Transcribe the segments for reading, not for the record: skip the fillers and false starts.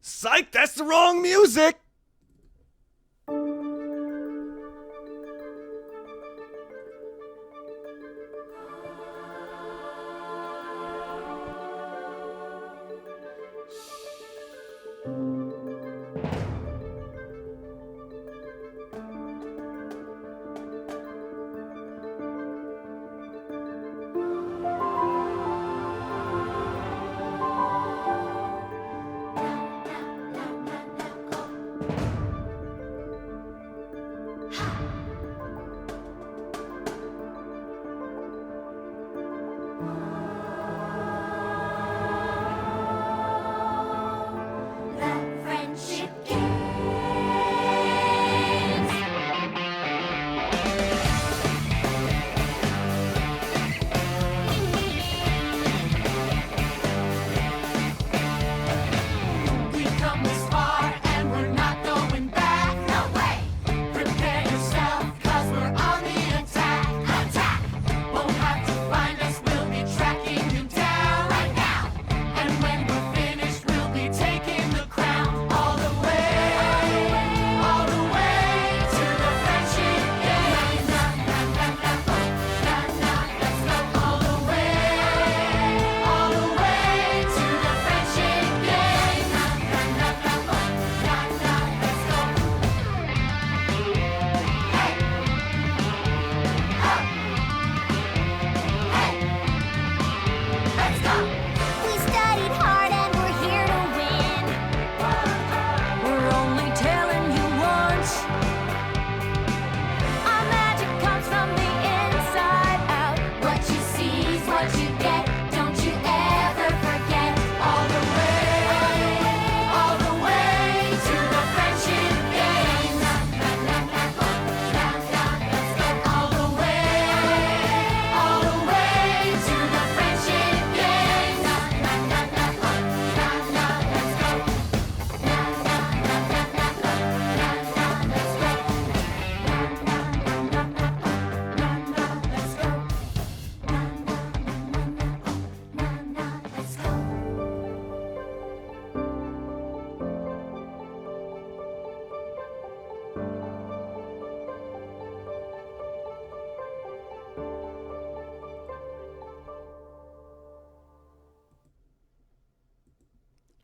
Psych, that's the wrong music!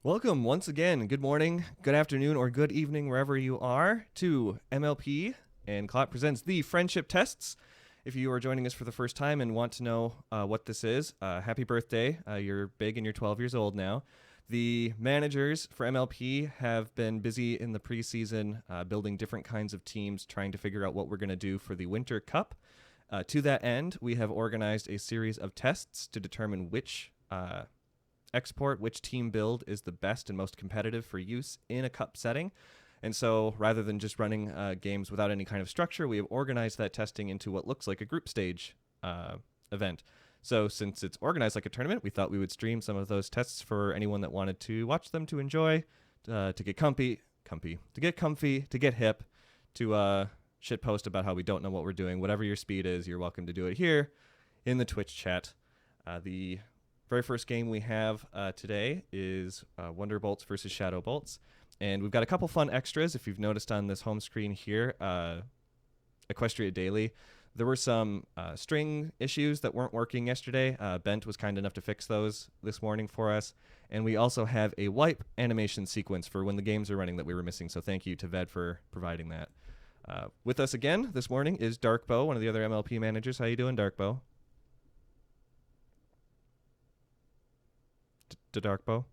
Welcome once again, good morning, good afternoon, or good evening, wherever you are, to MLP and Clop presents the Friendship Tests. If you are joining us for the first time and want to know what this is, happy birthday. You're big and you're 12 years old now. The managers for MLP have been busy in the preseason building different kinds of teams, trying to figure out what we're going to do for the Winter Cup. To that end, we have organized a series of tests to determine which which team build is the best and most competitive for use in a cup setting. And so rather than just running games without any kind of structure, we have organized that testing into what looks like a group stage event. So since it's organized like a tournament, we thought we would stream some of those tests for anyone that wanted to watch them, to enjoy, to get comfy, to get hip, to shitpost about how we don't know what we're doing. Whatever your speed is, you're welcome to do it here in the Twitch chat. The very first game we have today is Wonderbolts versus Shadowbolts. And we've got a couple fun extras. If you've noticed on this home screen here, Equestria Daily, there were some string issues that weren't working yesterday. Bent was kind enough to fix those this morning for us. And we also have a wipe animation sequence for when the games are running that we were missing. So thank you to Ved for providing that. With us again this morning is Darkbow, one of the other MLP managers. How you doing, Darkbow? To Darkbow?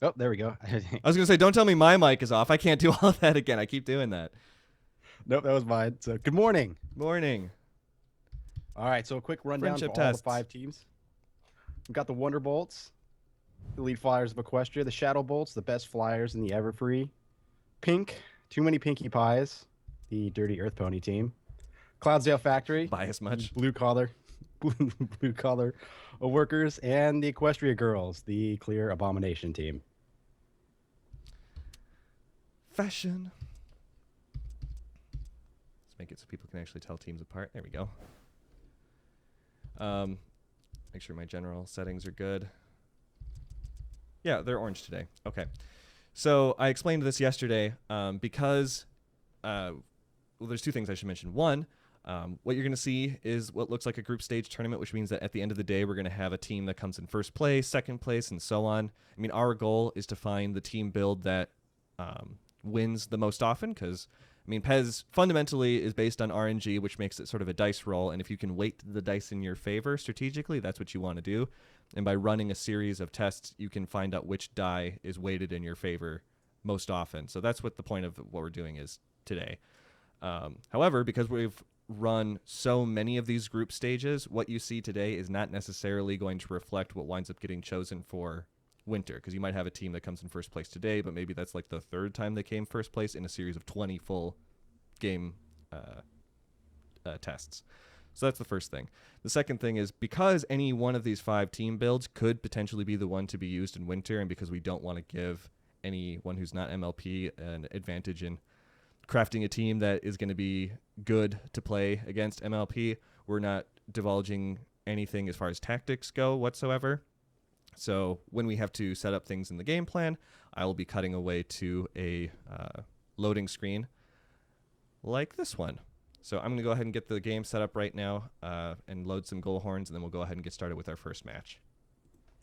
Oh, there we go. I was going to say, don't tell me my mic is off. I can't do all of that again. I keep doing that. Nope, that was mine. So, good morning. Morning. All right, so a quick rundown for all the 5 teams. We've got the Wonderbolts, the lead flyers of Equestria, the Shadowbolts, the best flyers in the Everfree, Pink, Too Many Pinkie Pies, the Dirty Earth Pony team, Cloudsdale Factory, Bias much. Blue Collar Workers, and the Equestria Girls, the Clear Abomination team. Fashion. Let's make it so people can actually tell teams apart. There we go. Make sure my general settings are good. Yeah, they're orange today. Okay. So I explained this yesterday because well, there's two things I should mention. One, what you're going to see is what looks like a group stage tournament, which means that at the end of the day, we're going to have a team that comes in first place, second place, and so on. I mean, our goal is to find the team build that wins the most often because, I mean, PES fundamentally is based on RNG, which makes it sort of a dice roll. And if you can weight the dice in your favor strategically, that's what you want to do. And by running a series of tests, you can find out which die is weighted in your favor most often. So that's what the point of what we're doing is today. However, because we've run so many of these group stages, what you see today is not necessarily going to reflect what winds up getting chosen for winter, because you might have a team that comes in first place today, but maybe that's like the third time they came first place in a series of 20 full game tests. So that's the first thing. The second thing is because any one of these 5 team builds could potentially be the one to be used in winter, and because we don't want to give anyone who's not MLP an advantage in crafting a team that is going to be good to play against MLP, we're not divulging anything as far as tactics go whatsoever. So when we have to set up things in the game plan, I will be cutting away to a loading screen like this one. So I'm going to go ahead and get the game set up right now and load some goal horns, and then we'll go ahead and get started with our first match.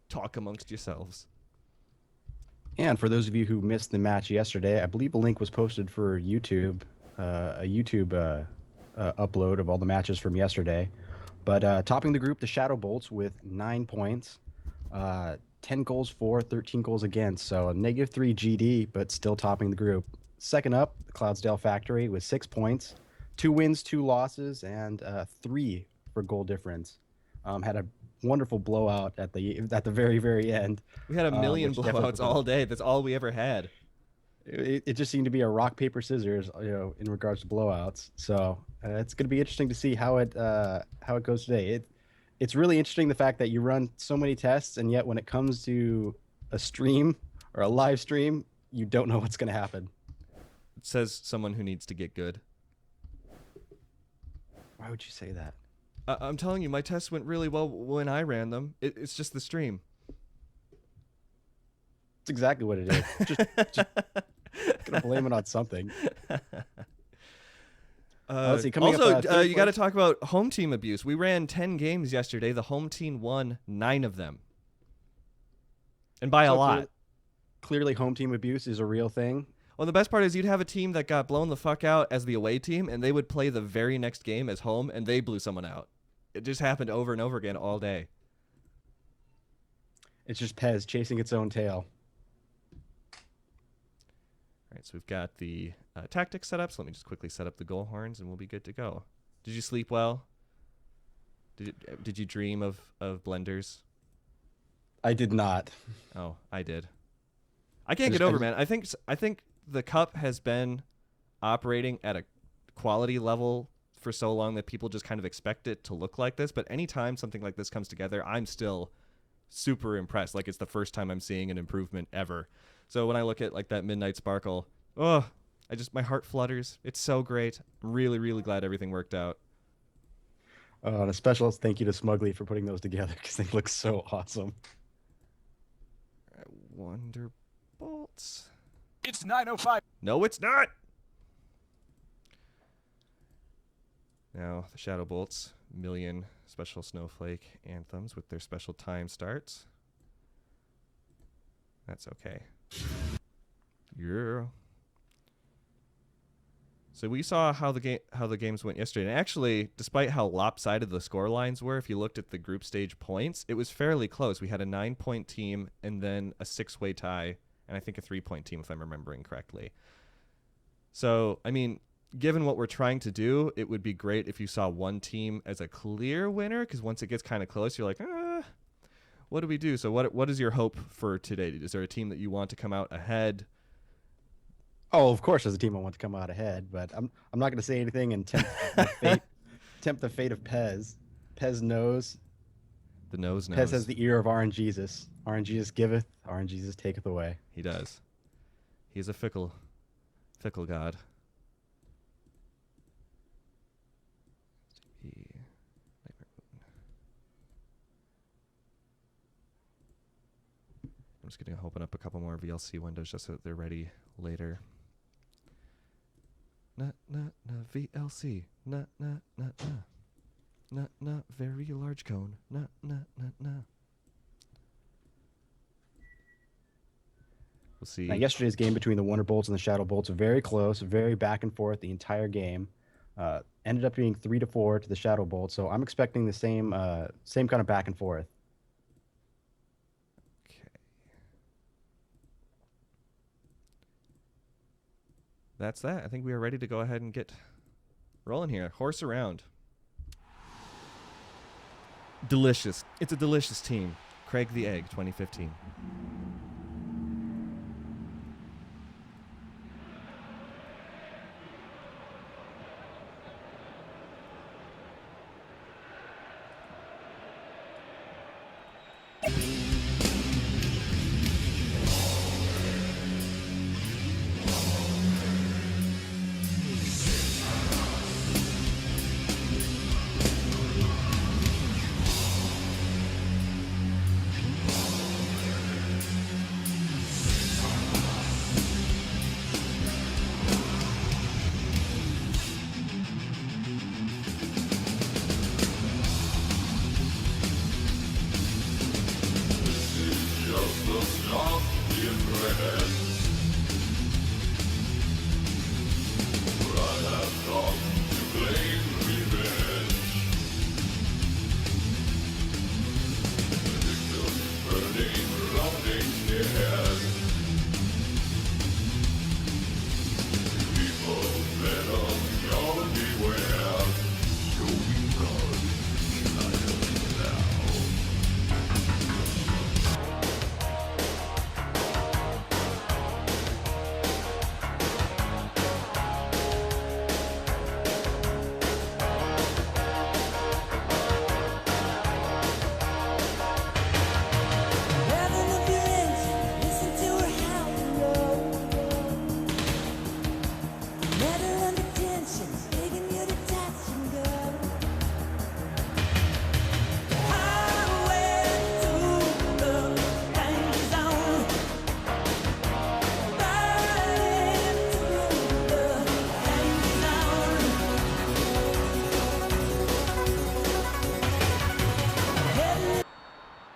Talk amongst yourselves. And for those of you who missed the match yesterday, I believe a link was posted for YouTube, a YouTube upload of all the matches from yesterday. But topping the group, the Shadow Bolts with 9 points, 10 goals for, 13 goals against. So a -3 GD, but still topping the group. Second up, the Cloudsdale Factory with 6 points, 2 wins, 2 losses, and 3 for goal difference. Had a wonderful blowout at the very, very end. We had a million blowouts all day. That's all we ever had. It just seemed to be a rock, paper, scissors, in regards to blowouts. So it's going to be interesting to see how it goes today. It's really interesting the fact that you run so many tests, and yet when it comes to a stream or a live stream, you don't know what's going to happen. It says someone who needs to get good. Why would you say that? I'm telling you, my tests went really well when I ran them. It's just the stream. That's exactly what it is. Just gonna blame it on something. Let's see. Coming also, up, you got to talk about home team abuse. We ran 10 games yesterday. The home team won 9 of them, and by a lot. Clearly, home team abuse is a real thing. Well, the best part is you'd have a team that got blown the fuck out as the away team, and they would play the very next game as home, and they blew someone out. It just happened over and over again all day. It's just PES chasing its own tail. All right, so we've got the tactics set up, so let me just quickly set up the goal horns, and we'll be good to go. Did you sleep well? Did you dream of blenders? I did not. Oh, I did. I can't get over, man. I think the cup has been operating at a quality level for so long that people just kind of expect it to look like this. But anytime something like this comes together, I'm still super impressed. Like it's the first time I'm seeing an improvement ever. So when I look at like that Midnight Sparkle, my heart flutters. It's so great. I'm really, really glad everything worked out. And a special thank you to Smugly for putting those together because they look so awesome. Wonderbolts. It's 9:05. No, it's not. Now the Shadow Bolts, million special snowflake anthems with their special time starts. That's okay. Yeah. So we saw how the games went yesterday. And actually, despite how lopsided the score lines were, if you looked at the group stage points, it was fairly close. We had a 9-point team and then a 6-way tie, and I think a 3-point team if I'm remembering correctly. So, I mean, given what we're trying to do, it would be great if you saw one team as a clear winner, because once it gets kind of close, you're like, what do we do? So what is your hope for today? Is there a team that you want to come out ahead? Oh, of course, there's a team I want to come out ahead, but I'm not going to say anything and tempt the fate of PES. PES knows. The nose knows. PES has the ear of RNGesus. RNGesus giveth, RNGesus taketh away. He does. He's a fickle god. just going to open up a couple more VLC windows just so that they're ready later. VLC. Very large cone. We'll see. Now, yesterday's game between the Wonder Bolts and the Shadow Bolts was very close, very back and forth the entire game. Ended up being 3-4 to the Shadow Bolts, so I'm expecting the same kind of back and forth. Okay. That's that. I think we are ready to go ahead and get rolling here. Horse around. Delicious. It's a delicious team. Craig the Egg 2015.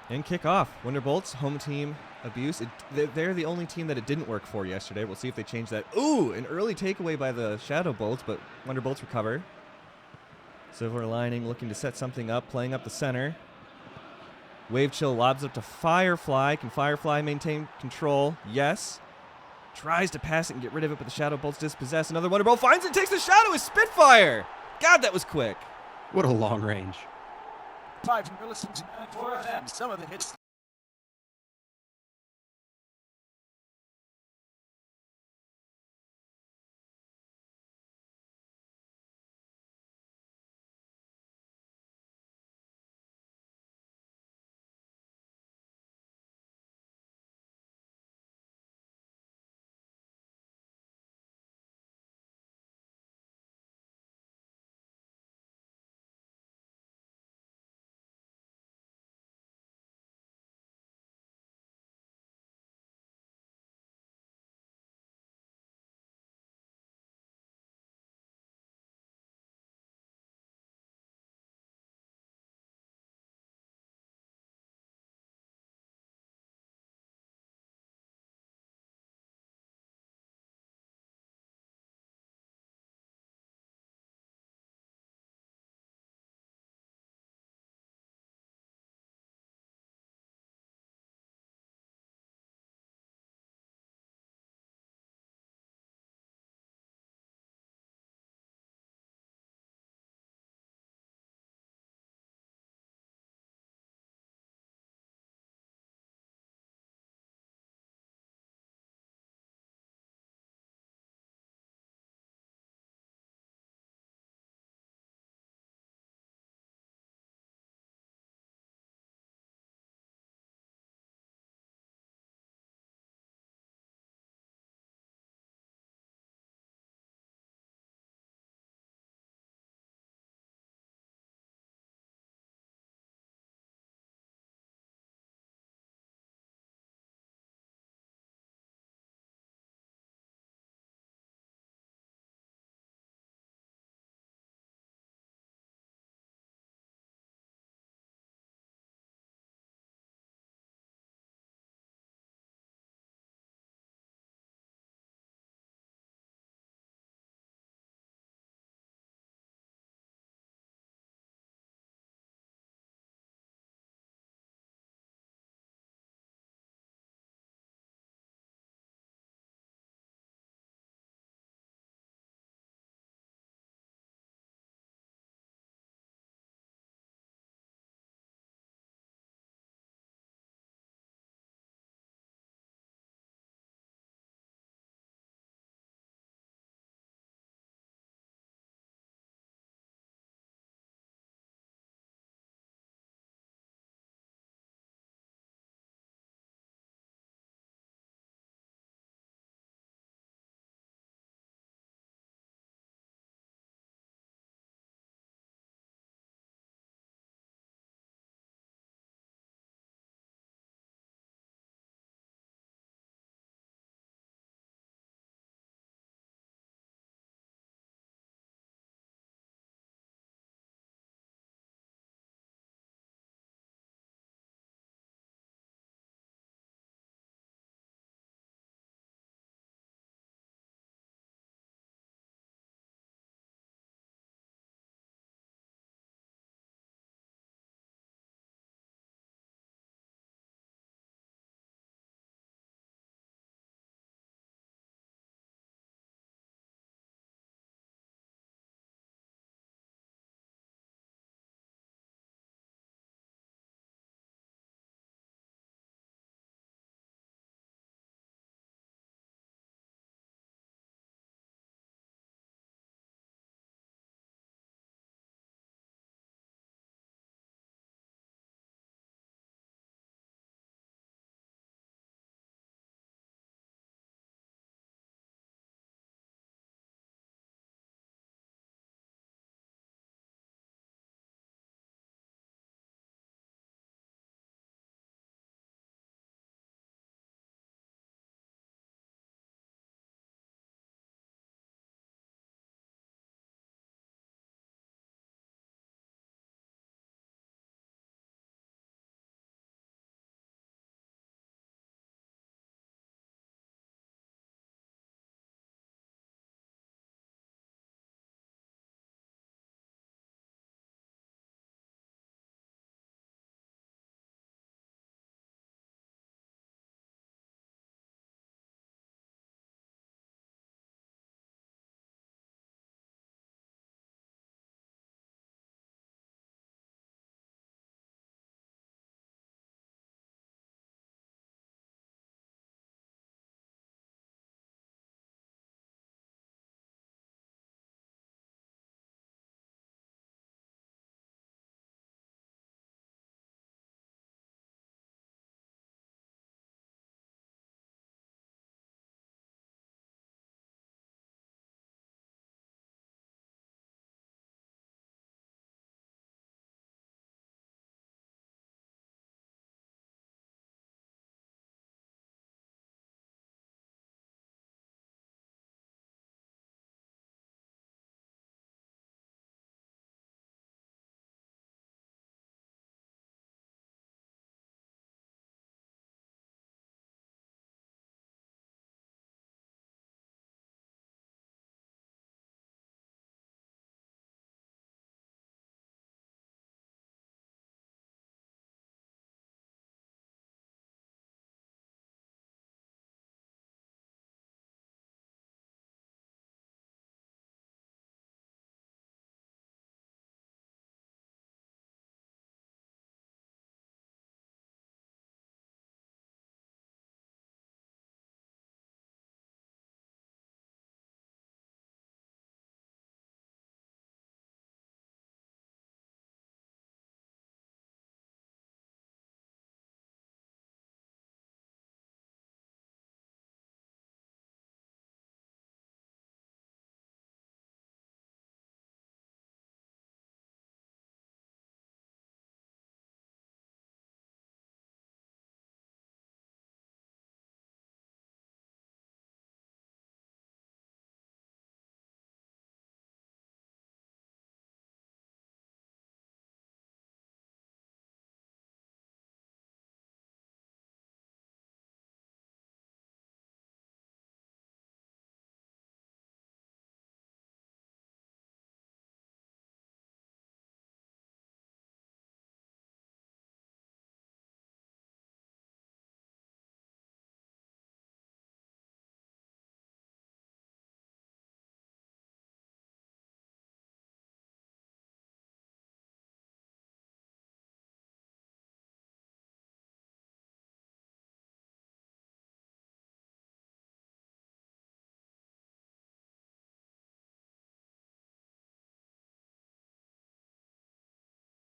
And kick off. Wonderbolts, home team abuse. They're the only team that it didn't work for yesterday. We'll see if they change that. Ooh, an early takeaway by the Shadow Bolts, but Wonderbolts recover. Silver Lining looking to set something up, playing up the center. Wave Chill lobs up to Firefly. Can Firefly maintain control? Yes. Tries to pass it and get rid of it, but the Shadow Bolts dispossess. Another Wonderbolt finds it, takes the Shadow with Spitfire. God, that was quick. What a long range. 5 from listening to 94 FM. Some of the hits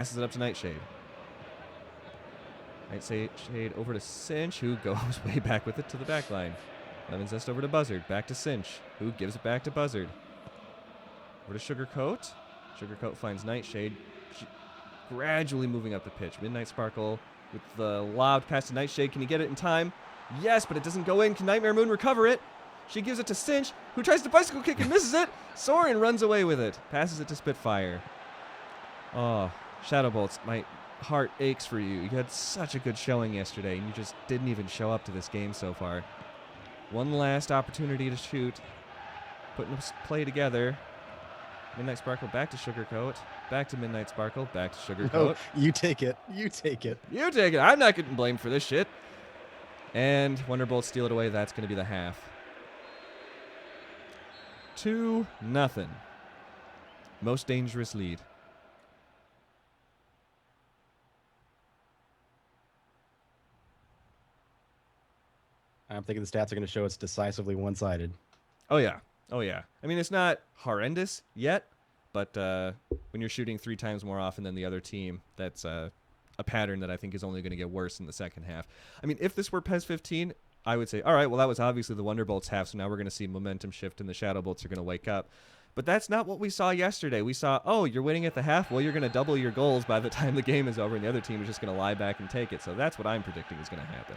Passes it up to Nightshade. Nightshade over to Cinch, who goes way back with it to the back line. Lemon Zest over to Buzzard. Back to Cinch, who gives it back to Buzzard. Over to Sugarcoat. Sugarcoat finds Nightshade. Gradually moving up the pitch. Midnight Sparkle with the lob pass to Nightshade. Can he get it in time? Yes, but it doesn't go in. Can Nightmare Moon recover it? She gives it to Cinch, who tries to bicycle kick and misses it. Soren runs away with it. Passes it to Spitfire. Oh, Shadow Bolts, my heart aches for you. You had such a good showing yesterday, and you just didn't even show up to this game so far. One last opportunity to shoot. Putting the play together. Midnight Sparkle back to Sugarcoat. Back to Midnight Sparkle. Back to Sugarcoat. No, you take it. You take it. You take it. I'm not getting blamed for this shit. And Wonderbolt steal it away. That's going to be the half. 2-0. Most dangerous lead. I'm thinking the stats are going to show it's decisively one-sided. Oh, yeah. Oh, yeah. I mean, it's not horrendous yet, but when you're shooting 3 times more often than the other team, that's a pattern that I think is only going to get worse in the second half. I mean, if this were PES 15, I would say, all right, well, that was obviously the Wonderbolts half, so now we're going to see momentum shift and the Shadow Bolts are going to wake up. But that's not what we saw yesterday. We saw, oh, you're winning at the half? Well, you're going to double your goals by the time the game is over, and the other team is just going to lie back and take it. So that's what I'm predicting is going to happen.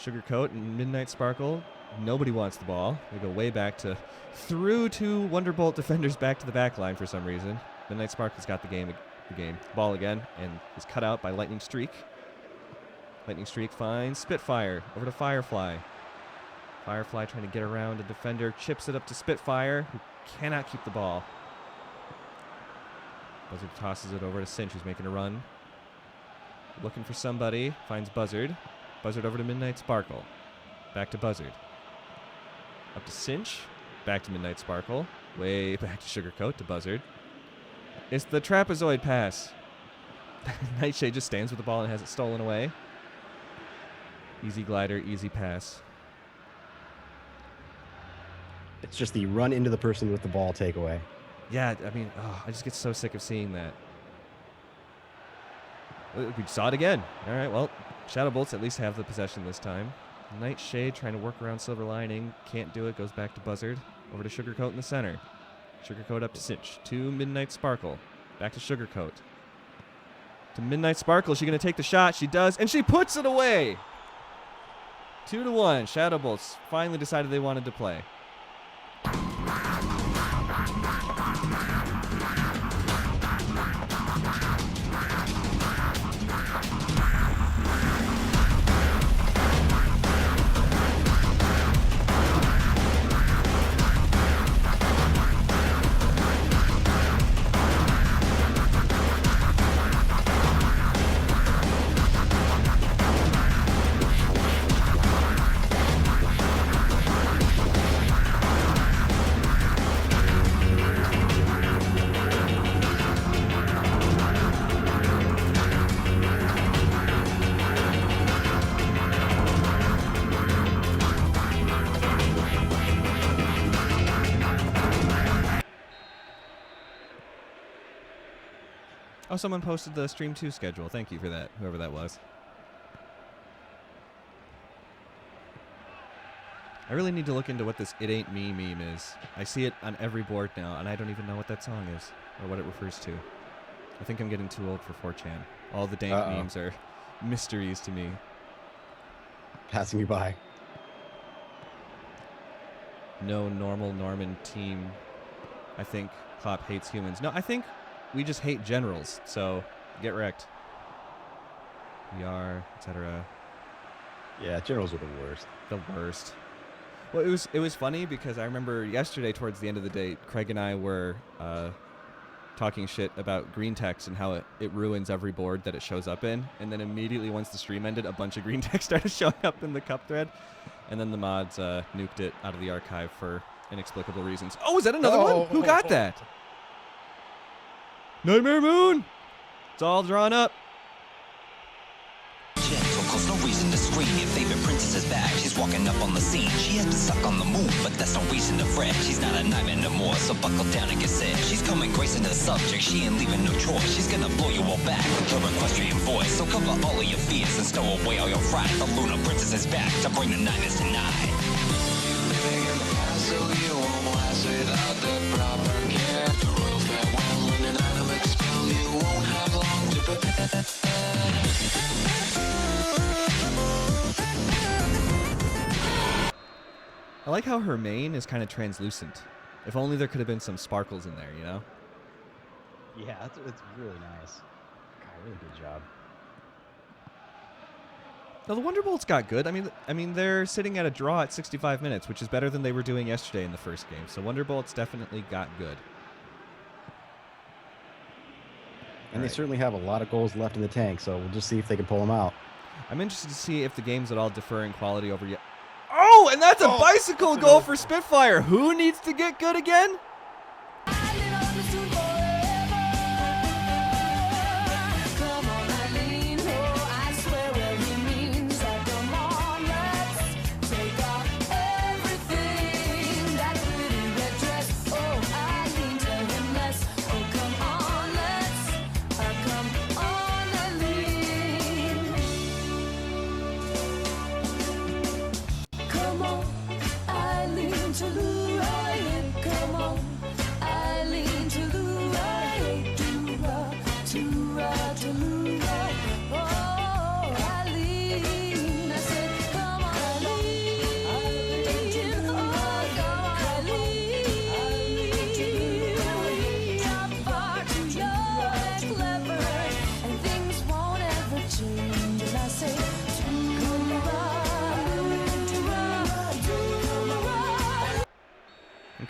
Sugarcoat and Midnight Sparkle. Nobody wants the ball. They go way back to through 2 Wonderbolt defenders back to the back line for some reason. Midnight Sparkle's got the ball again, and is cut out by Lightning Streak. Lightning Streak finds Spitfire over to Firefly. Firefly trying to get around a defender, chips it up to Spitfire, who cannot keep the ball. Buzzard tosses it over to Cinch, who's making a run. Looking for somebody, finds Buzzard. Buzzard over to Midnight Sparkle. Back to Buzzard. Up to Cinch. Back to Midnight Sparkle. Way back to Sugarcoat to Buzzard. It's the trapezoid pass. Nightshade just stands with the ball and has it stolen away. Easy glider, easy pass. It's just the run into the person with the ball takeaway. Yeah, I mean, I just get so sick of seeing that. We saw it again. All right, well, Shadow Bolts at least have the possession this time. Nightshade trying to work around Silver Lining. Can't do it. Goes back to Buzzard. Over to Sugarcoat in the center. Sugarcoat up to Cinch. To Midnight Sparkle. Back to Sugarcoat. To Midnight Sparkle. Is she going to take the shot? She does, and she puts it away. 2-1. Shadow Bolts finally decided they wanted to play. Oh, someone posted the Stream 2 schedule. Thank you for that, whoever that was. I really need to look into what this It Ain't Me meme is. I see it on every board now, and I don't even know what that song is or what it refers to. I think I'm getting too old for 4chan. All the dank memes are mysteries to me. Passing you by. No normal Norman team. I think Clop hates humans. No, I think we just hate generals, so get wrecked. We are, etc. Yeah, generals are the worst. The worst. Well, it was funny because I remember yesterday towards the end of the day, Craig and I were talking shit about green text and how it ruins every board that it shows up in. And then immediately once the stream ended, a bunch of green text started showing up in the cup thread. And then the mods nuked it out of the archive for inexplicable reasons. Oh, is that another one? Who got that? Nightmare Moon! It's all drawn up. Gentle, cause no reason to scream. Your favorite princess is back. She's walking up on the scene. She has been stuck on the moon, but that's no reason to fret. She's not a nightmare no more, so buckle down and get set. She's coming gracing the subject, she ain't leaving no choice. She's gonna blow you all back with her equestrian voice. So cover all of your fears and stow away all your fright. The Lunar Princess is back to bring the nightmares tonight. Living in the past, so you won't last without the proper care. The royal farewell and an animal spell, you won't have long to prepare. I like how her mane is kind of translucent. If only there could have been some sparkles in there, you know? Yeah, it's really nice. God, really good job. Now the Wonderbolts got good. I mean, they're sitting at a draw at 65 minutes, which is better than they were doing yesterday in the first game. So Wonderbolts definitely got good. And they certainly have a lot of goals left in the tank, so we'll just see if they can pull them out. I'm interested to see if the game's at all differ in quality over yet. Oh, and that's a bicycle goal for Spitfire. Who needs to get good again?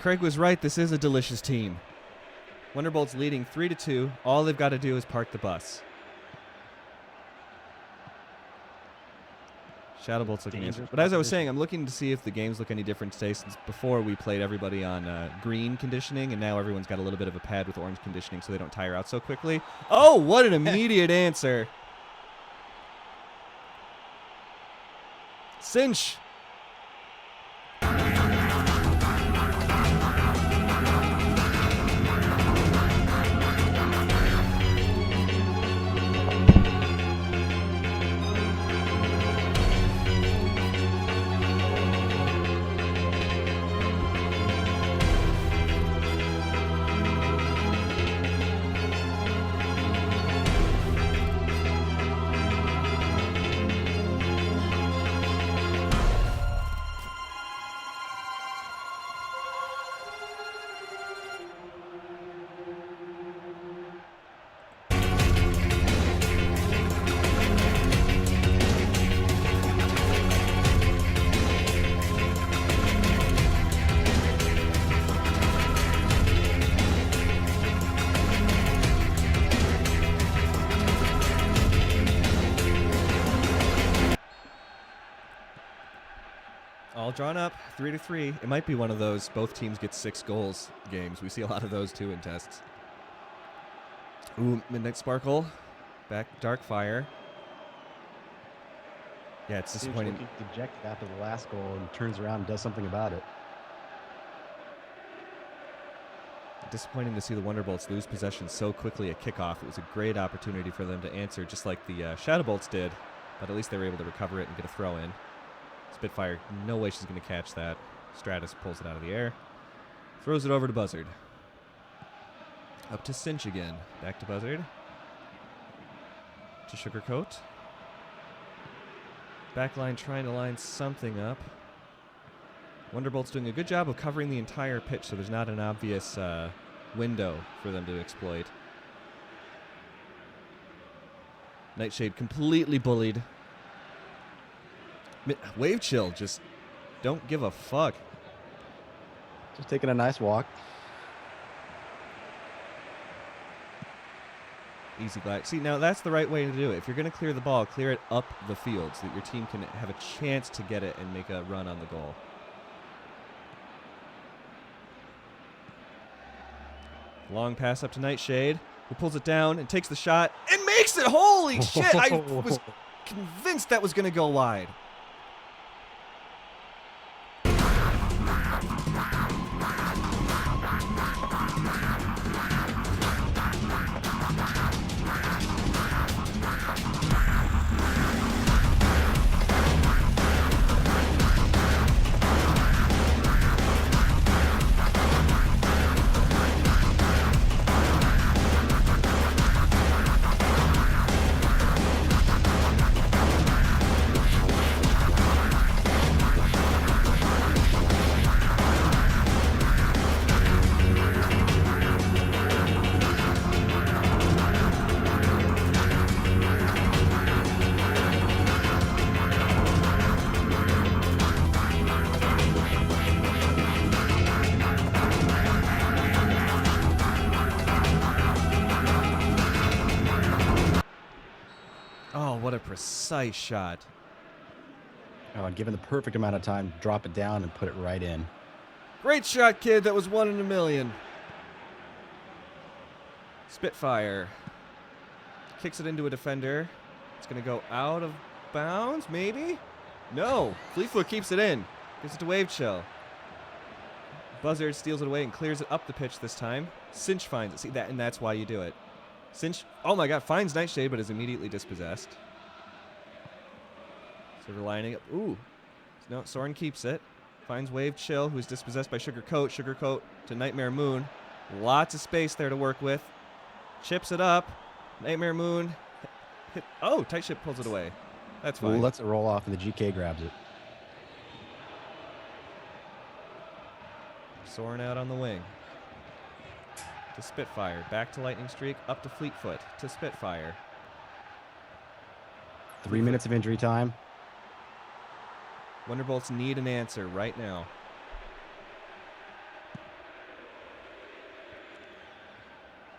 Craig was right. This is a delicious team. Wonderbolt's leading 3-2. All they've got to do is park the bus. Shadowbolt's looking answered. But as I was saying, I'm looking to see if the games look any different today, since before we played everybody on green conditioning, and now everyone's got a little bit of a pad with orange conditioning so they don't tire out so quickly. Oh, what an immediate answer. Cinch. All drawn up, 3-3. It might be one of those both teams get 6 goals games. We see a lot of those too in tests. Ooh, Midnight Sparkle. Back Dark Fire. Yeah, it's disappointing. Looking dejected after the last goal and turns around and does something about it. Disappointing to see the Wonderbolts lose possession so quickly at kickoff. It was a great opportunity for them to answer, just like the Shadowbolts did, but at least they were able to recover it and get a throw in. Spitfire, no way she's going to catch that. Stratus pulls it out of the air. Throws it over to Buzzard. Up to Cinch again. Back to Buzzard. To Sugarcoat. Backline trying to line something up. Wonderbolt's doing a good job of covering the entire pitch, so there's not an obvious window for them to exploit. Nightshade completely bullied. Wave Chill just don't give a fuck. Just taking a nice walk. Easy glide. See, now that's the right way to do it. If you're going to clear the ball, clear it up the field so that your team can have a chance to get it and make a run on the goal. Long pass up to Nightshade, who pulls it down and takes the shot and makes it. Holy shit! I was convinced that was going to go wide. precise shot. Oh, and given the perfect amount of time, drop it down and put it right in. Great shot, kid. That was 1 in a million. Spitfire. Kicks it into a defender. It's going to go out of bounds, maybe? No. Fleetfoot keeps it in. Gives it to Wave Chill. Buzzard steals it away and clears it up the pitch this time. Cinch finds it. See that, and that's why you do it. Cinch, oh my god, finds Nightshade, but is immediately dispossessed. So we're lining up. Ooh. No, Soren keeps it. Finds Wave Chill, who's dispossessed by Sugar Coat. Sugar Coat to Nightmare Moon. Lots of space there to work with. Chips it up. Nightmare Moon. Oh, Tight Ship pulls it away. That's fine. Ooh, lets it roll off, and the GK grabs it. Soren out on the wing. To Spitfire. Back to Lightning Streak. Up to Fleetfoot. To Spitfire. 3 minutes of injury time. Wonderbolts need an answer right now.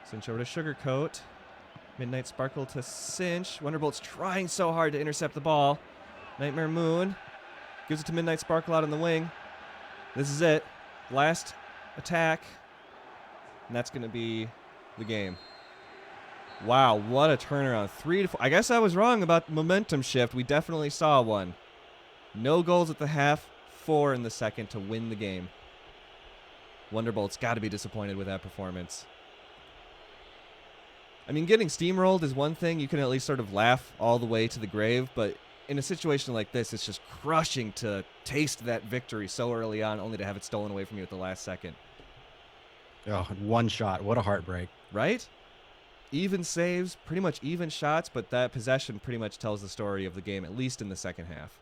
Cinch over to Sugarcoat. Midnight Sparkle to Cinch. Wonderbolt's trying so hard to intercept the ball. Nightmare Moon gives it to Midnight Sparkle out on the wing. This is it. Last attack. And that's going to be the game. Wow, what a turnaround. 3 to 4. I guess I was wrong about the momentum shift. We definitely saw one. No goals at the half, 4 in the second to win the game. Wonderbolt's got to be disappointed with that performance. I mean, getting steamrolled is one thing. You can at least sort of laugh all the way to the grave, but in a situation like this, it's just crushing to taste that victory so early on, only to have it stolen away from you at the last second. Oh, one shot. What a heartbreak. Right? Even saves, pretty much even shots, but that possession pretty much tells the story of the game, at least in the second half.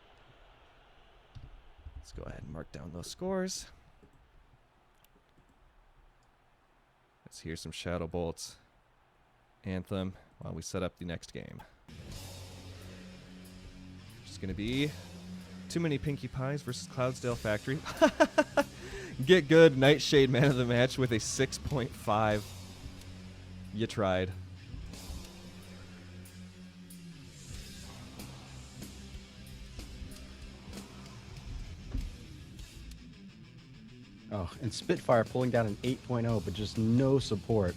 Let's go ahead and mark down those scores. Let's hear some Shadow Bolts anthem while we set up the next game. It's going to be Too Many Pinkie Pies versus Cloudsdale Factory. Get good, Nightshade man of the match with a 6.5. You tried. Oh, and Spitfire pulling down an 8.0, but just no support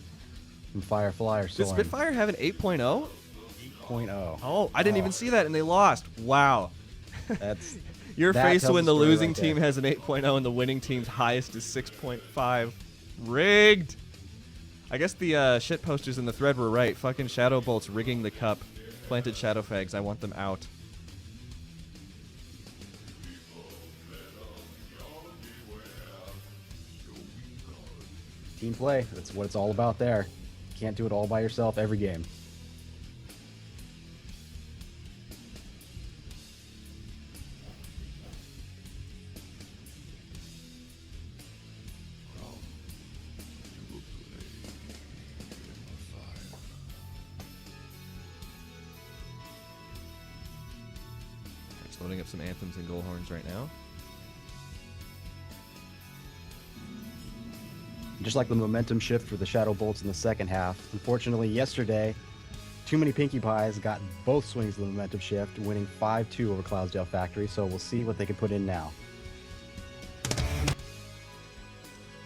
from Firefly or Did Soren. Spitfire have an 8.0? 8.0. Oh, I didn't even see that, and they lost. Wow. That's Your that face tells when the the story losing right team there. has an 8.0 and the winning team's highest is 6.5. Rigged. I guess the shit posters in the thread were right. Fucking Shadow Bolts rigging the cup. Planted Shadow Fags. I want them out. team play. That's what it's all about there. Can't do it all by yourself every game. Just loading up some anthems and goal horns right now. Just like the momentum shift for the Shadow Bolts in the second half. Unfortunately, yesterday, Too Many Pinkie Pies got both swings of the momentum shift, winning 5-2 over Cloudsdale Factory, so we'll see what they can put in now.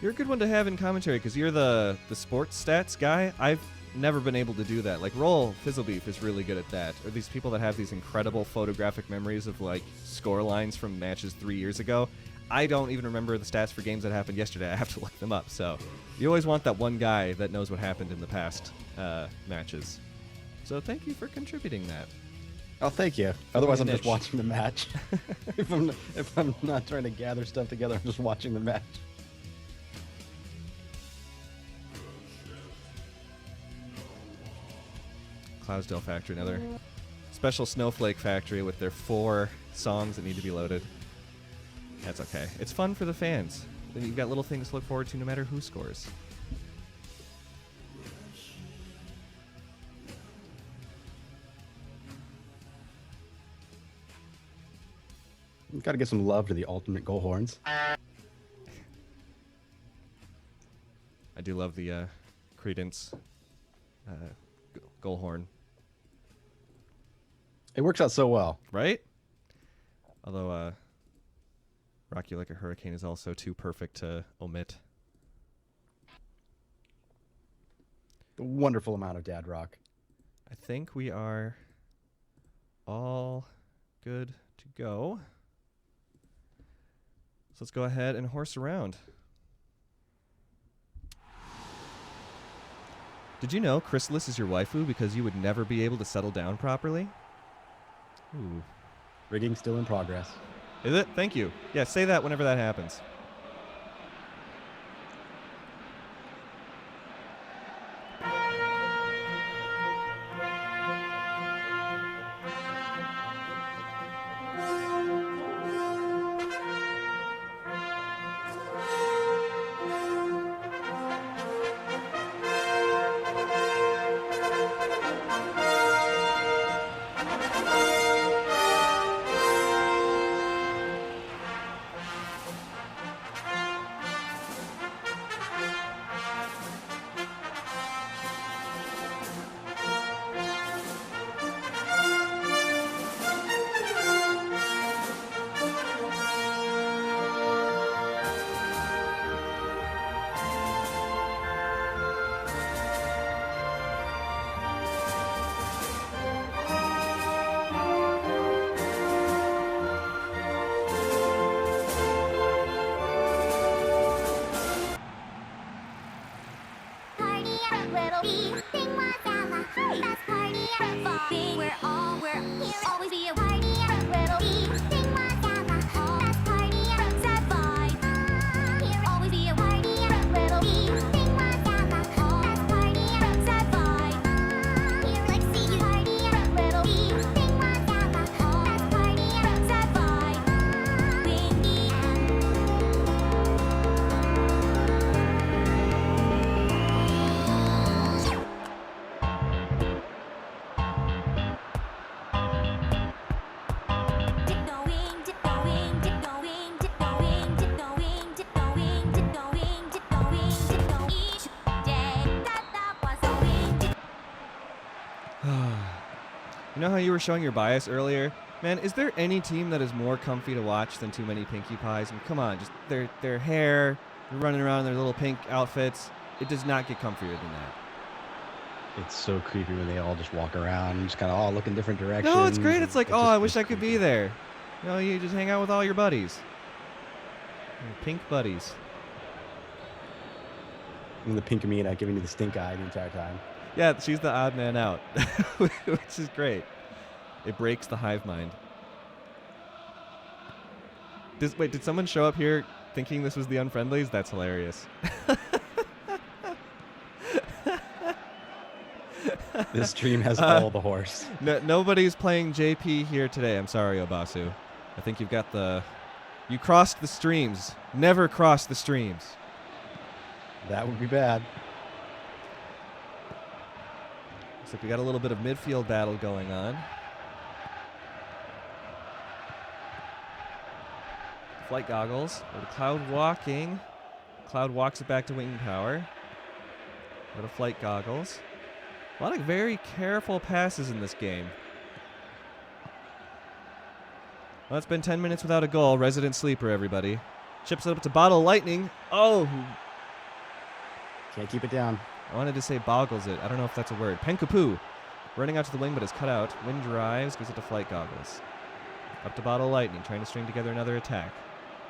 You're a good one to have in commentary because you're the sports stats guy. I've never been able to do that. Like, Roll Fizzlebeef is really good at that. Or these people that have these incredible photographic memories of, like, score lines from matches 3 years ago. I don't even remember the stats for games that happened yesterday. I have to look them up. So you always want that one guy that knows what happened in the past matches. So thank you for contributing that. Oh, thank you. Otherwise, I'm just niche. watching the match. if I'm not trying to gather stuff together, I'm just watching the match. Cloudsdale Factory, another special snowflake factory with their 4 songs that need to be loaded. That's okay. It's fun for the fans. Then you've got little things to look forward to no matter who scores. We've got to give some love to the ultimate goal horns. I do love the Credence goal horn. It works out so well. Right? Although, Rock You Like a Hurricane is also too perfect to omit. A wonderful amount of dad rock. I think we are all good to go. So let's go ahead and horse around. Did you know Chrysalis is your waifu because you would never be able to settle down properly? Ooh. Rigging still in progress. Is it? Thank you. Yeah, say that whenever that happens. You know how you were showing your bias earlier? Man, is there any team that is more comfy to watch than Too Many Pinkie Pies? I mean, come on, just their hair, running around in their little pink outfits. It does not get comfier than that. It's so creepy when they all just walk around and just kind of all look in different directions. No, it's great. It's like, oh, I wish I could creepy. be there. You know, you just hang out with all your buddies. Your pink buddies. And the pink Amina giving you the stink eye the entire time. Yeah, she's the odd man out, which is great. It breaks the hive mind. Wait, did someone show up here thinking this was the Unfriendlies? That's hilarious. This stream has all the horse. Nobody's playing JP here today. I'm sorry, Obasu. I think you've got you crossed the streams. Never cross the streams. That would be bad. Looks like we got a little bit of midfield battle going on. Flight goggles. Go to Cloud walking. Cloud walks it back to wing power. Go to flight goggles. A lot of very careful passes in this game. Well, it's been 10 minutes without a goal. Resident sleeper, everybody. Chips it up to Bottle Lightning. Oh! Can't keep it down. I wanted to say boggles it. I don't know if that's a word. Penkapoo. Running out to the wing, but is cut out. Wind drives, gives it to flight goggles. Up to Bottle Lightning, trying to string together another attack.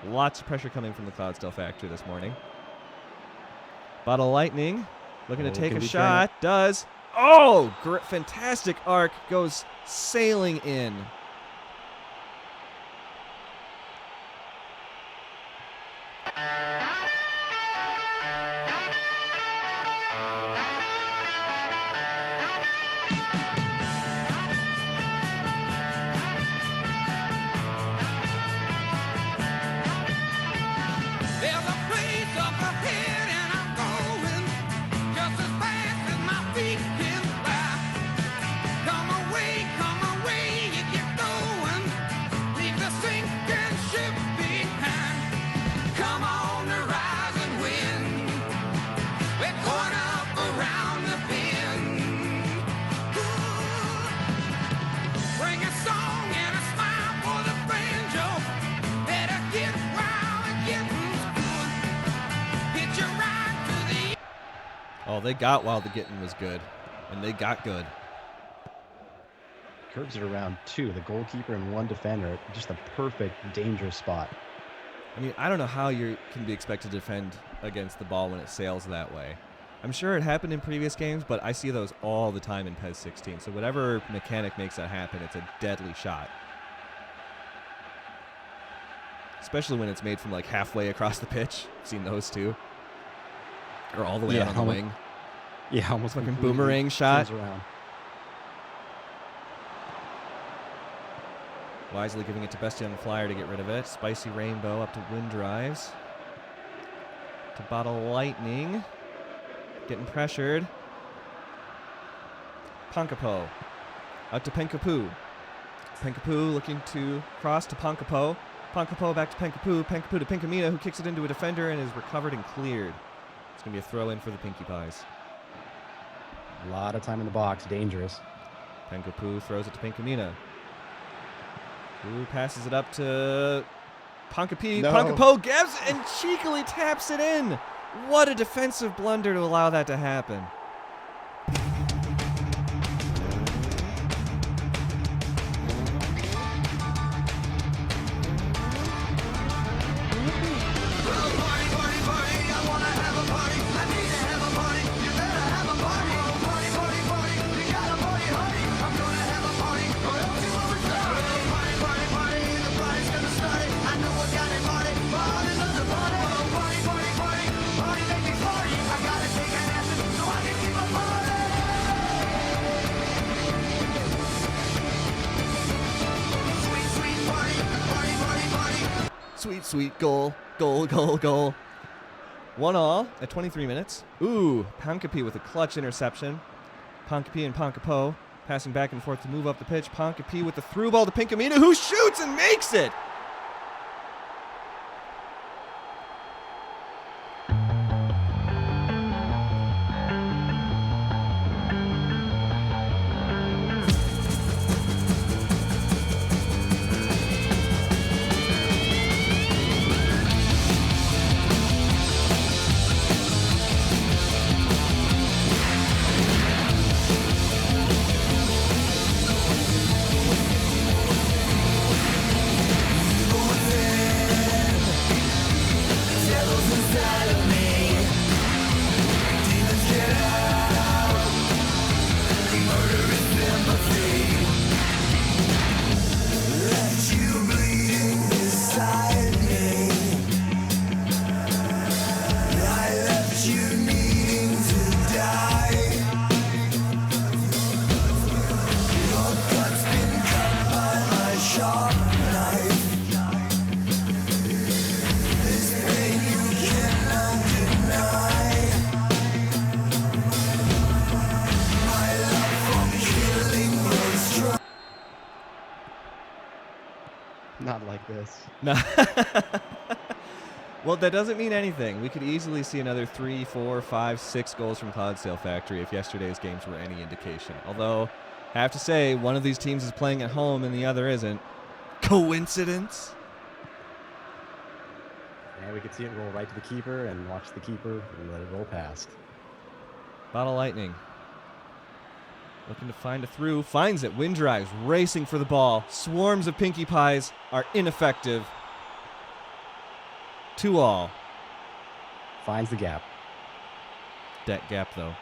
Lots of pressure coming from the Cloudsdale factory this morning. Bottle Lightning, looking to take a shot. Does. Oh! Fantastic arc. Goes sailing in. Come away, you get Oh, they got while the getting was good. And they got good. Curves it around 2. The goalkeeper and 1 defender. Just a perfect, dangerous spot. I mean, I don't know how you can be expected to defend against the ball when it sails that way. I'm sure it happened in previous games, but I see those all the time in PES 16. So whatever mechanic makes that happen, it's a deadly shot. Especially when it's made from like halfway across the pitch. I've seen those too. Or all the way out on the wing. Yeah, almost fucking boomerang shot. Around. Wisely giving it to Bestie on the flyer to get rid of it. Spicy Rainbow up to Wind Drives. To Bottle Lightning. Getting pressured. Ponkapo. Out to Penkapoo. Penkapoo looking to cross to Ponkapo. Ponkapo back to Penkapoo. Penkapoo to Pinkamena, who kicks it into a defender and is recovered and cleared. It's going to be a throw-in for the Pinkie Pies. A lot of time in the box. Dangerous. Penkapoo throws it to Pinkamena. Who passes it up to Ponkapi. No. Ponkapo grabs it and cheekily taps it in. What a defensive blunder to allow that to happen. Sweet, sweet goal. Goal, goal, goal. 1-1 at 23 minutes. Ooh, Ponkapi with a clutch interception. Ponkapi and Ponkapo passing back and forth to move up the pitch. Ponkapi with the through ball to Pinkamena, who shoots and makes it. Not like this. No. Well, that doesn't mean anything. We could easily see another 3, 4, 5, 6 goals from Cloudsdale Factory if yesterday's games were any indication. Although, I have to say, one of these teams is playing at home and the other isn't. Coincidence? And we could see it roll right to the keeper and watch the keeper and let it roll past. Bottle Lightning. Looking to find a through. Finds it. Wind Drives racing for the ball. Swarms of Pinkie Pies are ineffective. 2-2. Finds the gap. That gap, though.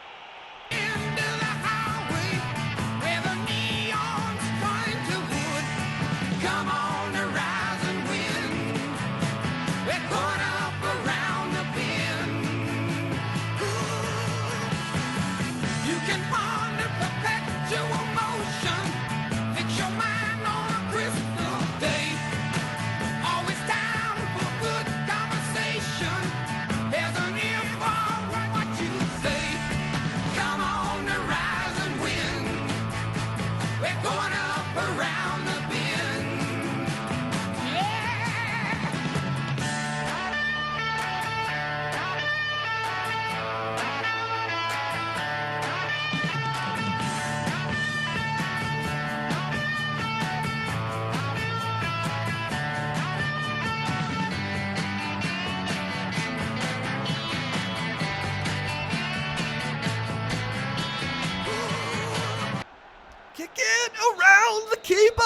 keeper.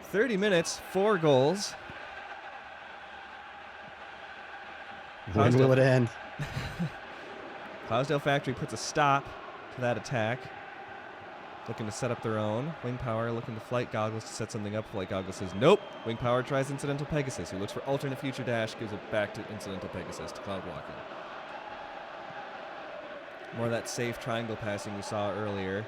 30 minutes, 4 goals. When will it end? Clydesdale Factory puts a stop to that attack. Looking to set up their own. Wing Power looking to Flight Goggles to set something up. Flight Goggles says nope. Wing Power tries Incidental Pegasus, who looks for alternate future dash, gives it back to Incidental Pegasus to Cloudwalker. More of that safe triangle passing we saw earlier.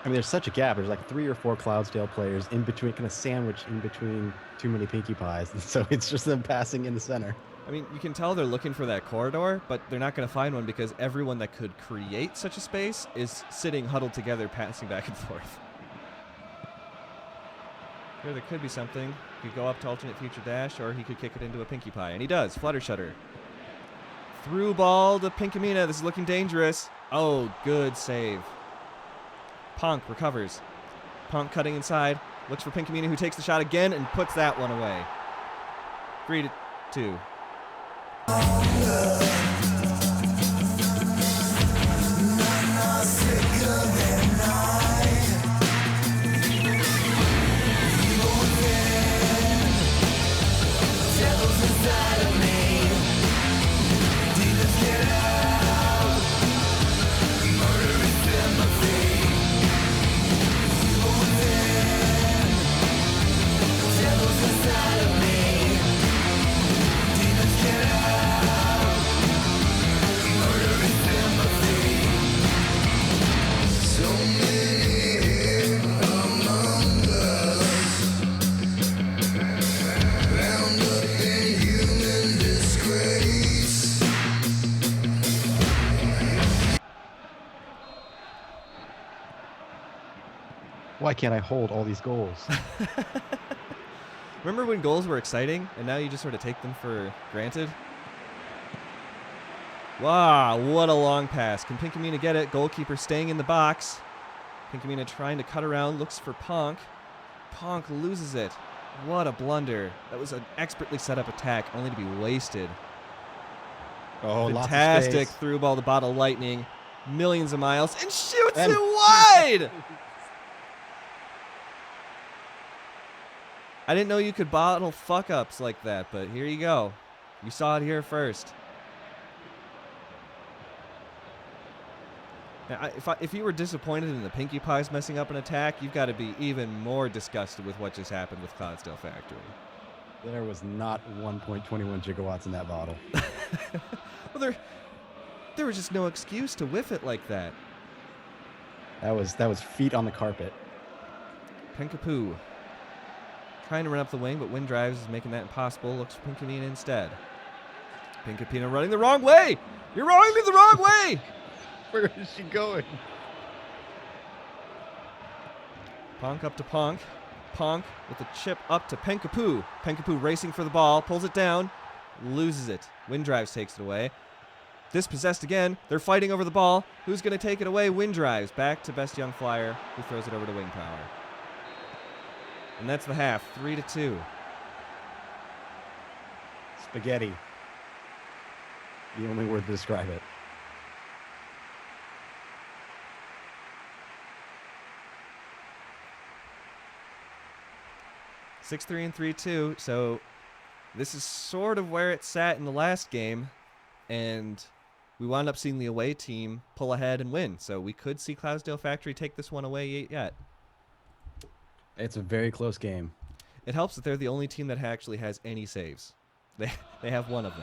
I mean, there's such a gap. There's like 3 or 4 Cloudsdale players in between, kind of sandwiched in between too many Pinkie Pies. And so it's just them passing in the center. I mean, you can tell they're looking for that corridor, but they're not going to find one because everyone that could create such a space is sitting huddled together, passing back and forth. Here, there could be something. He could go up to alternate future dash, or he could kick it into a Pinkie Pie. And he does. Flutter Shutter. Through ball to Pinkamena. This is looking dangerous. Oh, good save. Ponk recovers. Ponk cutting inside. Looks for Pinkamena, who takes the shot again and puts that one away. 3-2. Why can't I hold all these goals? Remember when goals were exciting, and now you just sort of take them for granted? Wow, what a long pass. Can Pinkamena get it? Goalkeeper staying in the box. Pinkamena trying to cut around, looks for Ponk. Ponk loses it. What a blunder. That was an expertly set up attack, only to be wasted. Oh, fantastic through ball to Bottle Lightning. Millions of miles, and shoots it wide! I didn't know you could bottle fuck-ups like that, but here you go. You saw it here first. Now, if you were disappointed in the Pinkie Pies messing up an attack, you've got to be even more disgusted with what just happened with Clydesdale Factory. There was not 1.21 gigawatts in that bottle. Well, there was just no excuse to whiff it like that. That was feet on the carpet. Penkapoo. Trying to run up the wing, but Wind Drives is making that impossible. Looks for Pinkamena instead. Pinkamena running the wrong way! You're running me the wrong way! Where is she going? Ponk up to Ponk. Ponk with the chip up to Penkapoo. Penkapoo racing for the ball, pulls it down, loses it. Wind Drives takes it away. Dispossessed again. They're fighting over the ball. Who's going to take it away? Wind Drives back to Best Young Flyer, who throws it over to Wing Power. And that's the half, 3-2. Spaghetti. The only word to describe it. (6-3 and 3-2). So this is sort of where it sat in the last game, and we wound up seeing the away team pull ahead and win. So we could see Clydesdale Factory take this one away yet. It's a very close game. It helps that they're the only team that actually has any saves. They have one of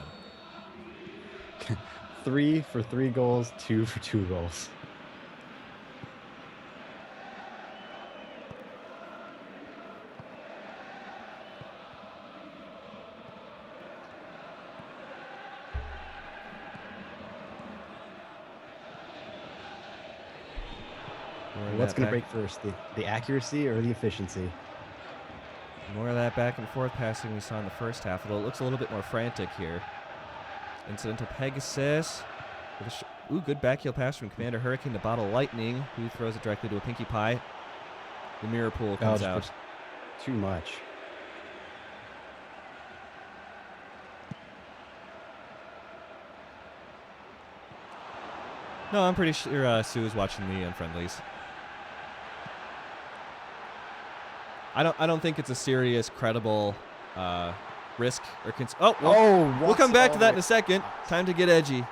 them. 3 for 3 goals, 2 for 2 goals. What's going to break first, the accuracy or the efficiency? More of that back and forth passing we saw in the first half, although it looks a little bit more frantic here. Incidental Pegasus. Ooh, good backheel pass from Commander Hurricane to Bottle Lightning, who throws it directly to a Pinkie Pie. The mirror pool comes out. Too much. No, I'm pretty sure Sue is watching the unfriendlies. I don't think it's a serious, credible risk or we'll come back to that in a second. Time to get edgy.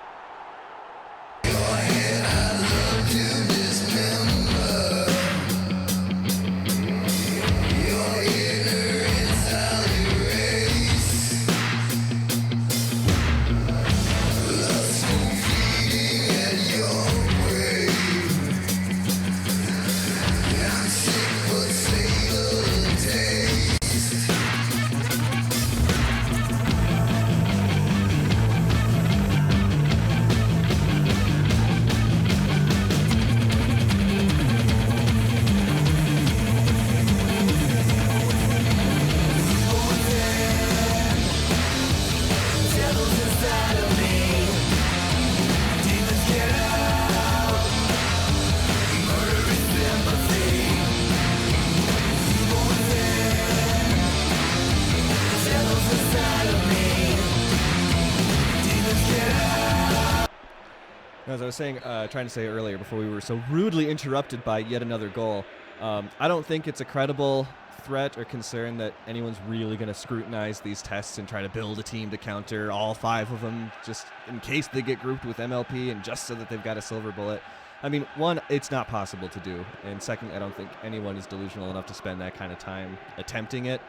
As I was saying, trying to say earlier before we were so rudely interrupted by yet another goal, I don't think it's a credible threat or concern that anyone's really going to scrutinize these tests and try to build a team to counter all 5 of them just in case they get grouped with MLP and just so that they've got a silver bullet. I mean, one, it's not possible to do. And second, I don't think anyone is delusional enough to spend that kind of time attempting it.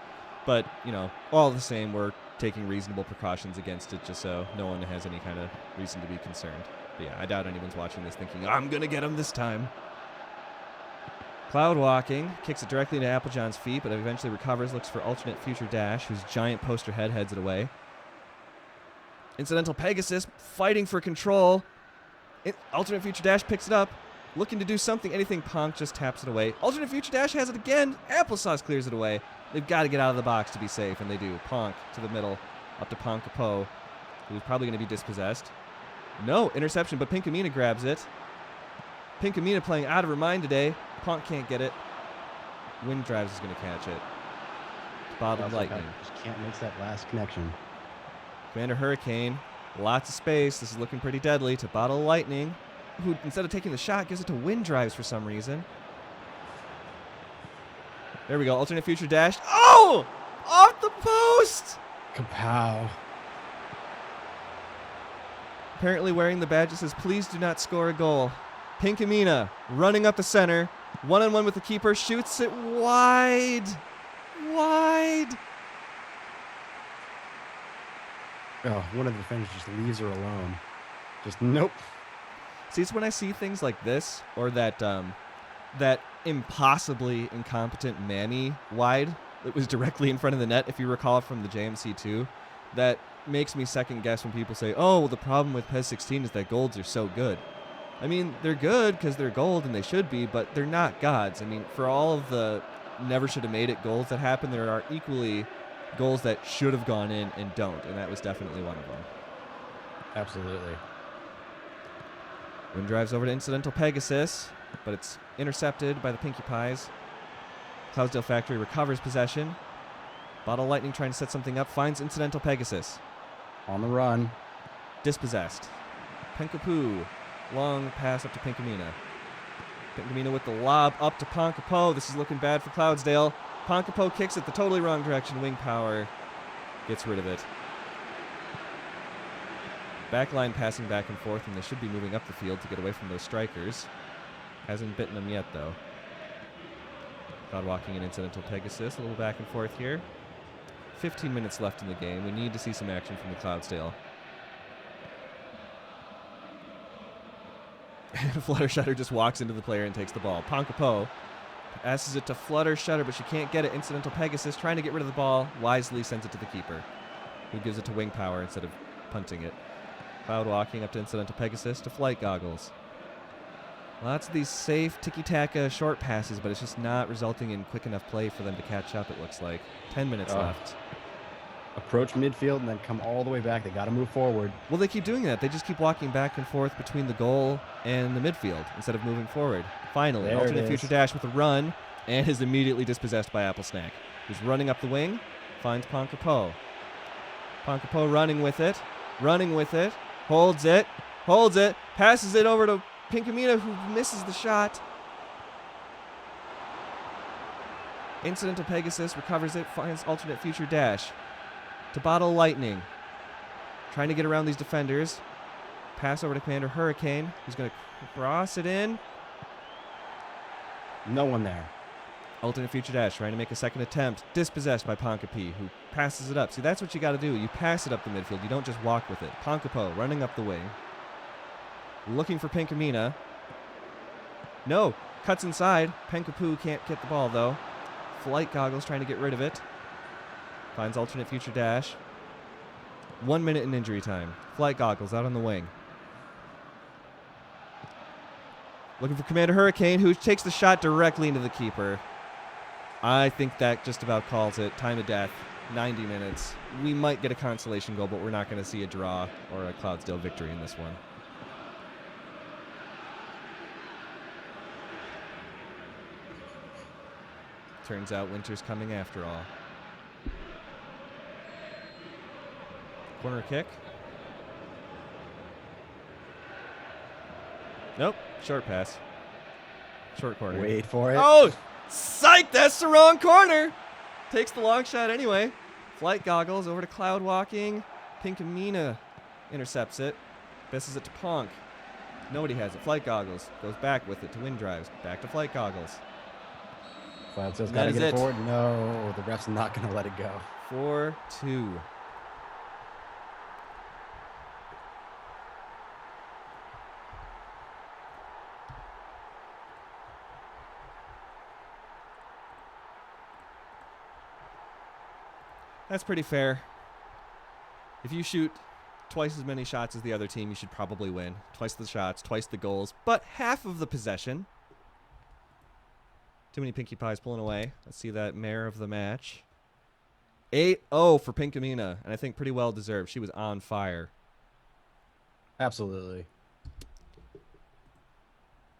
But, you know, all the same, we're taking reasonable precautions against it just so no one has any kind of reason to be concerned. But yeah, I doubt anyone's watching this thinking, I'm going to get him this time. Cloud walking, kicks it directly into Applejohn's feet, but eventually recovers, looks for alternate future dash, whose giant poster head heads it away. Incidental Pegasus fighting for control. Alternate future dash picks it up, looking to do something, anything. Ponk just taps it away. Alternate future dash has it again. Applesauce clears it away. They've got to get out of the box to be safe, and they do. Ponk to the middle, up to Ponkapo, who's probably going to be dispossessed. No, interception, but Pinkamena grabs it. Pinkamena playing out of her mind today. Ponk can't get it. Wind Drives is going to catch it. Bottled Lightning. Just can't make that last connection. Commander Hurricane, lots of space. This is looking pretty deadly to Bottle Lightning, who instead of taking the shot gives it to Wind Drives for some reason. There we go. Alternate future dash. Oh! Off the post! Kapow. Apparently wearing the badge that says, please do not score a goal. Pinkamena running up the center. One-on-one with the keeper. Shoots it wide. Wide. Oh, one of the defenders just leaves her alone. Just nope. See, it's when I see things like this, or that that impossibly incompetent Manny wide that was directly in front of the net, if you recall from the JMC2, that makes me second guess when people say, oh, well, the problem with PES 16 is that golds are so good. I mean, they're good because they're gold and they should be, but they're not gods. I mean, for all of the never should have made it goals that happen, there are equally goals that should have gone in and don't, and that was definitely one of them. Absolutely. Wind Drives over to Incidental Pegasus, but it's intercepted by the Pinkie Pies. Cloudsdale Factory recovers possession. Bottle Lightning trying to set something up, finds Incidental Pegasus. On the run. Dispossessed. Penkapoo. Long pass up to Pinkamena. Pinkamena with the lob up to Ponkapo. This is looking bad for Cloudsdale. Ponkapo kicks it the totally wrong direction. Wing Power gets rid of it. Backline passing back and forth, and they should be moving up the field to get away from those strikers. Hasn't bitten them yet, though. Cloud walking in Incidental Pegasus. A little back and forth here. 15 minutes left in the game. We need to see some action from the Cloudsdale. Fluttershutter just walks into the player and takes the ball. Ponkapo passes it to Fluttershutter, but she can't get it. Incidental Pegasus trying to get rid of the ball. Wisely sends it to the keeper, who gives it to Wing Power instead of punting it. Cloud walking up to Incidental Pegasus to Flight Goggles. Lots of these safe tiki-taka short passes, but it's just not resulting in quick enough play for them to catch up, it looks like. 10 minutes left. Approach midfield and then come all the way back. They got to move forward. Well, they keep doing that. They just keep walking back and forth between the goal and the midfield instead of moving forward. Finally, there alternate future dash with a run, and is immediately dispossessed by Apple Snack, who's running up the wing, finds Ponkapo. Ponkapo running with it, holds it, passes it over to Pinkamena, who misses the shot. Incidental Pegasus recovers it, finds alternate future dash. To Bottle Lightning. Trying to get around these defenders. Pass over to Commander Hurricane, who's going to cross it in. No one there. Alternate future dash, trying to make a second attempt. Dispossessed by Ponkapi, who passes it up. See, that's what you got to do. You pass it up the midfield. You don't just walk with it. Ponkapo running up the wing. Looking for Pinkamena. No. Cuts inside. Penkapu can't get the ball, though. Flight Goggles trying to get rid of it. Finds alternate future dash. 1 minute in injury time. Flight Goggles out on the wing. Looking for Commander Hurricane, who takes the shot directly into the keeper. I think that just about calls it. Time of death, 90 minutes. We might get a consolation goal, but we're not going to see a draw or a Cloudsdale victory in this one. Turns out winter's coming after all. Corner kick. Nope. Short pass. Short corner. Wait for it. Oh! Psych! That's the wrong corner! Takes the long shot anyway. Flight Goggles over to Cloud Walking. Pinkamena intercepts it. Misses it to Ponk. Nobody has it. Flight Goggles goes back with it to Wind Drives. Back to Flight Goggles. Cloud's got to get it forward. No, the ref's not going to let it go. 4-2. That's pretty fair. If you shoot twice as many shots as the other team, you should probably win. Twice the shots, twice the goals, but half of the possession. Too many Pinkie Pies pulling away. Let's see that mare of the match. 8-0 for Pinkamena, and I think pretty well deserved. She was on fire. Absolutely.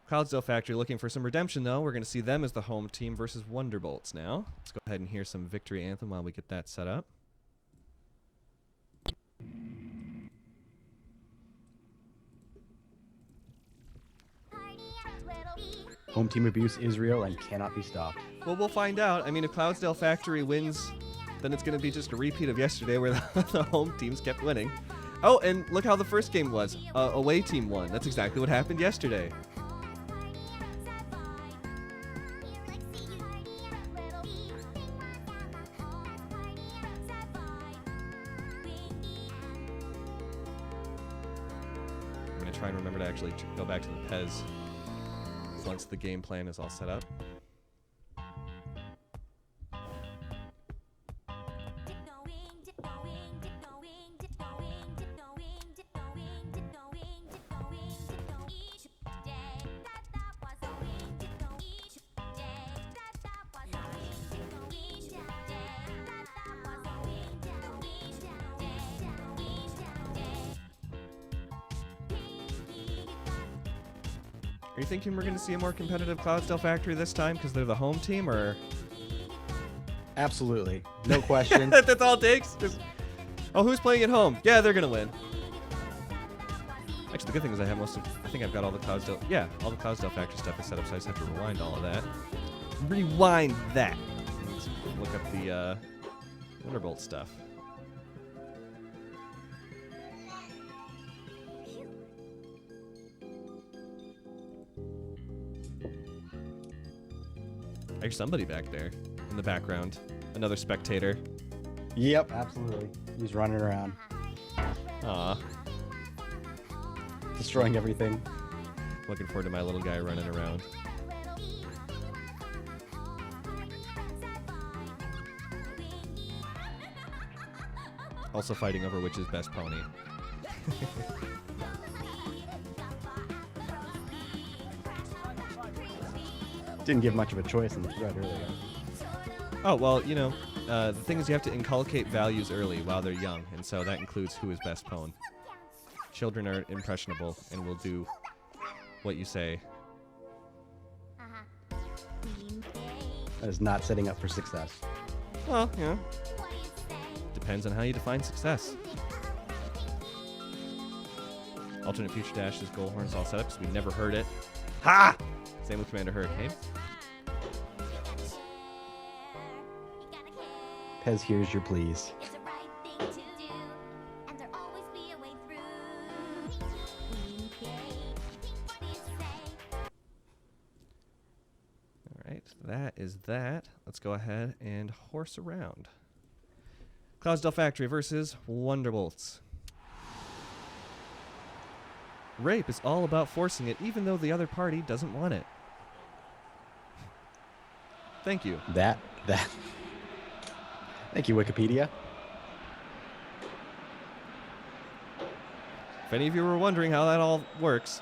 Cloudsdale Factory looking for some redemption, though. We're going to see them as the home team versus Wonderbolts now. Let's go ahead and hear some victory anthem while we get that set up. Home team abuse is real and cannot be stopped. Well, we'll find out. I mean, if Cloudsdale Factory wins, then it's going to be just a repeat of yesterday where the home teams kept winning. Oh, and look how the first game was. Away team won. That's exactly what happened yesterday. I'm going to try and remember to actually go back to the Pez once the game plan is all set up. Are you thinking we're going to see a more competitive Cloudsdale Factory this time because they're the home team, or? Absolutely. No question. That's all it takes? Oh, who's playing at home? Yeah, they're going to win. Actually, the good thing is I think I've got all the Cloudsdale, all the Cloudsdale Factory stuff is set up, so I just have to rewind all of that. Rewind that. Let's look up the Wonderbolt stuff. There's somebody back there in the background. Another spectator. Yep, absolutely. He's running around. Aw. Destroying everything. Looking forward to my little guy running around. Also fighting over which is best pony. Didn't give much of a choice in the thread earlier. Oh, well, you know, the thing is you have to inculcate values early while they're young, and so that includes who is best pwn. Children are impressionable and will do what you say. That is not setting up for success. Well, yeah. Depends on how you define success. Alternate future dash is goal horns all set up because we never heard it. Ha! Same with Commander Hurricane. Pez, here's your please. Alright, that is that. Let's go ahead and horse around. Cloudsdale Factory versus Wonderbolts. Rape is all about forcing it, even though the other party doesn't want it. Thank you. That. Thank you, Wikipedia. If any of you were wondering how that all works,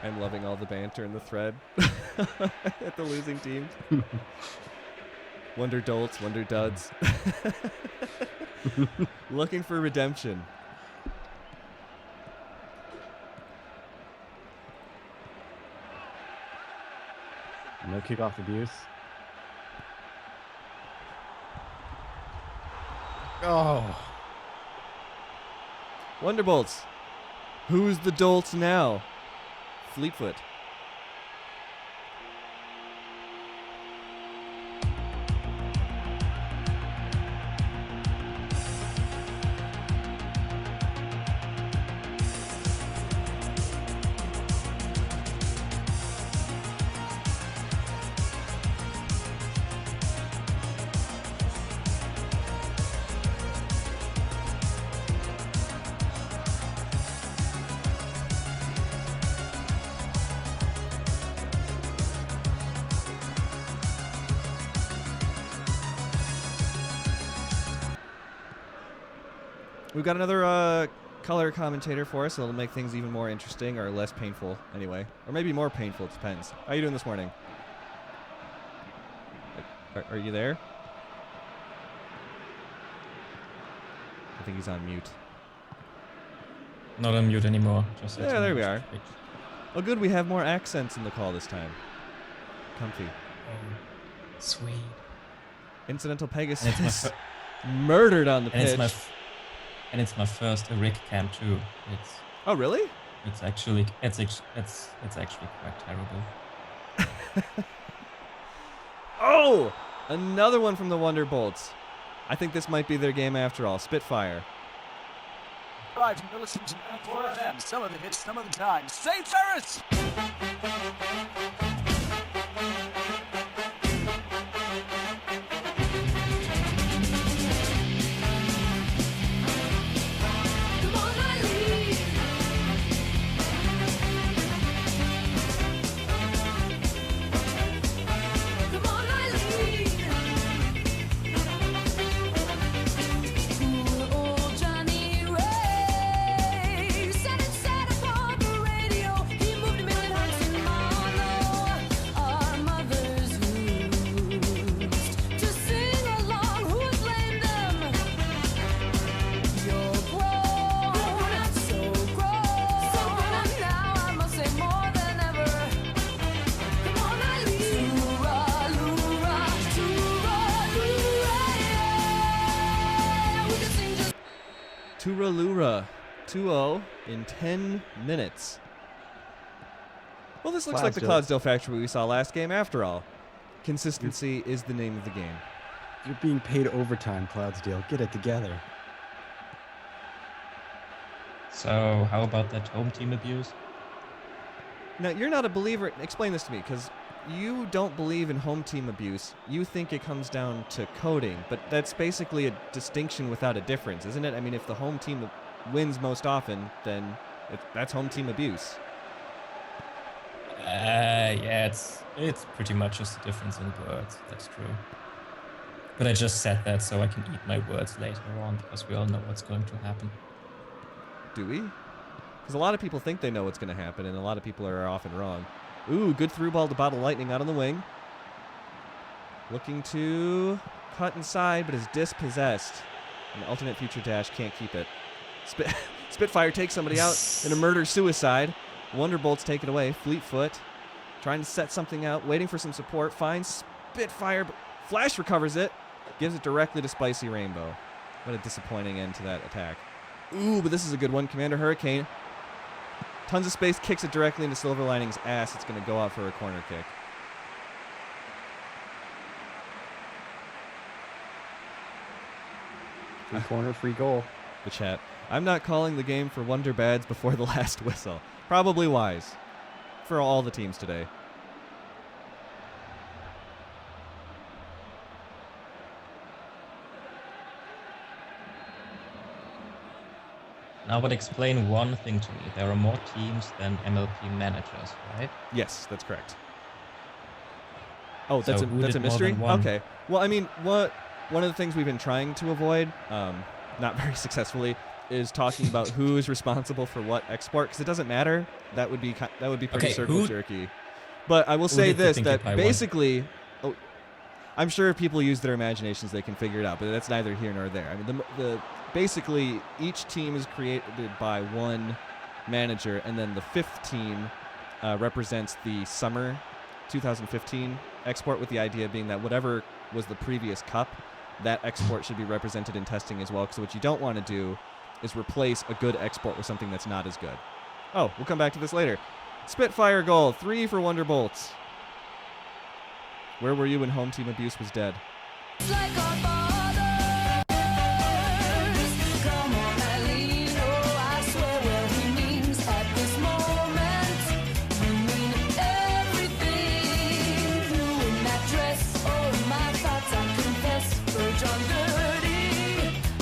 I'm loving all the banter in the thread at the losing team. Wonder Dolts, Wonder Duds. Looking for redemption. No kickoff abuse. Oh. Wonderbolts. Who's the Dolts now? Fleetfoot. We've got another color commentator for us, so it'll make things even more interesting, or less painful, anyway. Or maybe more painful, it depends. How are you doing this morning? Are you there? I think he's on mute. Not on mute anymore. Just yeah, there we are. Oh, good, we have more accents in the call this time. Comfy. Oh, sweet. Incidental Pegasus murdered on the pitch. And it's my first Rick cam too. Oh really? It's actually quite terrible. Oh, another one from the Wonderbolts. I think this might be their game after all. Spitfire. Right, you're listening to 94 FM. Some of the hits, some of the time. St. Ferris! Turalura 2-0 in 10 minutes. Well, this looks like the Cloudsdale factory we saw last game after all. Consistency is the name of the game. You're being paid overtime, Cloudsdale. Get it together. So how about that home team abuse? Now, you're not a believer. Explain this to me, because you don't believe in home team abuse. You think it comes down to coding, but that's basically a distinction without a difference, isn't it? I mean, if the home team wins most often, then that's home team abuse. Yeah, it's pretty much just a difference in words. That's true. But I just said that so I can eat my words later on, because we all know what's going to happen. Do we? Because a lot of people think they know what's going to happen, and a lot of people are often wrong. Ooh, good through ball to Bottle Lightning out on the wing. Looking to cut inside, but is dispossessed. An alternate future dash can't keep it. Spitfire takes somebody out in a murder-suicide. Wonderbolt's taken away. Fleetfoot trying to set something out, waiting for some support. Finds Spitfire, but Flash recovers it. Gives it directly to Spicy Rainbow. What a disappointing end to that attack. Ooh, but this is a good one. Commander Hurricane. Tons of space, kicks it directly into Silver Lining's ass. It's going to go out for a corner kick. Free corner, free goal. The chat. I'm not calling the game for Wonder Bads before the last whistle. Probably wise for all the teams today. Now, but explain one thing to me. There are more teams than MLP managers, right? Yes, that's correct. Oh, So that's who a did more mystery? than one? Okay. Well, I mean, one of the things we've been trying to avoid, not very successfully, is talking about who is responsible for what export, because it doesn't matter. That would be pretty Okay, circle jerky. But I will say did the this, Pinkie that Pie one? basically, I'm sure if people use their imaginations, they can figure it out, but that's neither here nor there. I mean, basically, each team is created by one manager, and then the fifth team represents the summer 2015 export, with the idea being that whatever was the previous cup, that export should be represented in testing as well, because what you don't want to do is replace a good export with something that's not as good. Oh, we'll come back to this later. Spitfire goal, 3 for Wonderbolts. Where were you when home team abuse was dead? Like our fathers, come on, Eileen. Oh, I swear what he means at this moment. You mean everything. You in that dress, oh, my thoughts I confess. Verge on dirty.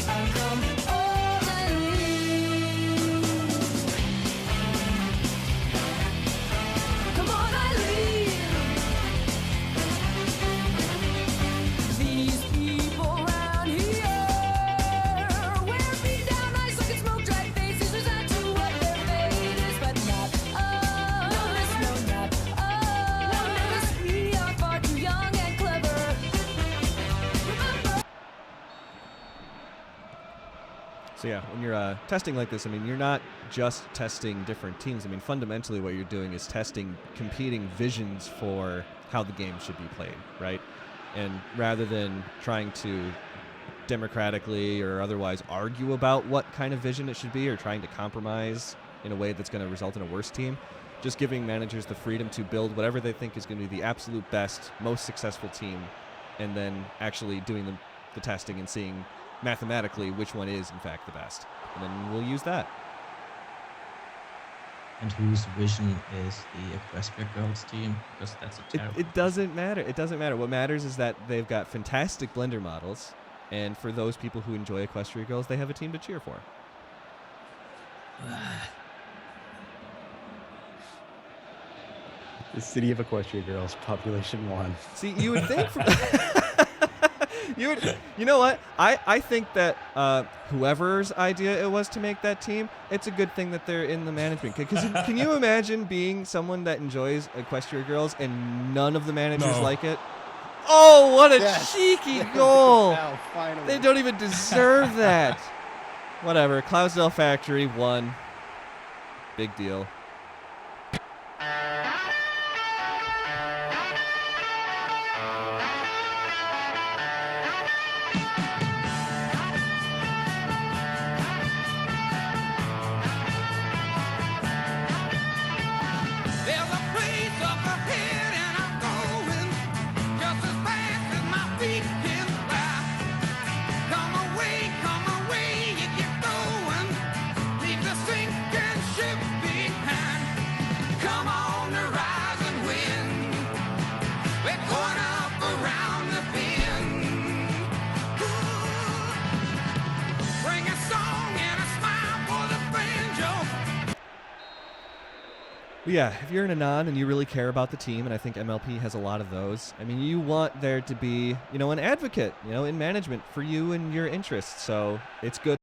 I come all Eileen. Come on, Eileen. These people round here wear beat down eyes like it's smoke dried faces. Resent to what their fate is, but not us. No, not us. We are far too young and clever. Remember. So yeah, when you're testing like this, I mean, you're not just testing different teams. I mean, fundamentally what you're doing is testing competing visions for how the game should be played, right? And rather than trying to democratically or otherwise argue about what kind of vision it should be, or trying to compromise in a way that's going to result in a worse team, just giving managers the freedom to build whatever they think is going to be the absolute best, most successful team, and then actually doing the testing and seeing mathematically which one is in fact the best. And then we'll use that. And whose vision is the Equestria Girls team? Because that's a terrible. It doesn't matter. It doesn't matter. What matters is that they've got fantastic blender models, and for those people who enjoy Equestria Girls, they have a team to cheer for. The city of Equestria Girls, population 1. See, you would think you know what? I think that whoever's idea it was to make that team, it's a good thing that they're in the management. Because can you imagine being someone that enjoys Equestria Girls and none of the managers like it? Oh, what a cheeky goal! Now, finally. They don't even deserve that. Whatever. Cloudsdale Factory won. Big deal. But yeah, if you're an Anon and you really care about the team, and I think MLP has a lot of those, I mean, you want there to be, an advocate, in management for you and your interests. So it's good.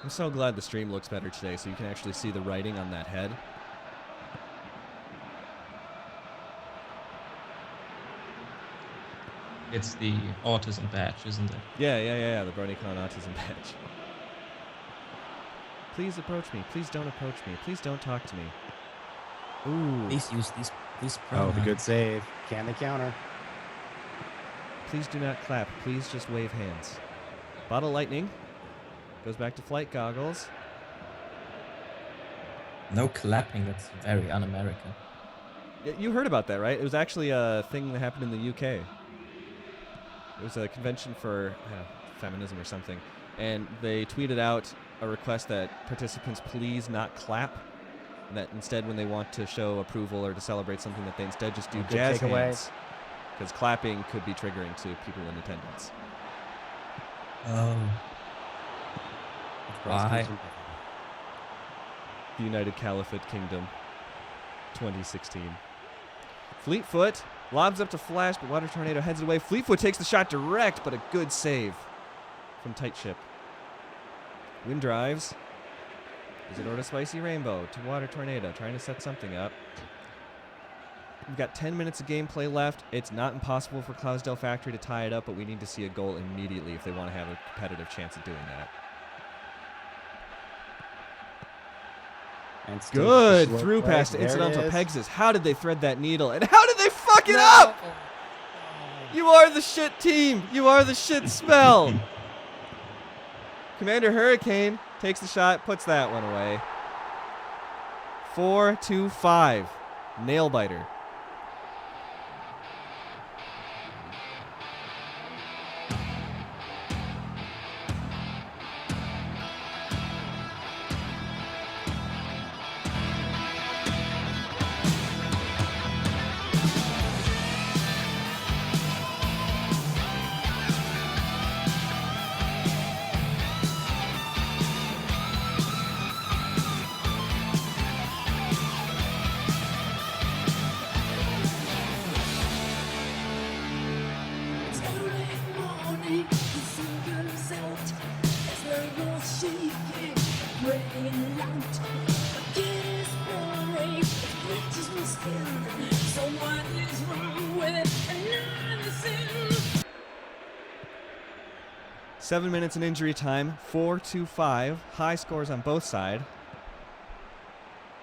I'm so glad the stream looks better today so you can actually see the writing on that head. It's the autism badge, isn't it? Yeah, the BronyCon autism badge. Please approach me. Please don't approach me. Please don't talk to me. Ooh. Please use these Oh, pronouns. the good save. Can they counter? Please do not clap. Please just wave hands. Bottle lightning. Goes back to flight goggles. No clapping, that's very un-American. You heard about that, right? It was actually a thing that happened in the UK. It was a convention for feminism or something. And they tweeted out a request that participants please not clap. And that instead, when they want to show approval or to celebrate something, that they instead just do Good jazz takeaway. hands. Because clapping could be triggering to people in attendance. Oh. Why? The United Caliphate Kingdom, 2016. Fleetfoot lobs up to Flash, but Water Tornado heads it away. Fleetfoot takes the shot direct, but a good save from Tight Ship. Wind drives. Isadora to Spicy Rainbow to Water Tornado, trying to set something up. We've got 10 minutes of gameplay left. It's not impossible for Cloudesdale Factory to tie it up, but we need to see a goal immediately if they want to have a competitive chance of doing that. And Good slow through play. pass to There it Incidental is. Pegasus. How did they thread that needle? And how did they fuck it up? You are the shit team. You are the shit spell. Commander Hurricane takes the shot, puts that one away. 4-5. Nail biter. It's early morning, the sun goes out. As the walls shaking, praying loud. My kid is boring, glitches my skin. So what is wrong with another sin? 7 minutes in injury time. 4-5. High scores on both sides.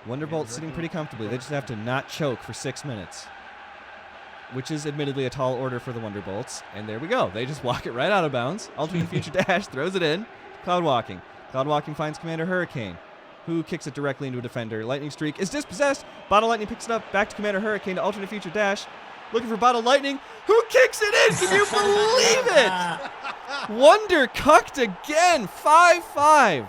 Wonderbolt sitting pretty comfortably. They just have to not choke for 6 minutes. Which is admittedly a tall order for the Wonderbolts. And there we go. They just walk it right out of bounds. Alternate Future Dash throws it in. Cloud Walking. Cloud Walking finds Commander Hurricane, who kicks it directly into a defender. Lightning Streak is dispossessed. Bottle Lightning picks it up. Back to Commander Hurricane to Alternate Future Dash. Looking for Bottle Lightning, who kicks it in. Can you believe it? Wonder cucked again. 5-5.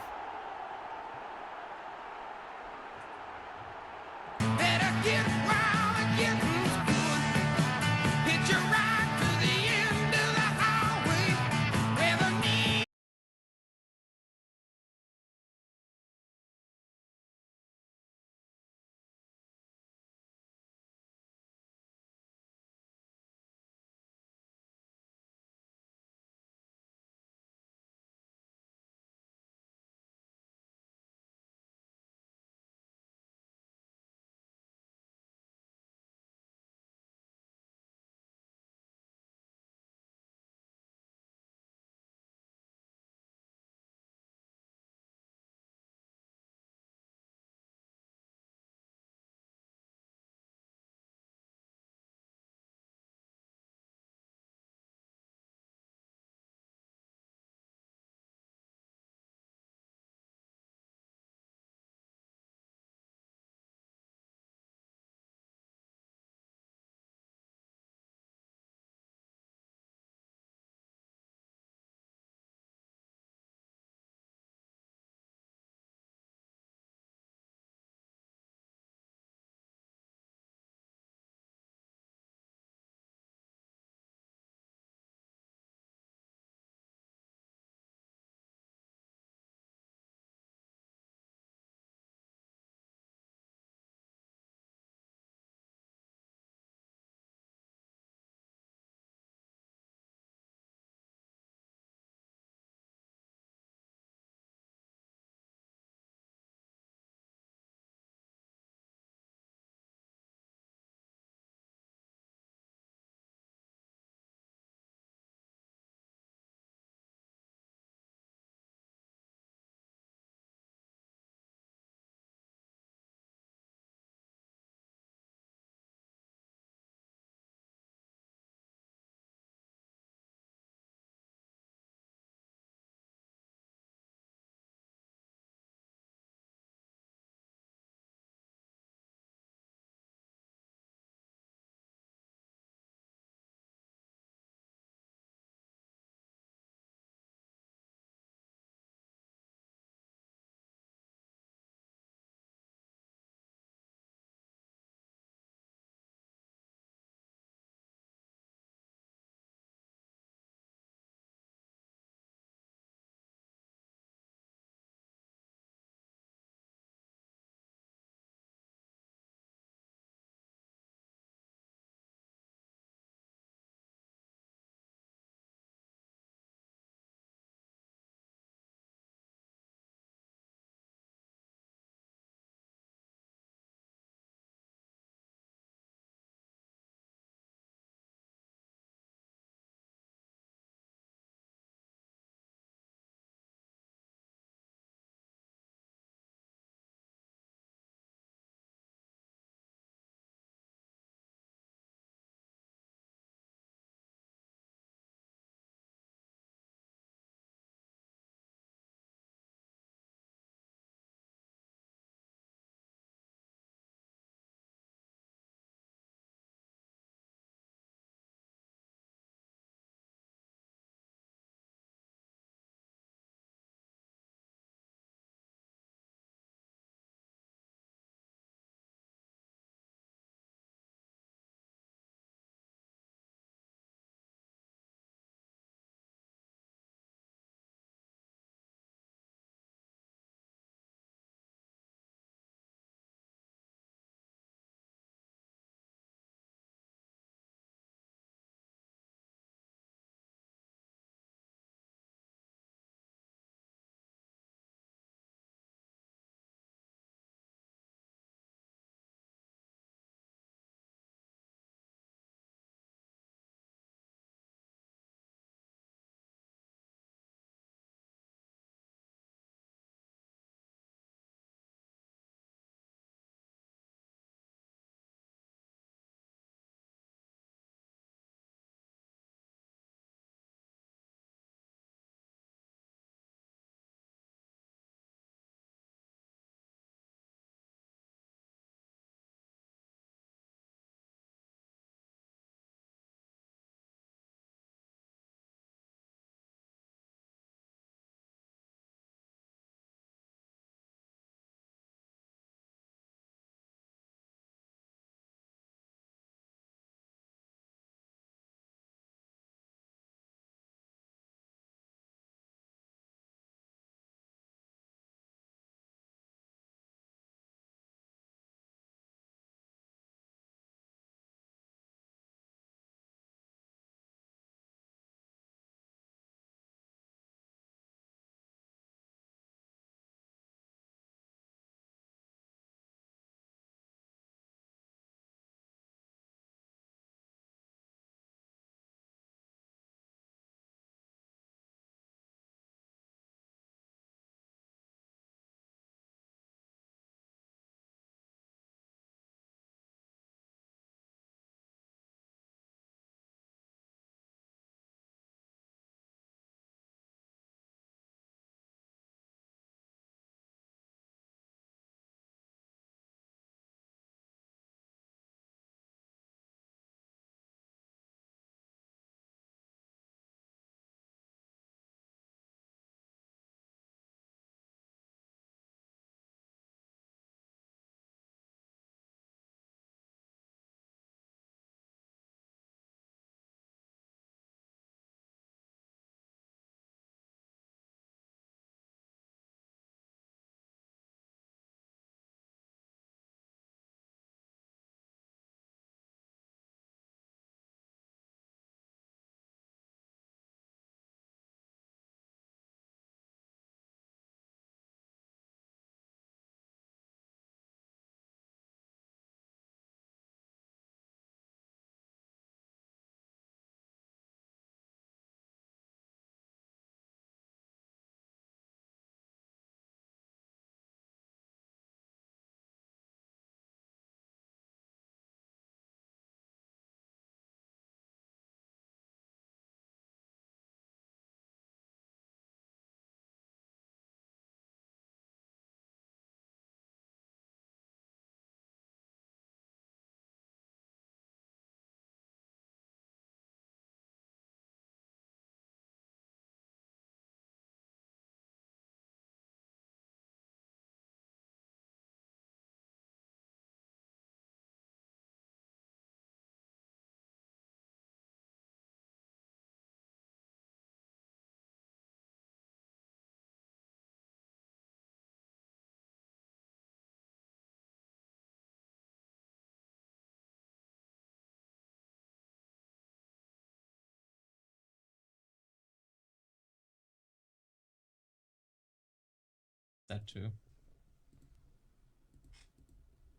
That too.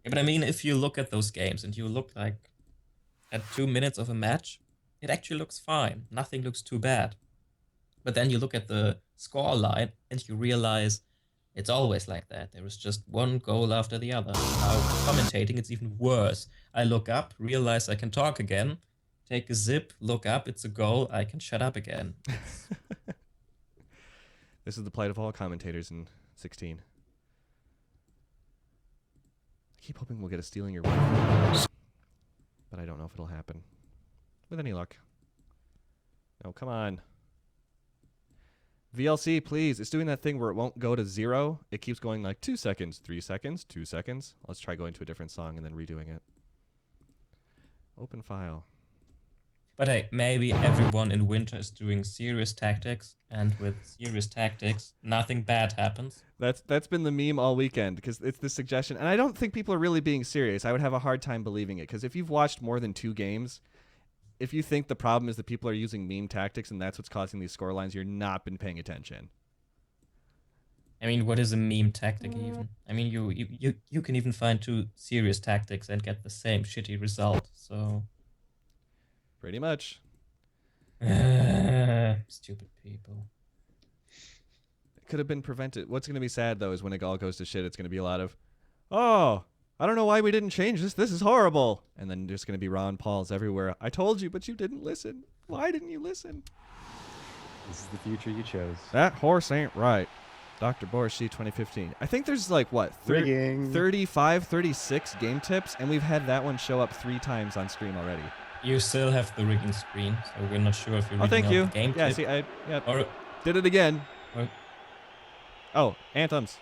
Yeah, but I mean, if you look at those games and you look like at 2 minutes of a match, it actually looks fine. Nothing looks too bad. But then you look at the score line and you realize it's always like that. There is just one goal after the other. Now, commentating, it's even worse. I look up, realize I can talk again, take a zip, look up, it's a goal, I can shut up again. This is the plight of all commentators in 16. I keep hoping we'll get a stealing your wife, but I don't know if it'll happen. With any luck. No, come on. VLC, please. It's doing that thing where it won't go to 0. It keeps going like 2 seconds, 3 seconds, 2 seconds. Let's try going to a different song and then redoing it. Open file. But hey, maybe everyone in winter is doing serious tactics, and with serious tactics, nothing bad happens. That's been the meme all weekend, because it's the suggestion. And I don't think people are really being serious. I would have a hard time believing it, because if you've watched more than 2 games, if you think the problem is that people are using meme tactics and that's what's causing these score lines, you're not been paying attention. I mean, what is a meme tactic even? I mean, you can even find 2 serious tactics and get the same shitty result, so... Pretty much. Stupid people. It could have been prevented. What's going to be sad, though, is when it all goes to shit, it's going to be a lot of, oh, I don't know why we didn't change this. This is horrible. And then there's going to be Ron Pauls everywhere. I told you, but you didn't listen. Why didn't you listen? This is the future you chose. That horse ain't right. Dr. Borshi 2015. I think there's like, what, 35, 36 game tips, and we've had that one show up 3 times on stream already. You still have the rigging screen, so we're not sure if you're reading thank you. out the game Yeah, tip. see, I Or, did it again. or, Oh, anthems.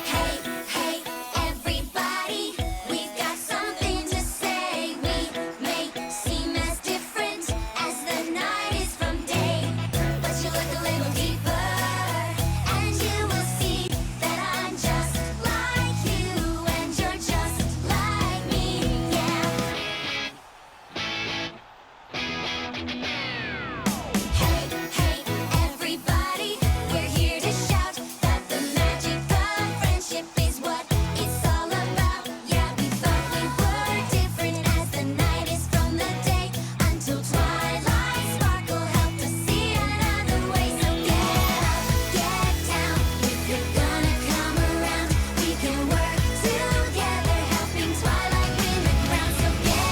Hey, hey, everybody, we've got something to say. We may seem as different as the night is from day, but you look a little deeper, and you will see that I'm just like you, and you're just like me, yeah. Hey, hey, everybody, we're here to shout that the magic of friendship is what it's all about. Yeah, we thought we were different as the night is from the day, until twilight sparkle helped us see another way. So get up, get down, if you're gonna come around, we can work together, helping twilight win the crown. So get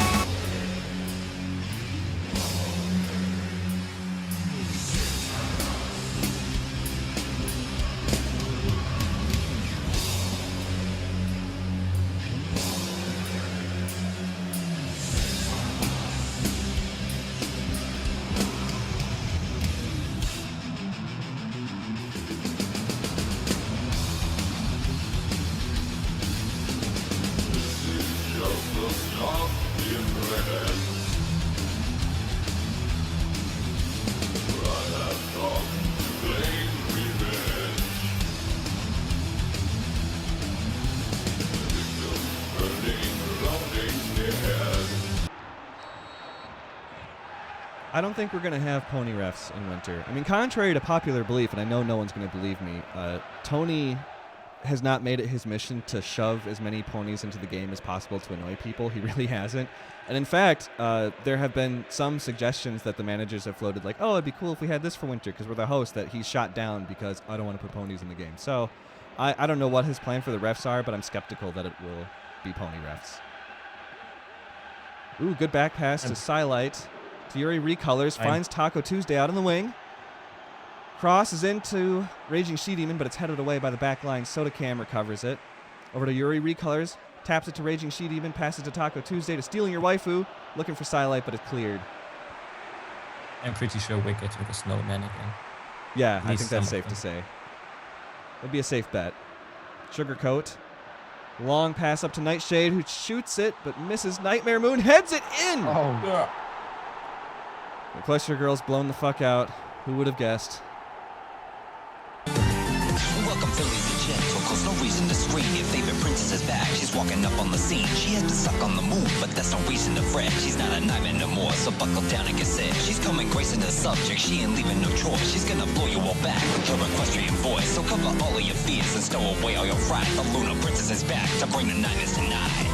I don't think we're going to have pony refs in winter. I mean, contrary to popular belief, and I know no one's going to believe me, Tony has not made it his mission to shove as many ponies into the game as possible to annoy people. He really hasn't. And in fact, there have been some suggestions that the managers have floated like, oh, it'd be cool if we had this for winter because we're the host, that he's shot down because I don't want to put ponies in the game. So I don't know what his plan for the refs are, but I'm skeptical that it will be pony refs. Ooh, good back pass to Silite. Yuri recolors, finds Taco Tuesday out on the wing. Cross is into Raging She-Demon, but it's headed away by the back line. Soda Cam recovers it. Over to Yuri recolors, taps it to Raging She-Demon, passes to Taco Tuesday to Stealing Your Waifu. Looking for Silite, but it's cleared. I'm pretty sure we're getting the snowman again. Yeah, At I least think that's some safe of to them. say. It'd be a safe bet. Sugarcoat. Long pass up to Nightshade, who shoots it, but misses. Nightmare Moon heads it in! Oh, The Cluster Girl's blown the fuck out. Who would have guessed? Welcome to Lady Gentle, cause no reason to scream. Your favorite princess is back. She's She's walking up on the scene. She has been stuck on the move, but that's no reason to fret. She's not a nightmare no more, so buckle down and get set. She's coming gracing the subject. She ain't leaving no choice. She's gonna blow you all back with her equestrian voice. So cover all of your fears and stow away all your fright. The Lunar Princess is back to bring the nightmares tonight.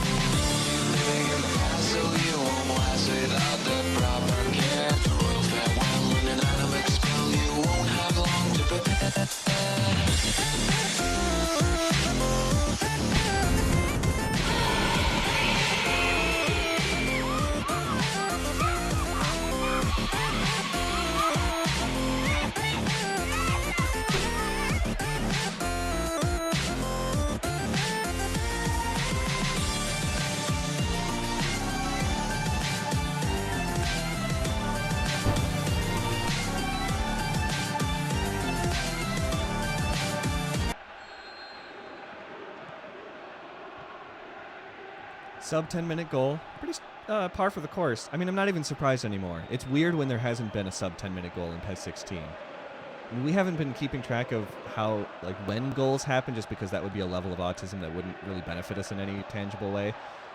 Living in the past, so you won't last without the proper care. The royal farewell and an animate spell. You won't have long to prepare. Sub 10-minute goal. Pretty par for the course. I mean, I'm not even surprised anymore. It's weird when there hasn't been a sub 10-minute goal in PES 16. I mean, we haven't been keeping track of how, like, when goals happen, just because that would be a level of autism that wouldn't really benefit us in any tangible way.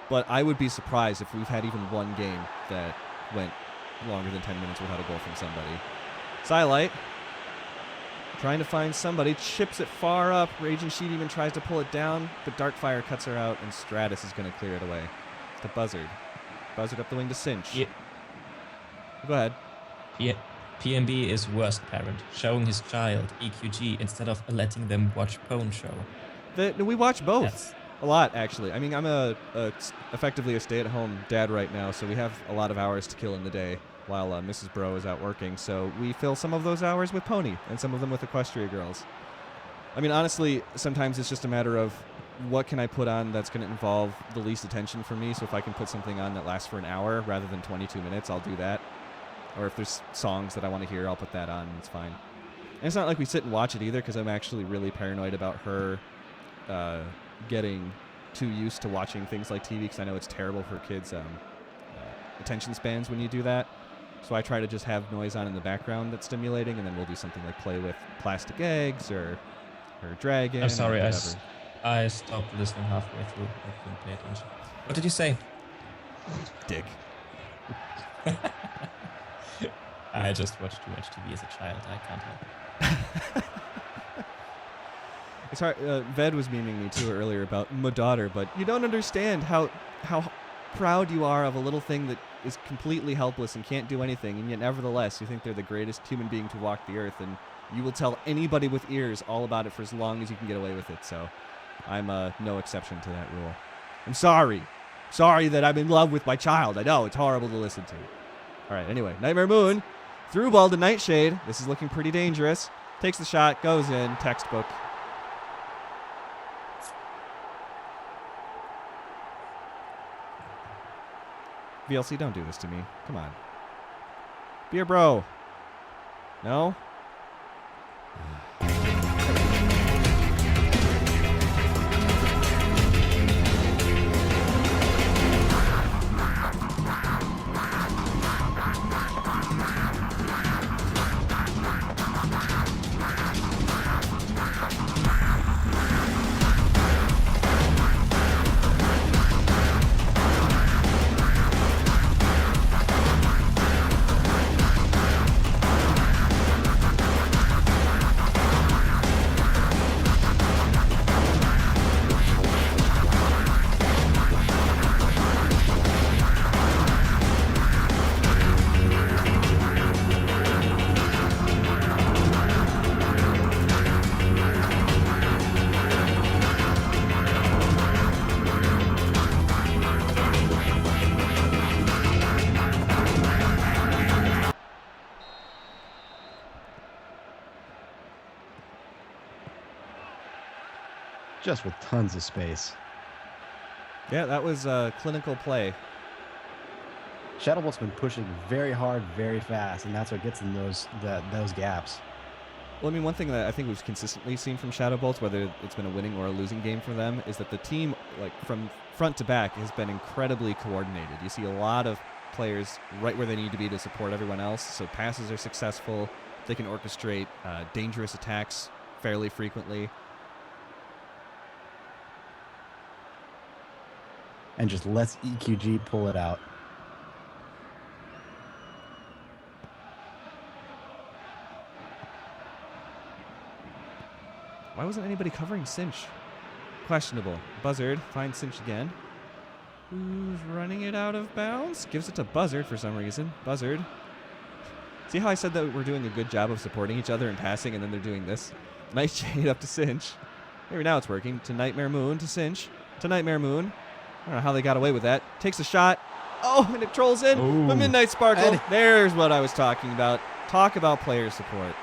But I would be surprised if we've had even one game that went longer than 10 minutes without a goal from somebody. Silite, trying to find somebody, chips it far up. Raging Sheet even tries to pull it down, but Darkfire cuts her out, and Stratus is going to clear it away. To Buzzard. Buzzard up the wing to Cinch. Yeah. Go ahead. Yeah. PMB is worst parent, showing his child EQG instead of letting them watch Pwn Show. We watch both. That's a lot, actually. I mean, I'm effectively a stay-at-home dad right now, so we have a lot of hours to kill in the day while Mrs. Bro is out working. So we fill some of those hours with Pony and some of them with Equestria Girls. I mean, honestly, sometimes it's just a matter of what can I put on that's going to involve the least attention for me. So if I can put something on that lasts for an hour rather than 22 minutes, I'll do that. Or if there's songs that I want to hear, I'll put that on, and it's fine. And it's not like we sit and watch it either, because I'm actually really paranoid about her getting too used to watching things like TV, because I know it's terrible for kids' attention spans when you do that. So I try to just have noise on in the background that's stimulating, and then we'll do something like play with plastic eggs or dragon. I'm sorry, or I stopped listening halfway through. I couldn't pay attention. What did you say? Dick. I just watched too much TV as a child. I can't help. It's hard. Ved was memeing me too earlier about my daughter, but you don't understand how proud you are of a little thing that is completely helpless and can't do anything, and yet nevertheless you think they're the greatest human being to walk the earth, and you will tell anybody with ears all about it for as long as you can get away with it. So I'm no exception to that rule. I'm sorry that I'm in love with my child. I know it's horrible to listen to. All right, anyway, Nightmare Moon through ball to Nightshade. This is looking pretty dangerous. Takes the shot, goes in, textbook. VLC, don't do this to me. Come on. Be a bro. No? Just with tons of space. Yeah, that was clinical play. Shadowbolt's been pushing very hard, very fast, and that's what gets in those gaps. Well, I mean, one thing that I think we've consistently seen from Shadowbolts, whether it's been a winning or a losing game for them, is that the team, like from front to back, has been incredibly coordinated. You see a lot of players right where they need to be to support everyone else, so passes are successful. They can orchestrate dangerous attacks fairly frequently. and just lets EQG pull it out. Why wasn't anybody covering Cinch? Questionable. Buzzard finds Cinch again. Who's running it out of bounds? Gives it to Buzzard for some reason. Buzzard. See how I said that we're doing a good job of supporting each other and passing, and then they're doing this? Nightshade up to Cinch. Maybe now it's working. To Nightmare Moon to Cinch. To Nightmare Moon. I don't know how they got away with that. Takes a shot. Oh, and it trolls in. Ooh. The Midnight Sparkle. And- There's what I was talking about. Talk about player support.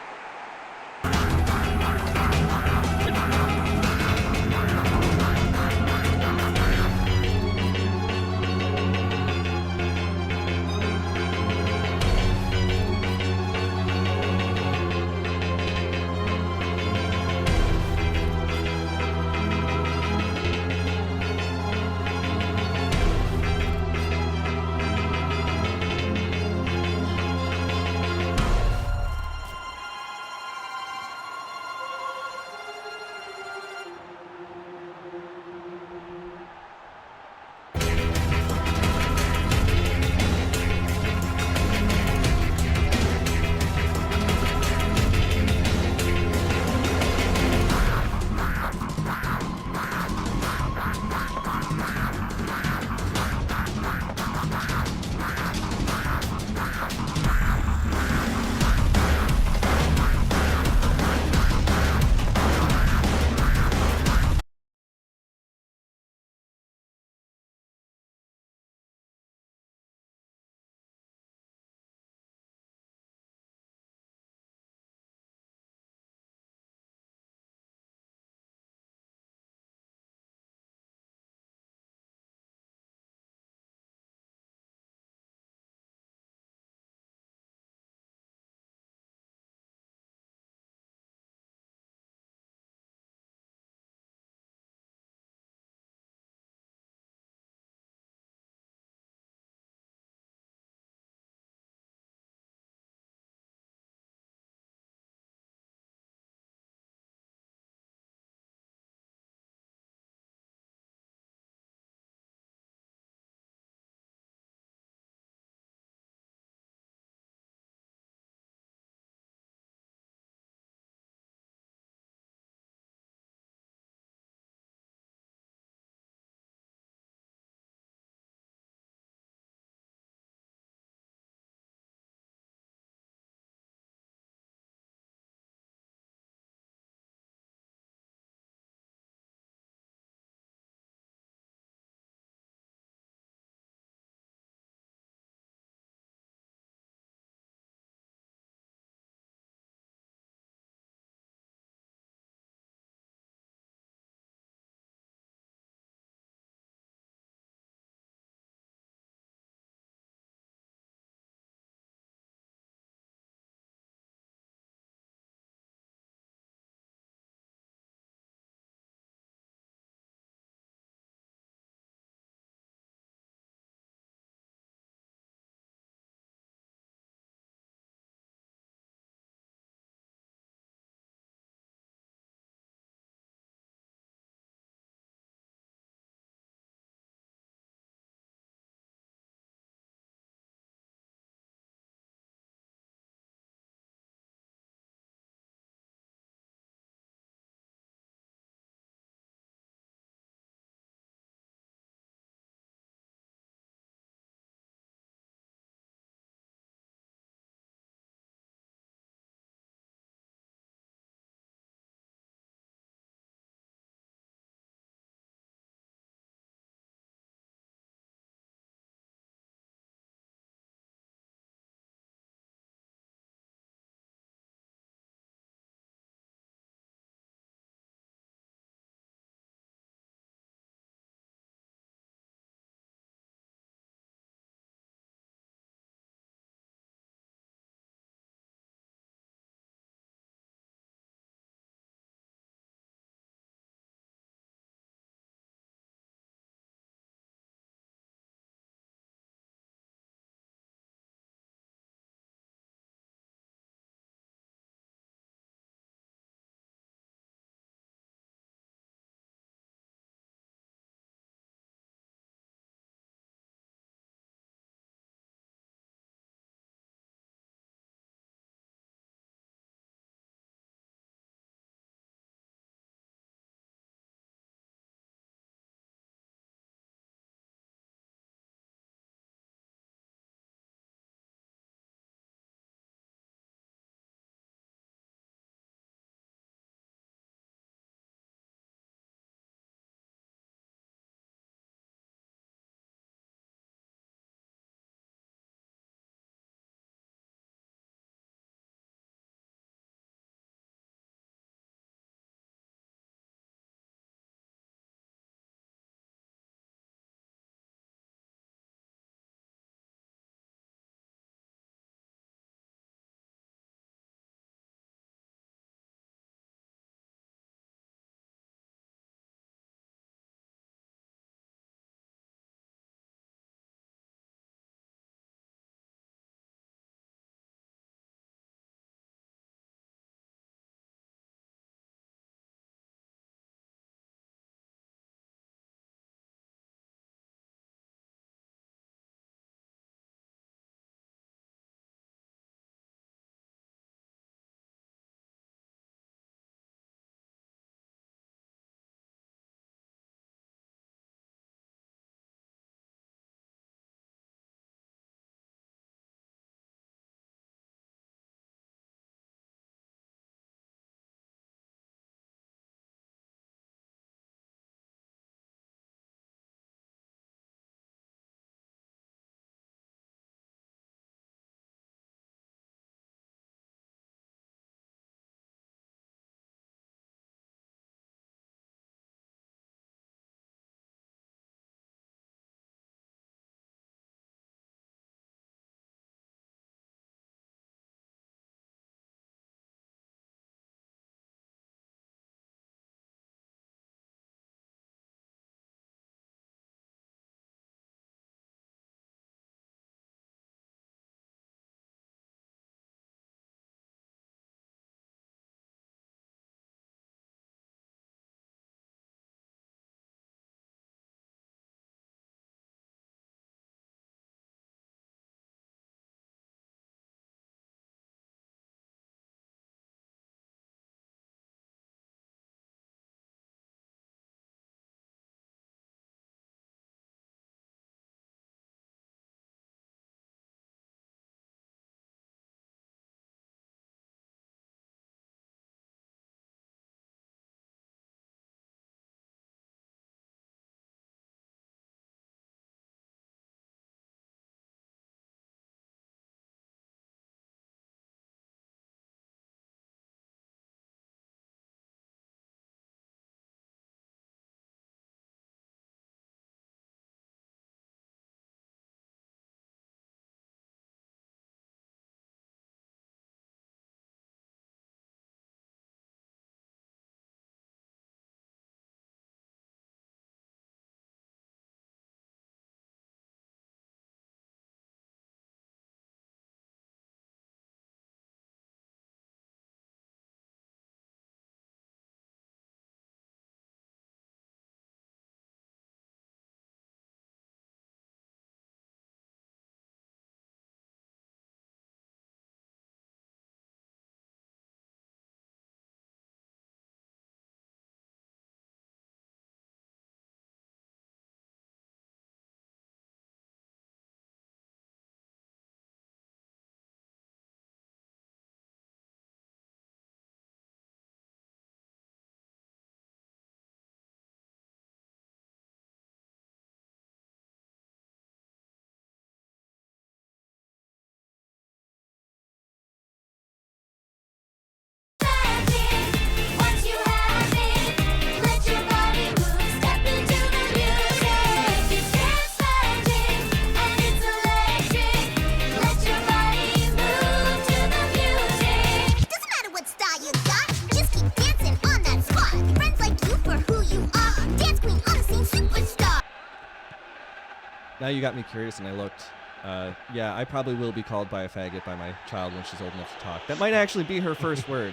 Now you got me curious, and I looked. Yeah, I probably will be called by a faggot by my child when she's old enough to talk. That might actually be her first word.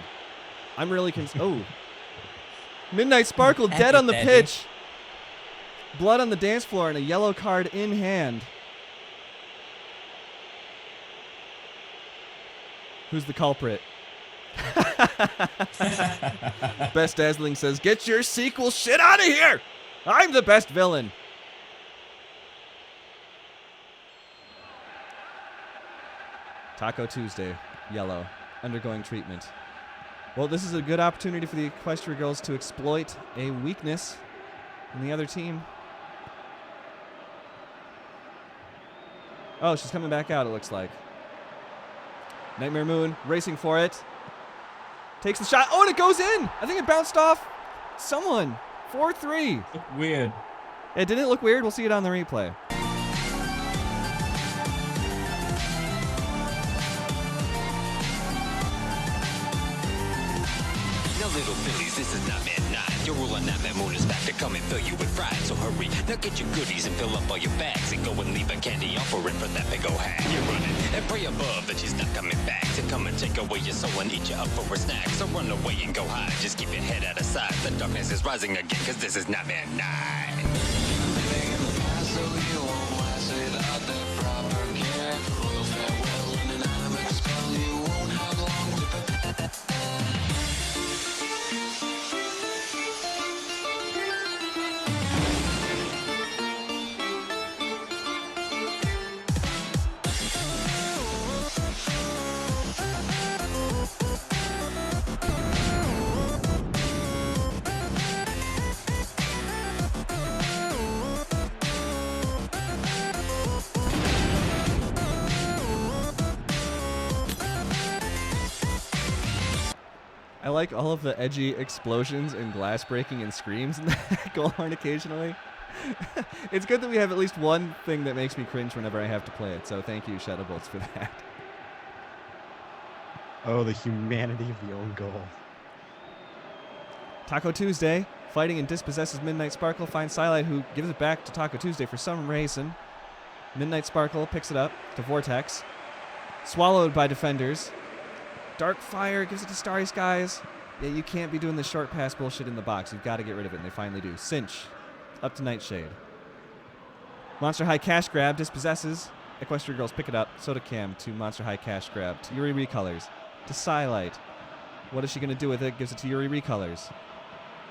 I'm really Oh. Midnight Sparkle dead on the Daddy. pitch. Blood on the dance floor and a yellow card in hand. Who's the culprit? Best Dazzling says, "Get your sequel shit out of here! I'm the best villain." Taco Tuesday, yellow, undergoing treatment. Well, this is a good opportunity for the Equestria girls to exploit a weakness in the other team. Oh, she's coming back out, it looks like. Nightmare Moon racing for it. Takes the shot. Oh, and it goes in. I think it bounced off someone. 4-3. Look weird. Yeah, didn't it look weird? We'll see it on the replay. Now, little fillies, this is not midnight. Your rule on Nightmare Moon is back to come and fill you with pride. So hurry, now get your goodies and fill up all your bags and go and leave a candy offering for that big ol' hag. You're running and pray above that she's not coming back to come and take away your soul and eat you up for a snack. So run away and go hide. Just keep your head out of sight. The darkness is rising again, cause this is not midnight. I like all of the edgy explosions and glass breaking and screams in that goal horn occasionally. It's good that we have at least one thing that makes me cringe whenever I have to play it, so thank you, Shadow Bolts, for that. Oh, the humanity of the own goal. Taco Tuesday, fighting and dispossesses Midnight Sparkle, finds Silite, who gives it back to Taco Tuesday for some reason. Midnight Sparkle picks it up to Vortex. Swallowed by defenders. Dark Fire gives it to Starry Skies. Yeah, you can't be doing the short pass bullshit in the box. You've got to get rid of it, and they finally do. Cinch. Up to Nightshade. Monster High Cash Grab dispossesses. Equestria girls pick it up. Soda Cam to Monster High Cash Grab. To Yuri Recolors. To Silite. What is she going to do with it? Gives it to Yuri Recolors,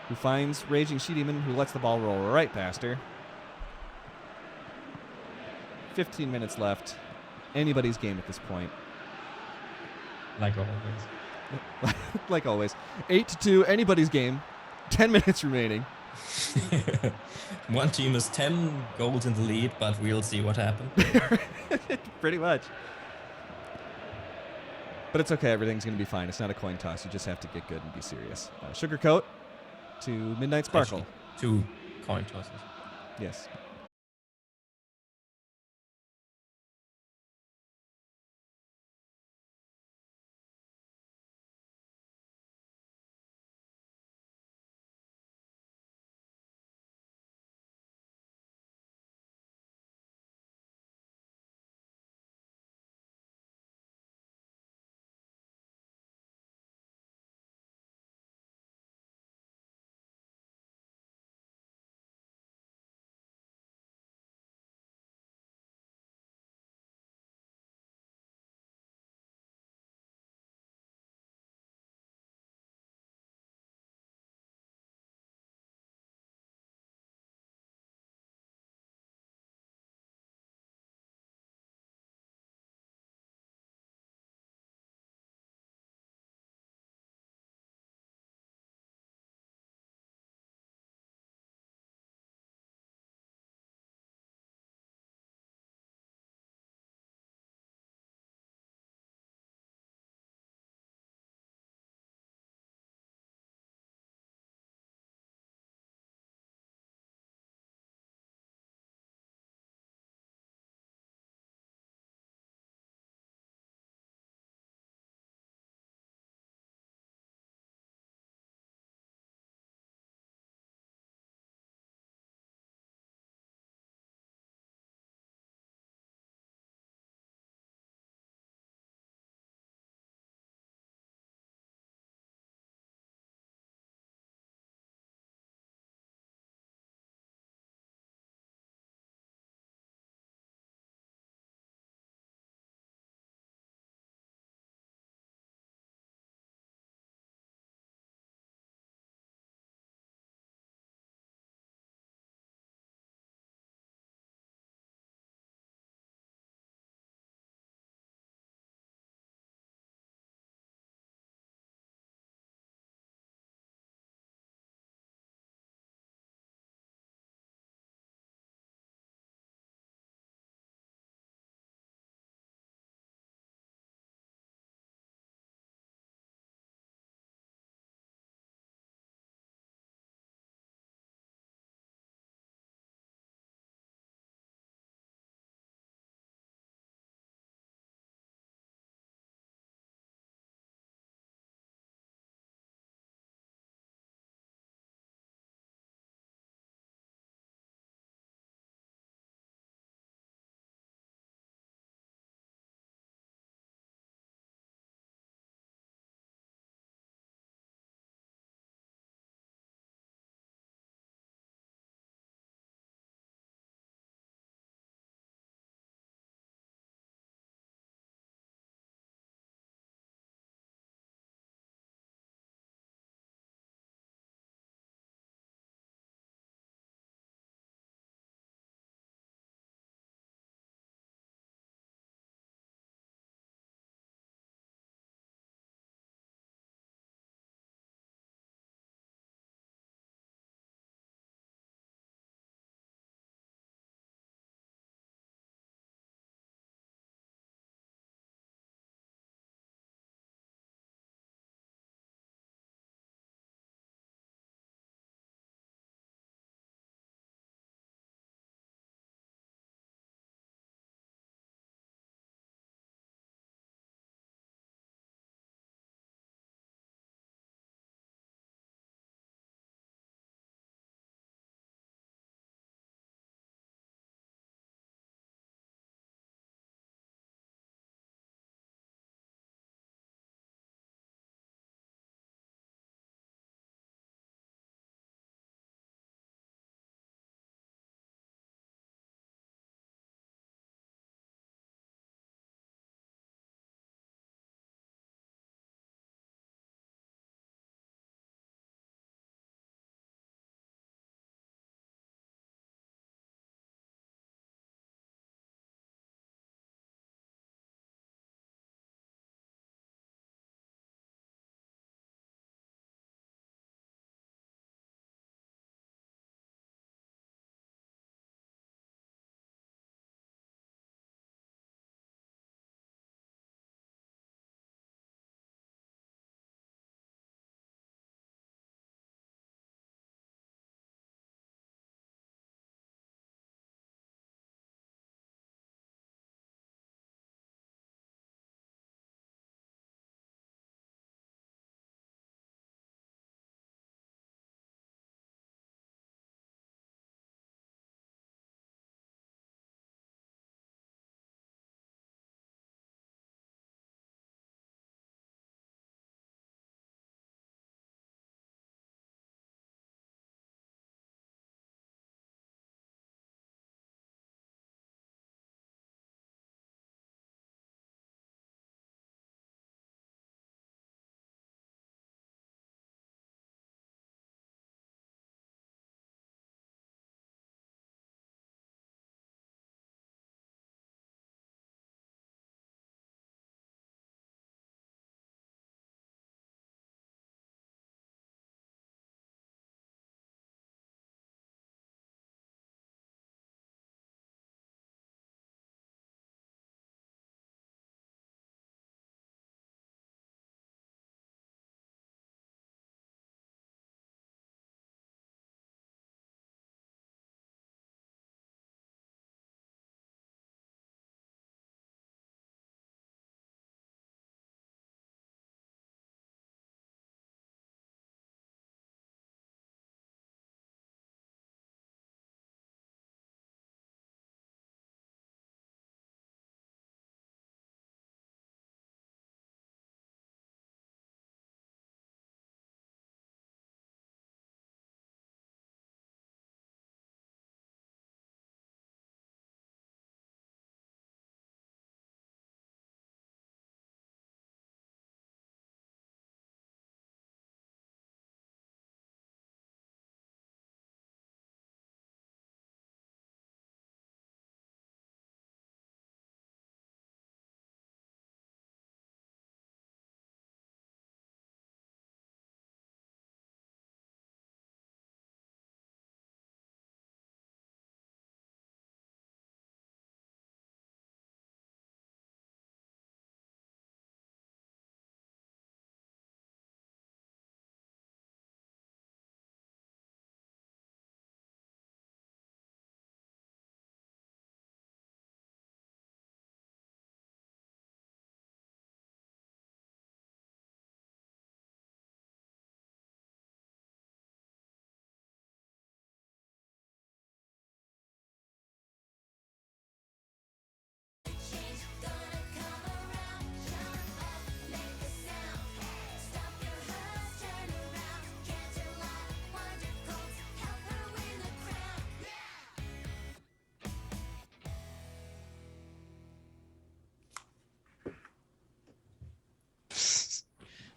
who finds Raging She-Demon, who lets the ball roll right past her. 15 minutes left. Anybody's game at this point. Like always. Like always. 8-2, anybody's game. 10 minutes remaining. One team is 10 goals in the lead, but we'll see what happens. Pretty much. But it's okay. Everything's going to be fine. It's not a coin toss. You just have to get good and be serious. Sugarcoat to Midnight Sparkle. Actually, 2 coin tosses. Yes.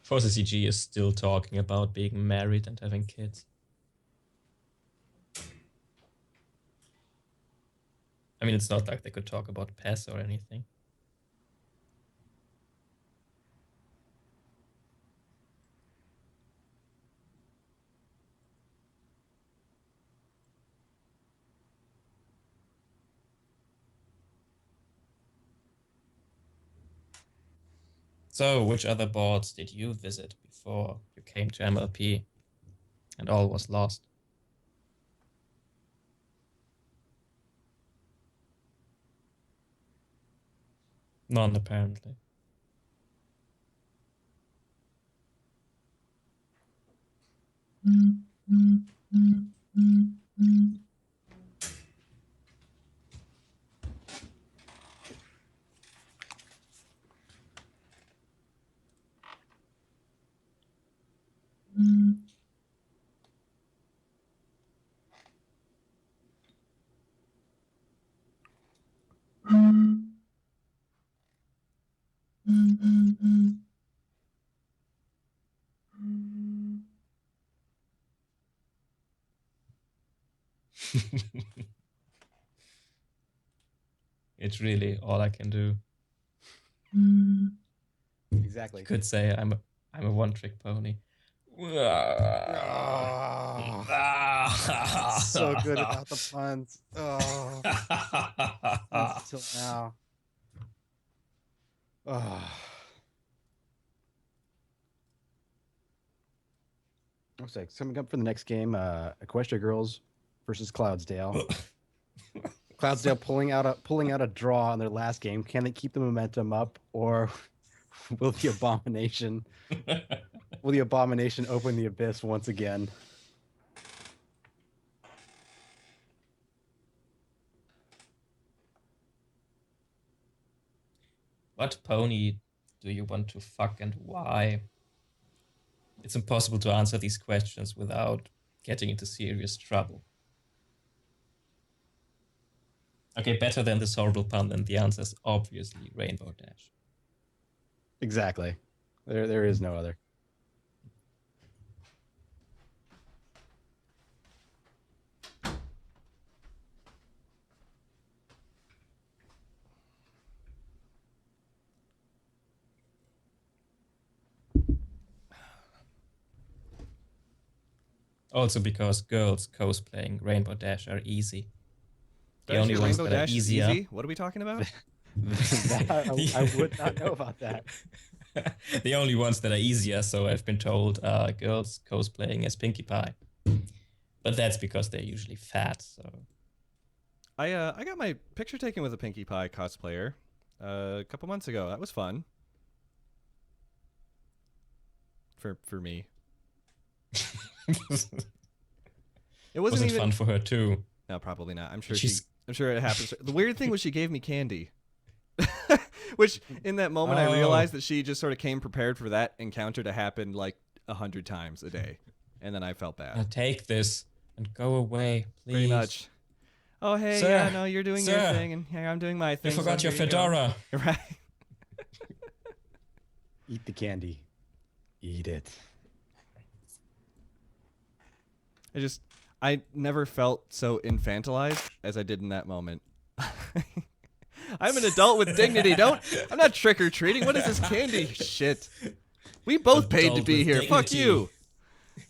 Forza CG is still talking about being married and having kids. I mean, it's not like they could talk about PES or anything. So, which other boards did you visit before you came to MLP and all was lost? None, apparently. It's really all I can do. Exactly. You could say I'm a one-trick pony. So good about the puns. Oh, until now. Oh. Looks like coming up for the next game, Equestria Girls versus Cloudsdale. Cloudsdale pulling out a draw in their last game. Can they keep the momentum up, or will the abomination open the abyss once again? What pony do you want to fuck and why? It's impossible to answer these questions without getting into serious trouble. Okay, better than this horrible pun, then the answer is obviously Rainbow Dash. Exactly. There is no other. Also because girls cosplaying Rainbow Dash are easy. The Did I only say ones Rainbow that are Dash is easier. easy? What are we talking about? I would not know about that. The only ones that are easier, so I've been told, are girls cosplaying as Pinkie Pie. But that's because they're usually fat, so... I got my picture taken with a Pinkie Pie cosplayer a couple months ago. That was fun. For me. It wasn't even fun for her too. No, probably not. I'm sure She's... I'm sure it happens. The weird thing was she gave me candy. Which in that moment I realized that she just sort of came prepared for that encounter to happen like 100 times a day. And then I felt bad. Now take this and go away, please. Pretty much. Oh, hey, Sir, yeah, no, you're doing your sir, thing, and here I'm doing my thing. You forgot so your here you go. fedora. Right. Eat the candy. Eat it. I never felt so infantilized as I did in that moment. I'm an adult with dignity. I'm not trick-or-treating. What is this candy shit? We both paid to Adult be with here. Fuck dignity. you.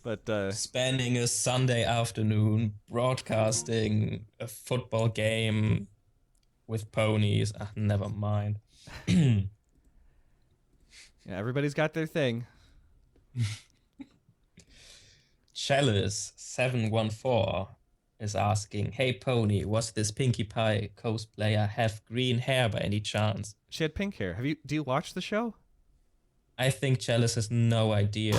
But Spending a Sunday afternoon broadcasting a football game with ponies. Never mind. yeah, everybody's got their thing. Chalice714 is asking, hey Pony, was this Pinkie Pie cosplayer have green hair by any chance? She had pink hair. Do you watch the show? I think Chalice has no idea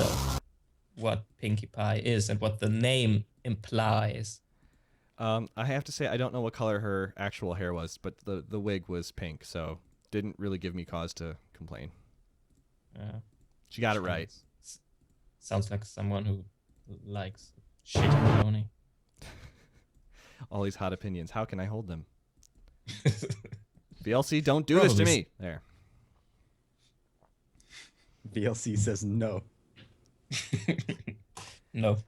what Pinkie Pie is and what the name implies. I have to say I don't know what color her actual hair was, but the wig was pink, so didn't really give me cause to complain. She got it right. Sounds like someone who likes shit on pony. All these hot opinions. How can I hold them? BLC, don't do this to me. There. VLC says no. No.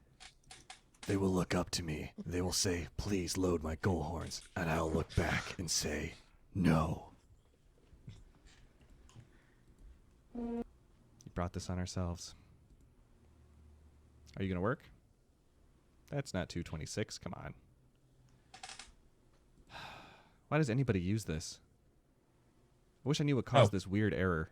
They will look up to me. They will say, please load my goal horns. And I'll look back and say, no. We brought this on ourselves. Are you going to work? That's not 226. Come on. Why does anybody use this? I wish I knew what caused this weird error.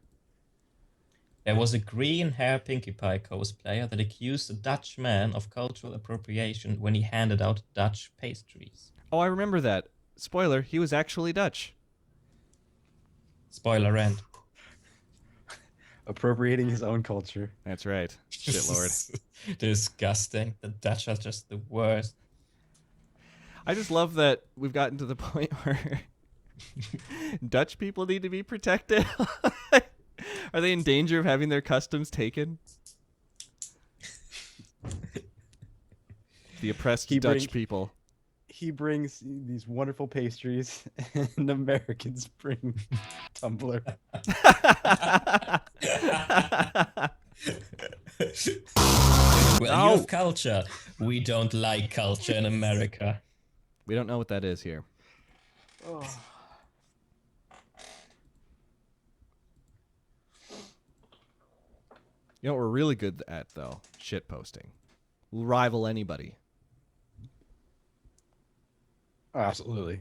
There was a green hair Pinkie Pie cosplayer that accused a Dutch man of cultural appropriation when he handed out Dutch pastries. Oh, I remember that. Spoiler, he was actually Dutch. Spoiler end. Appropriating his own culture. That's right. Shit, Lord. Disgusting. The Dutch are just the worst. I just love that we've gotten to the point where Dutch people need to be protected. Are they in danger of having their customs taken? The oppressed Dutch people. He brings these wonderful pastries, and Americans bring Tumblr. Well, you have culture. We don't like culture in America. We don't know what that is here. Oh. You know what we're really good at, though? Shit posting. We'll rival anybody. Absolutely.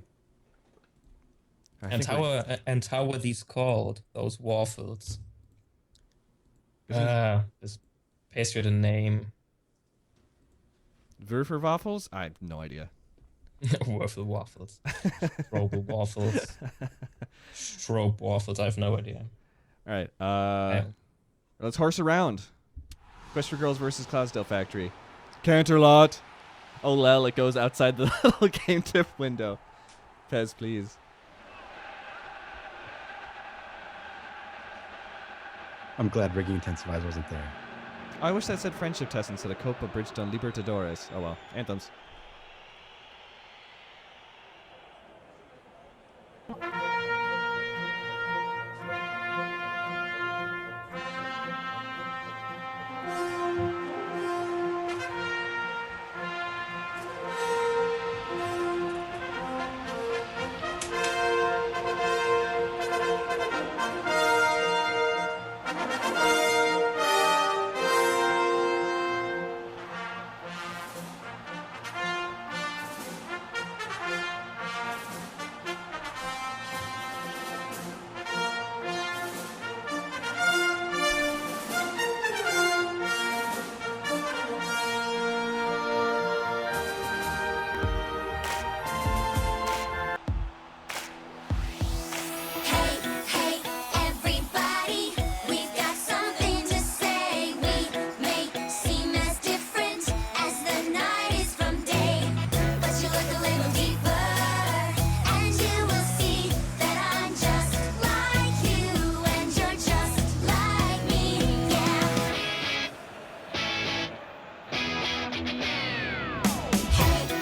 And how were these called? Those waffles. This pastry had a name. Würfer waffles? I have no idea. Waffle waffles. Strobel waffles. Strobe waffles. I have no idea. All right. Let's horse around. Quest for Girls versus Clydesdale Factory. Canterlot. Oh, lel, it goes outside the little game tip window. Pez, please. I'm glad Rigging Intensifies wasn't there. I wish that said Friendship Test instead of Copa Bridgestone Libertadores. Oh well. Anthems. Hey, everybody, we've got something to say. We may seem as different as the night is from day, but you look a little deeper, and you will see that I'm just like you, and you're just like me, yeah.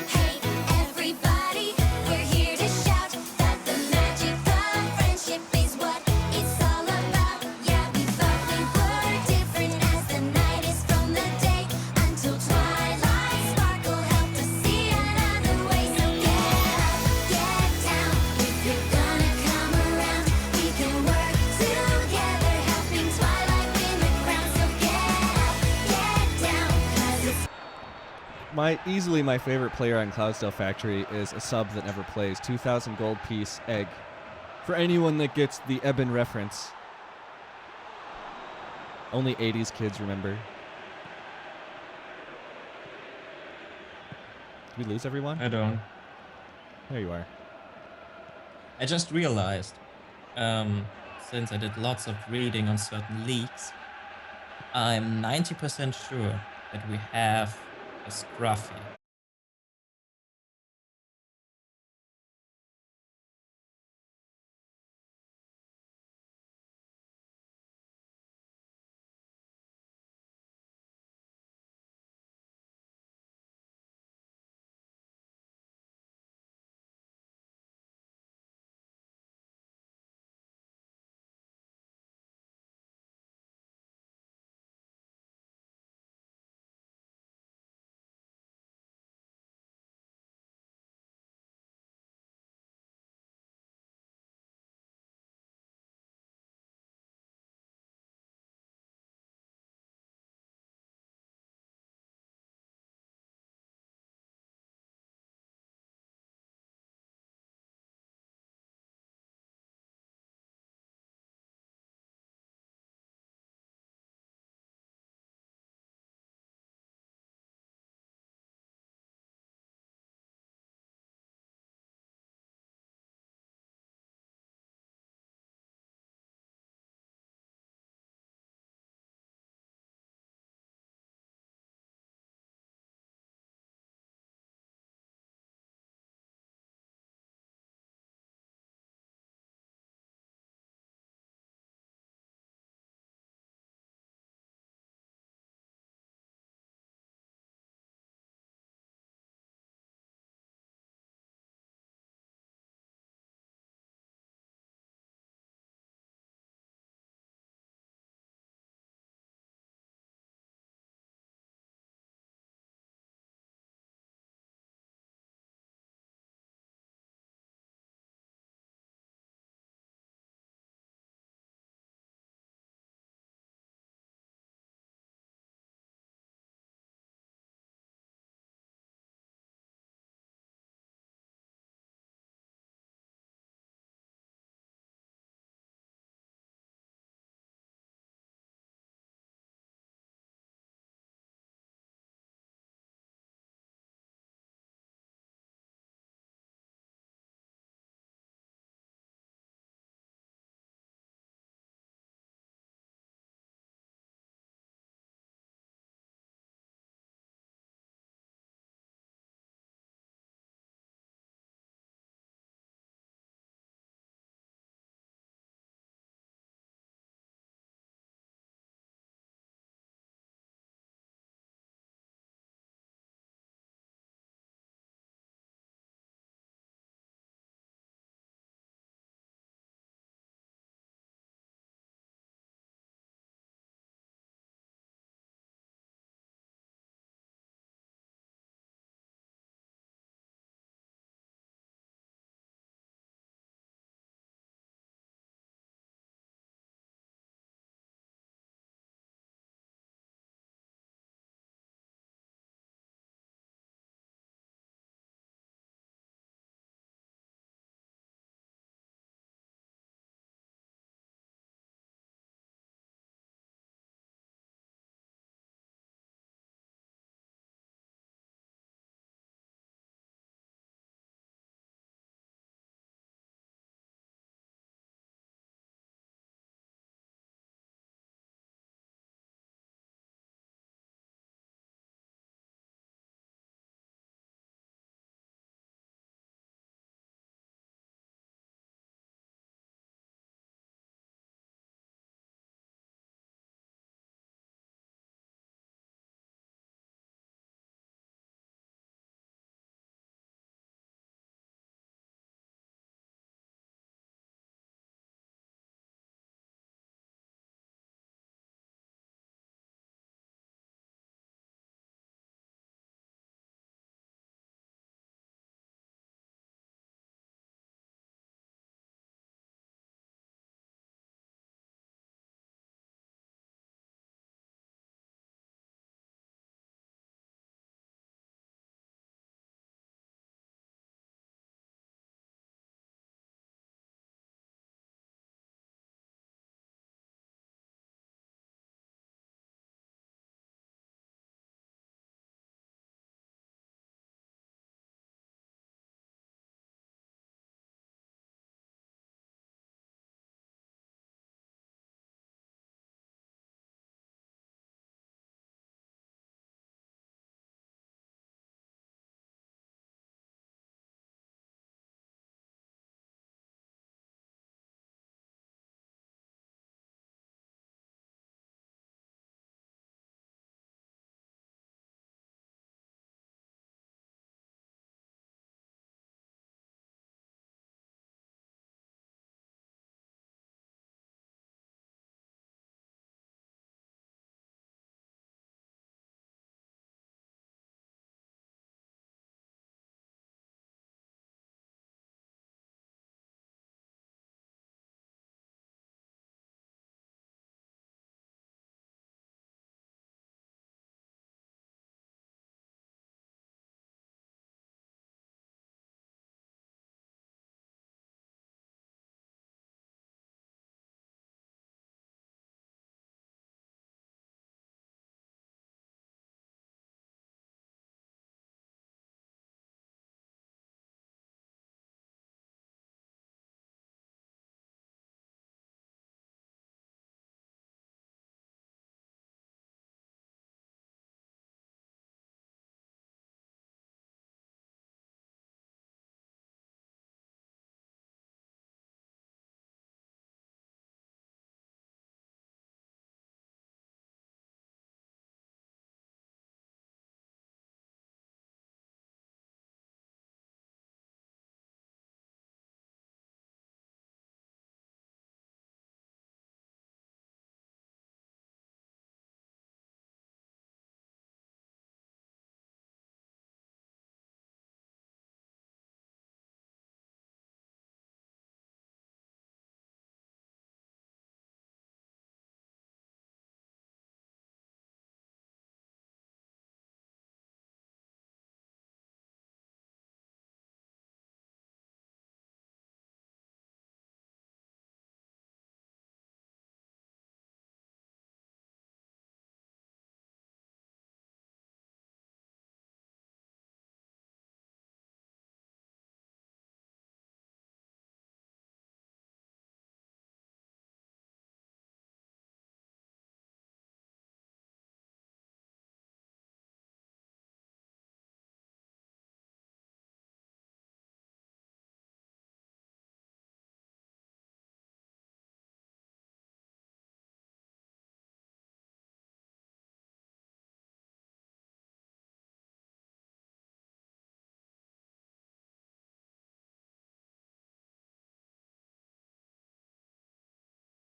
Hey, everybody, we're here to shout that the magic of friendship is what it's all about. Yeah, we thought we were different as the night is from the day, until twilight sparkle helped us see another way. So get down, if you're gonna come around, we can work together, helping twilight win the crown. So get down, 'cause it's Easily my favorite player on Clydesdale Factory is a sub that never plays. 2,000 gold piece egg. For anyone that gets the Eben reference. Only 80s kids remember. Did we lose everyone? I don't. There you are. I just realized, since I did lots of reading on certain leaks, I'm 90% sure that we have a Scruffy.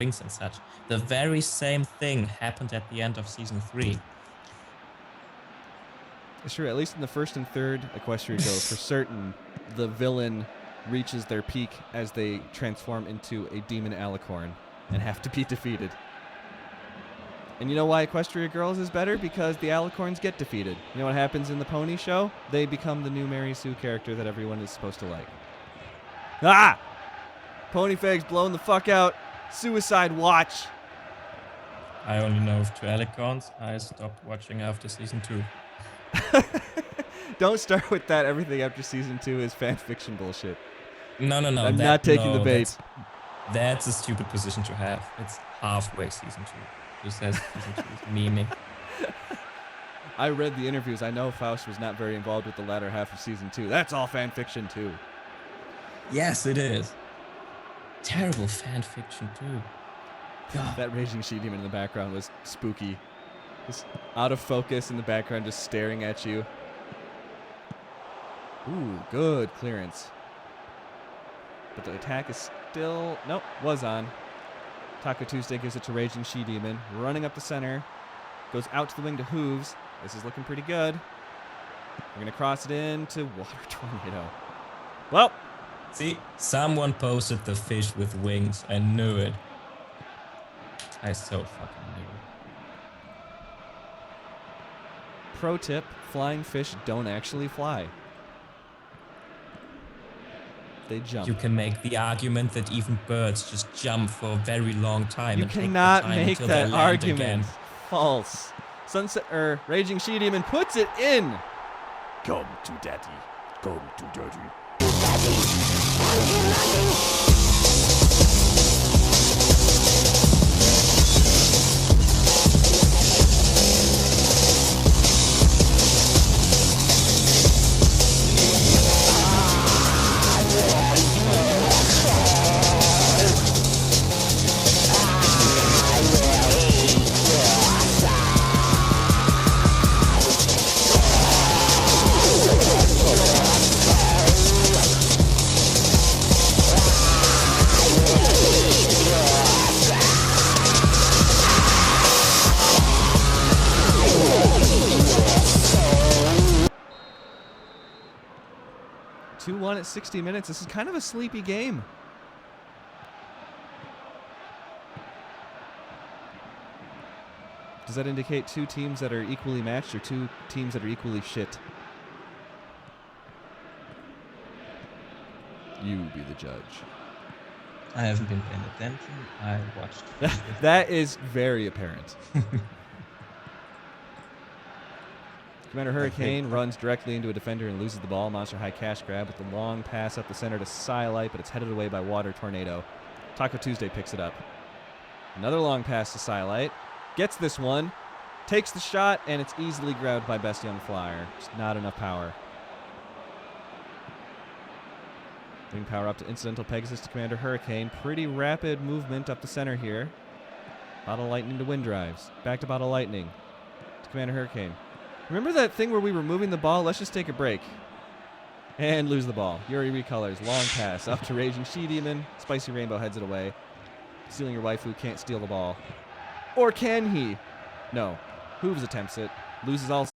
wings and such. The very same thing happened at the end of season 3. Sure, at least in the first and third Equestria Girls, for certain, the villain reaches their peak as they transform into a demon alicorn and have to be defeated. And you know why Equestria Girls is better? Because the alicorns get defeated. You know what happens in the Pony Show? They become the new Mary Sue character that everyone is supposed to like. Ah! Ponyfag's blown the fuck out. Suicide watch. I only know of 2 alicorns. I stopped watching after season 2. Don't start with that. Everything after season 2 is fan fiction bullshit. No. I'm not taking the bait. That's a stupid position to have. It's halfway season 2. Who says season 2 is memeing? I read the interviews. I know Faust was not very involved with the latter half of season 2. That's all fan fiction too. Yes, it is. Terrible fan fiction too. God. That raging she demon in the background was spooky. Just out of focus in the background, just staring at you. Ooh, good clearance. But the attack is still... Nope, was on. Taco Tuesday gives it to Raging She-Demon. Running up the center. Goes out to the wing to Hooves. This is looking pretty good. We're going to cross it in to Water Tornado. Well... See, someone posted the fish with wings. I knew it. I so fucking knew it. Pro tip, flying fish don't actually fly. They jump. You can make the argument that even birds just jump for a very long time. You and take the cannot time make until they that land argument. again. False. Raging She-Demon puts it in. Come to daddy. Come to daddy. At 60 minutes. This is kind of a sleepy game. Does that indicate 2 teams that are equally matched or 2 teams that are equally shit? You be the judge. I haven't been paying attention. I watched. That is very apparent. Commander Hurricane runs directly into a defender and loses the ball. Monster High cash grab with the long pass up the center to Sciolite, but it's headed away by Water Tornado. Taco Tuesday picks it up. Another long pass to Sciolite. Gets this one. Takes the shot, and it's easily grabbed by Best Young Flyer. Just not enough power. Wing power up to Incidental Pegasus to Commander Hurricane. Pretty rapid movement up the center here. Bottle Lightning to Wind Drives. Back to Bottle Lightning to Commander Hurricane. Remember that thing where we were moving the ball? Let's just take a break. And lose the ball. Yuri recolors. Long pass. Up to Raging She-Demon. Spicy Rainbow heads it away. Stealing your waifu can't steal the ball. Or can he? No. Hooves attempts it. Loses all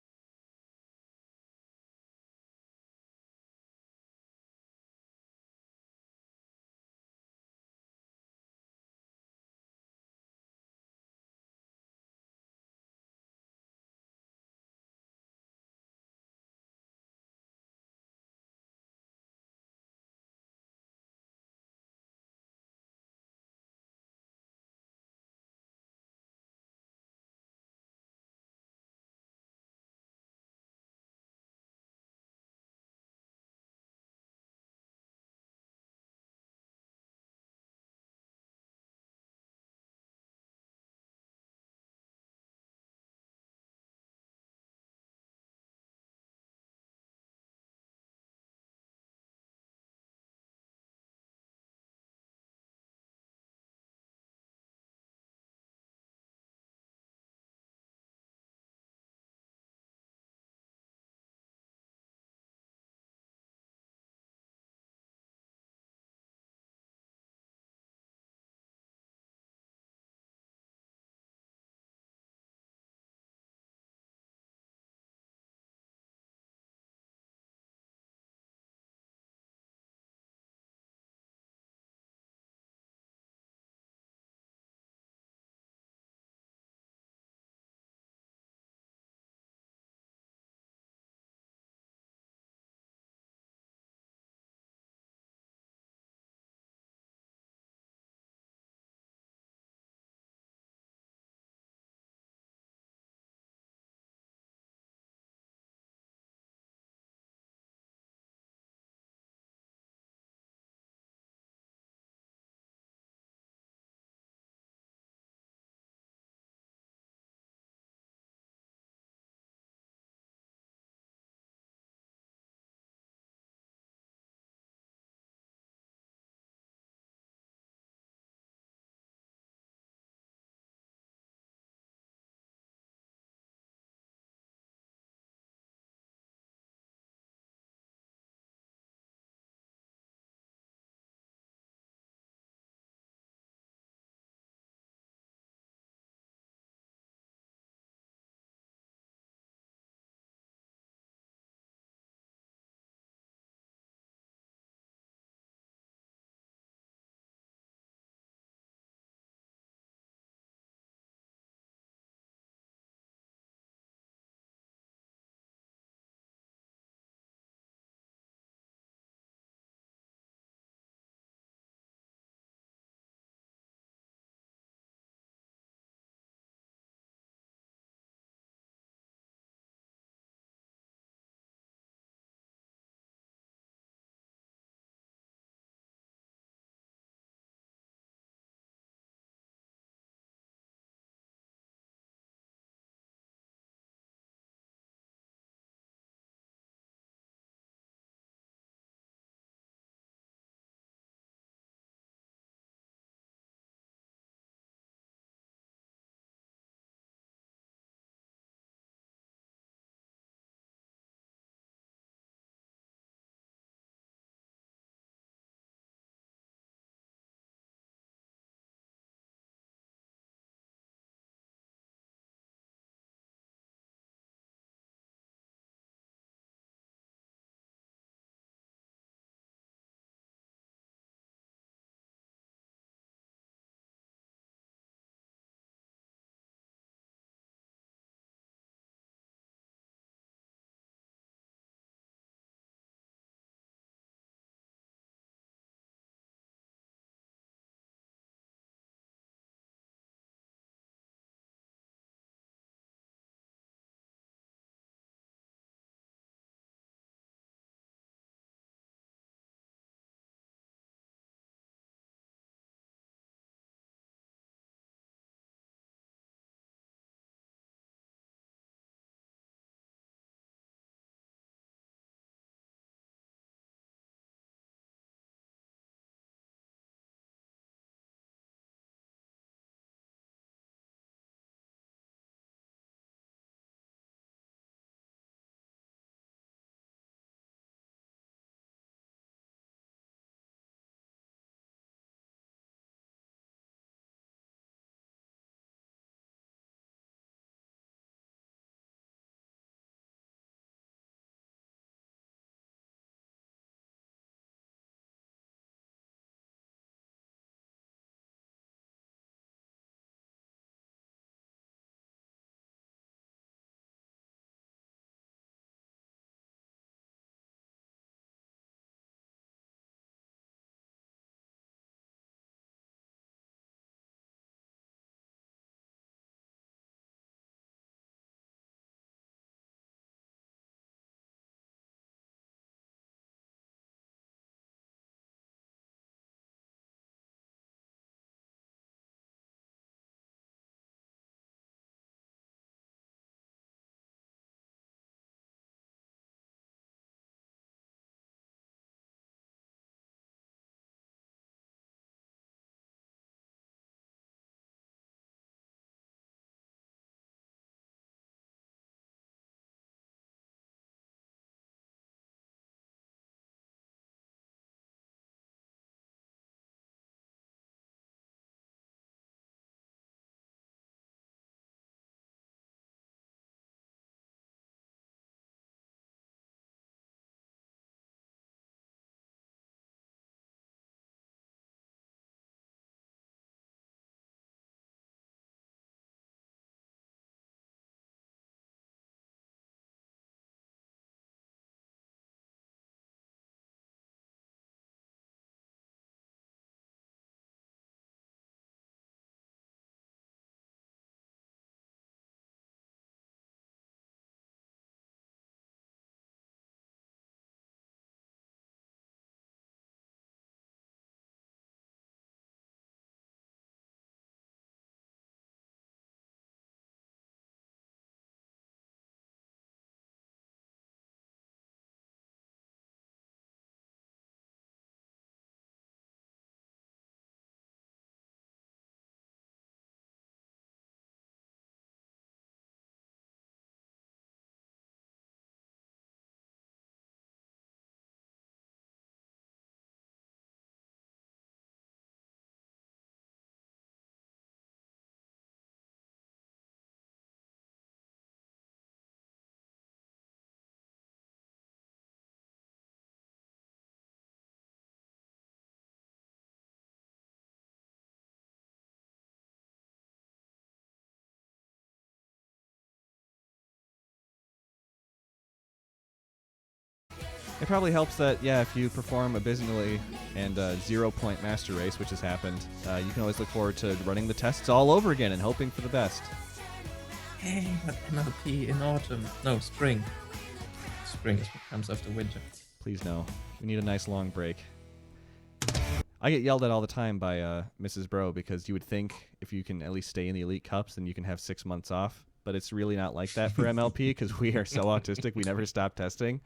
It probably helps that, yeah, if you perform abysmally and 0-point master race, which has happened, you can always look forward to running the tests all over again and hoping for the best. Hey, but MLP in autumn. No, spring. Spring is what comes after winter. Please no. We need a nice long break. I get yelled at all the time by Mrs. Bro because you would think if you can at least stay in the Elite Cups, then you can have 6 months off. But it's really not like that for MLP because we are so autistic. We never stop testing.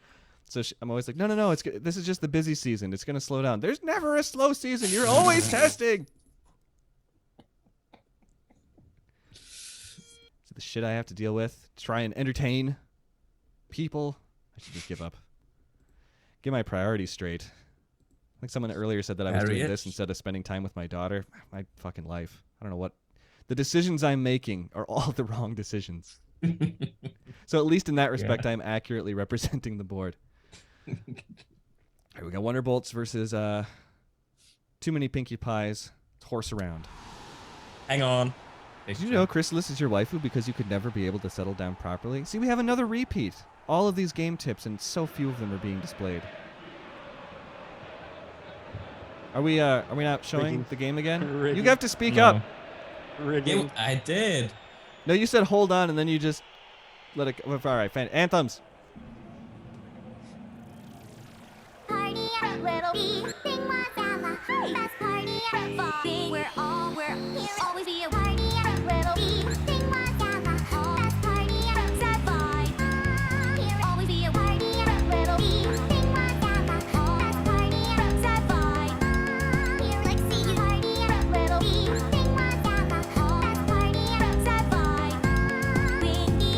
So I'm always like, no, this is just the busy season. It's going to slow down. There's never a slow season. You're always testing. So the shit I have to deal with, try and entertain people. I should just give up. Get my priorities straight. I think someone earlier said that I was doing this instead of spending time with my daughter. My fucking life. I don't know what. The decisions I'm making are all the wrong decisions. So at least in that respect, I'm accurately representing the board. All right, we got Wonderbolts versus Too Many Pinkie Pies. Horse around. Hang on. Did you know Chrysalis is your waifu because you could never be able to settle down properly? See, we have another repeat. All of these game tips, and so few of them are being displayed. Are we not showing the game again? Rigging. You have to speak up. Rigging. I did. No, you said hold on, and then you just let it go. All right, anthems. Party at Little B. Sing Masala. Best party at Bobby. We're here. Always be a party at Little B. Sing Masala. Best party at Sad Here. Always be a party at Little B. Sing Masala. Best party at Sad Here. Like see you party at Little B. Sing Masala. Best party at Sad Winky.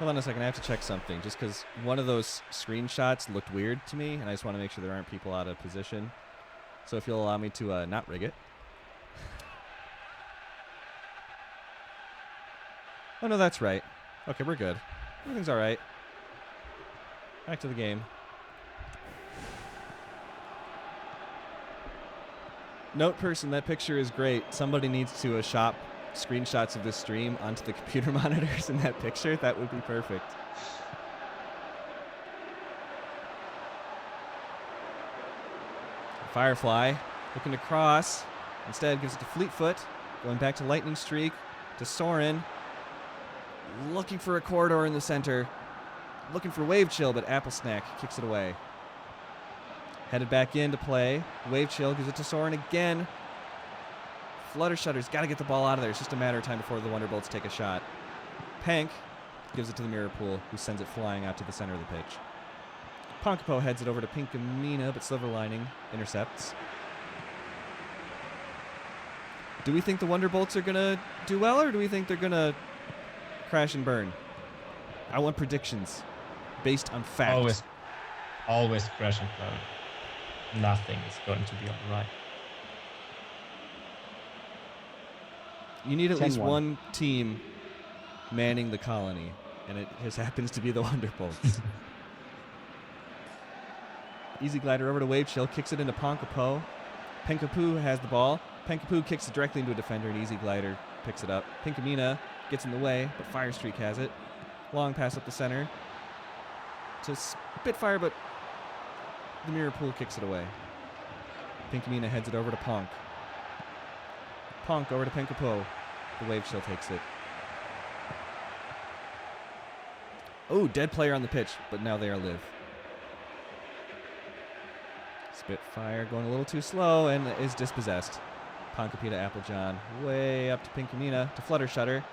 Hold on a second. I have to check something just because one of those screenshots looked weird to me, and I just want to make sure there aren't people out of position. So if you'll allow me to not rig it. Oh, no, that's right. Okay, we're good. Everything's all right. Back to the game. Note person, that picture is great. Somebody needs to shop screenshots of this stream onto the computer monitors in that picture. That would be perfect. Firefly looking to cross. Instead gives it to Fleetfoot. Going back to Lightning Streak. To Soren. Looking for a corridor in the center. Looking for Wave Chill, but Apple Snack kicks it away. Headed back in to play. Wave Chill gives it to Soren again. Fluttershutter's got to get the ball out of there. It's just a matter of time before the Wonderbolts take a shot. Pank gives it to the Mirror Pool, who sends it flying out to the center of the pitch. Ponkapo heads it over to Pinkamena, but Silver Lining intercepts. Do we think the Wonderbolts are going to do well, or do we think they're going to crash and burn? I want predictions based on fact. Always crash and burn. Nothing is going to be all right. You need at least 10-1. one team manning the colony, and it just happens to be the Wonderbolts. Easy glider over to Wave Chill, kicks it into Ponkapo. Penkapu has the ball. Penkapu kicks it directly into a defender, and Easy glider picks it up. Pinkamena gets in the way, but Fire Streak has it. Long pass up the center to Spitfire, but the Mirror Pool kicks it away. Pinkamena heads it over to Ponk. Ponk over to Penkapo. The wave chill takes it. Oh, dead player on the pitch, but now they are live. Spitfire going a little too slow and is dispossessed. Ponkapita Applejohn way up to Pinkamena to Fluttershutter.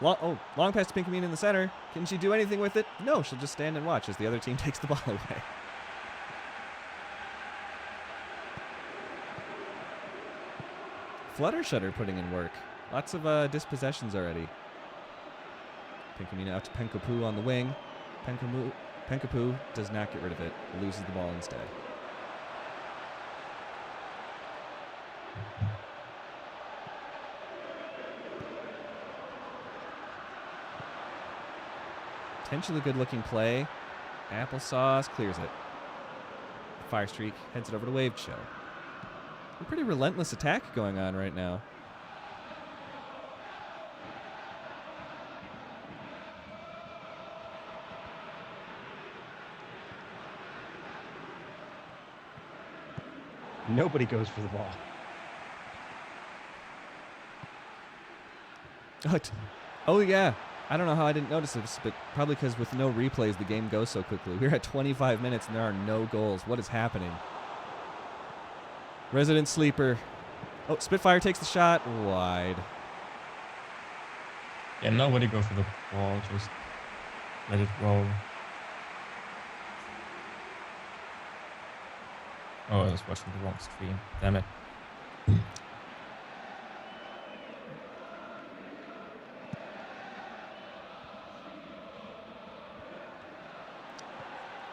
Long pass to Pinkamena in the center. Can she do anything with it? No, she'll just stand and watch as the other team takes the ball away. Fluttershutter putting in work. Lots of dispossessions already. Pinkamena out to Penkapu on the wing. Penkapu does not get rid of it. Loses the ball instead. Potentially good looking play. Applesauce clears it. Fire Streak heads it over to Wave Chill. A pretty relentless attack going on right now. Nobody goes for the ball. Oh, yeah. I don't know how I didn't notice this, but probably because with no replays, the game goes so quickly. We're at 25 minutes and there are no goals. What is happening? Resident Sleeper. Oh, Spitfire takes the shot. Wide. Yeah, nobody go for the ball. Just let it roll. Oh, I was watching the wrong stream. Damn it.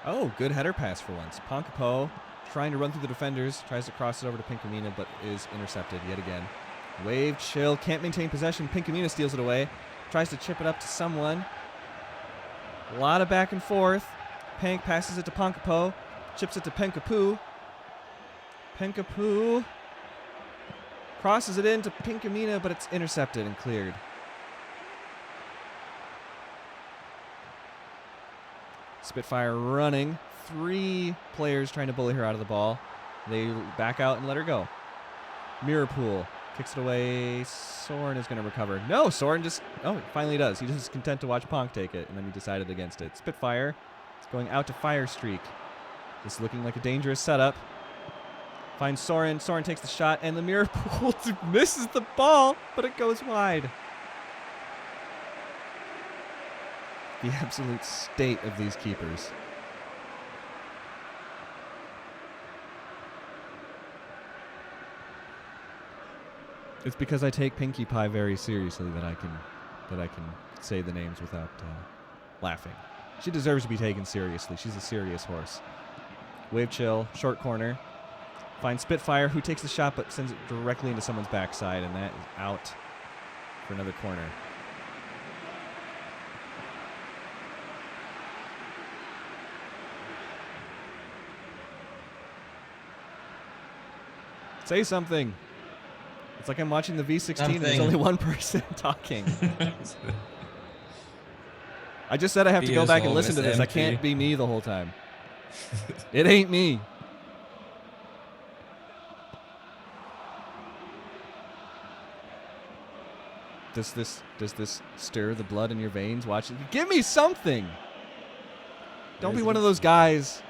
Oh, good header pass for once. Ponkapo trying to run through the defenders, tries to cross it over to Pinkamena, but is intercepted yet again. Wave Chill, can't maintain possession. Pinkamena steals it away, tries to chip it up to someone. A lot of back and forth. Pank passes it to Ponkapo, chips it to Penkapu. Penkapu crosses it into Pinkamena, but it's intercepted and cleared. Spitfire running. 3 players trying to bully her out of the ball. They back out and let her go. Mirrorpool kicks it away. Soren is going to recover. No, Soren just... Oh, he finally does. He just is content to watch Ponk take it, and then he decided against it. Spitfire is going out to Fire Streak. This is looking like a dangerous setup. Finds Soren. Soren takes the shot, and the Mirrorpool misses the ball, but it goes wide. The absolute state of these keepers. It's because I take Pinkie Pie very seriously that I can say the names without laughing. She deserves to be taken seriously. She's a serious horse. Wave Chill, short corner. Finds Spitfire, who takes the shot but sends it directly into someone's backside, and that is out for another corner. Say something. It's like I'm watching the V16 and there's only one person talking. I just said I have to go back and listen to this. I can't be me the whole time. It ain't me. Does this stir the blood in your veins watching? Give me something. Don't be one of those guys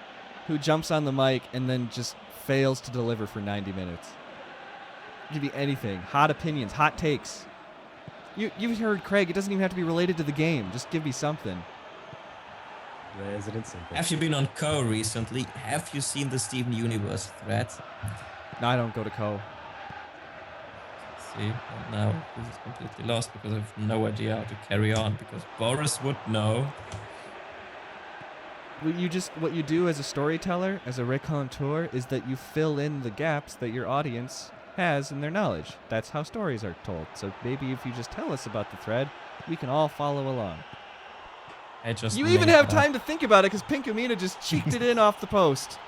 who jumps on the mic and then just fails to deliver for 90 minutes. Give me anything. Hot opinions, hot takes. You've heard Craig. It doesn't even have to be related to the game. Just give me something. Resident Simple. Have you been on Co recently? Have you seen the Steven Universe thread? No, I don't go to Co. See, and now this is completely lost because I have no idea how to carry on because Boris would know. What you do as a storyteller, as a raconteur, is that you fill in the gaps that your audience has in their knowledge. That's how stories are told. So maybe if you just tell us about the thread, we can all follow along. You even have time to think about it because Pinkamena just cheeked it in off the post.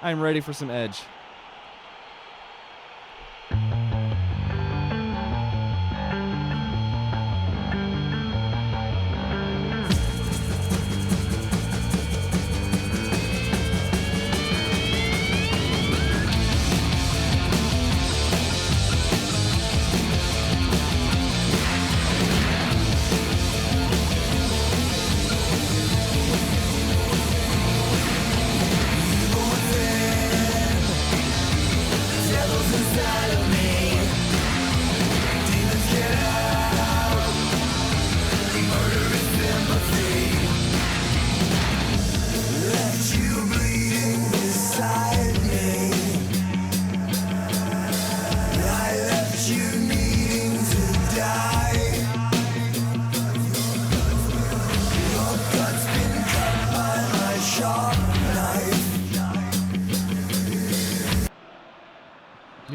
I'm ready for some edge.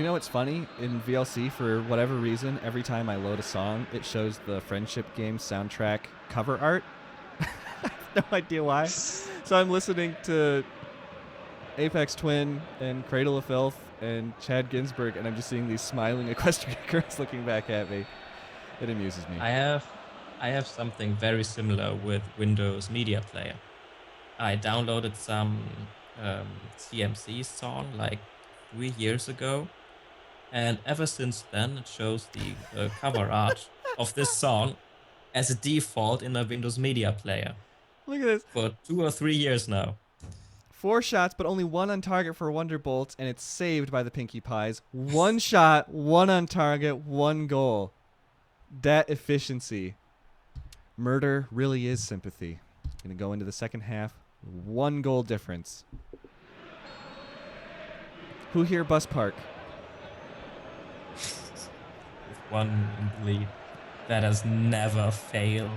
You know what's funny? In VLC, for whatever reason, every time I load a song, it shows the Friendship Game soundtrack cover art. I have no idea why. So I'm listening to Apex Twin and Cradle of Filth and Chad Ginsburg, and I'm just seeing these smiling equestrian girls looking back at me. It amuses me. I have something very similar with Windows Media Player. I downloaded some CMC song like 3 years ago, and ever since then it shows the cover art of this song as a default in a Windows Media Player Look at this. for 2 or 3 years now. 4 shots, but only 1 on target for Wonderbolts, and it's saved by the Pinkie Pies. 1 shot, 1 on target, 1 goal. That efficiency. Murder really is sympathy. Gonna go into the second half. 1 goal difference. Who here bus park? With one in the lead. That has never failed.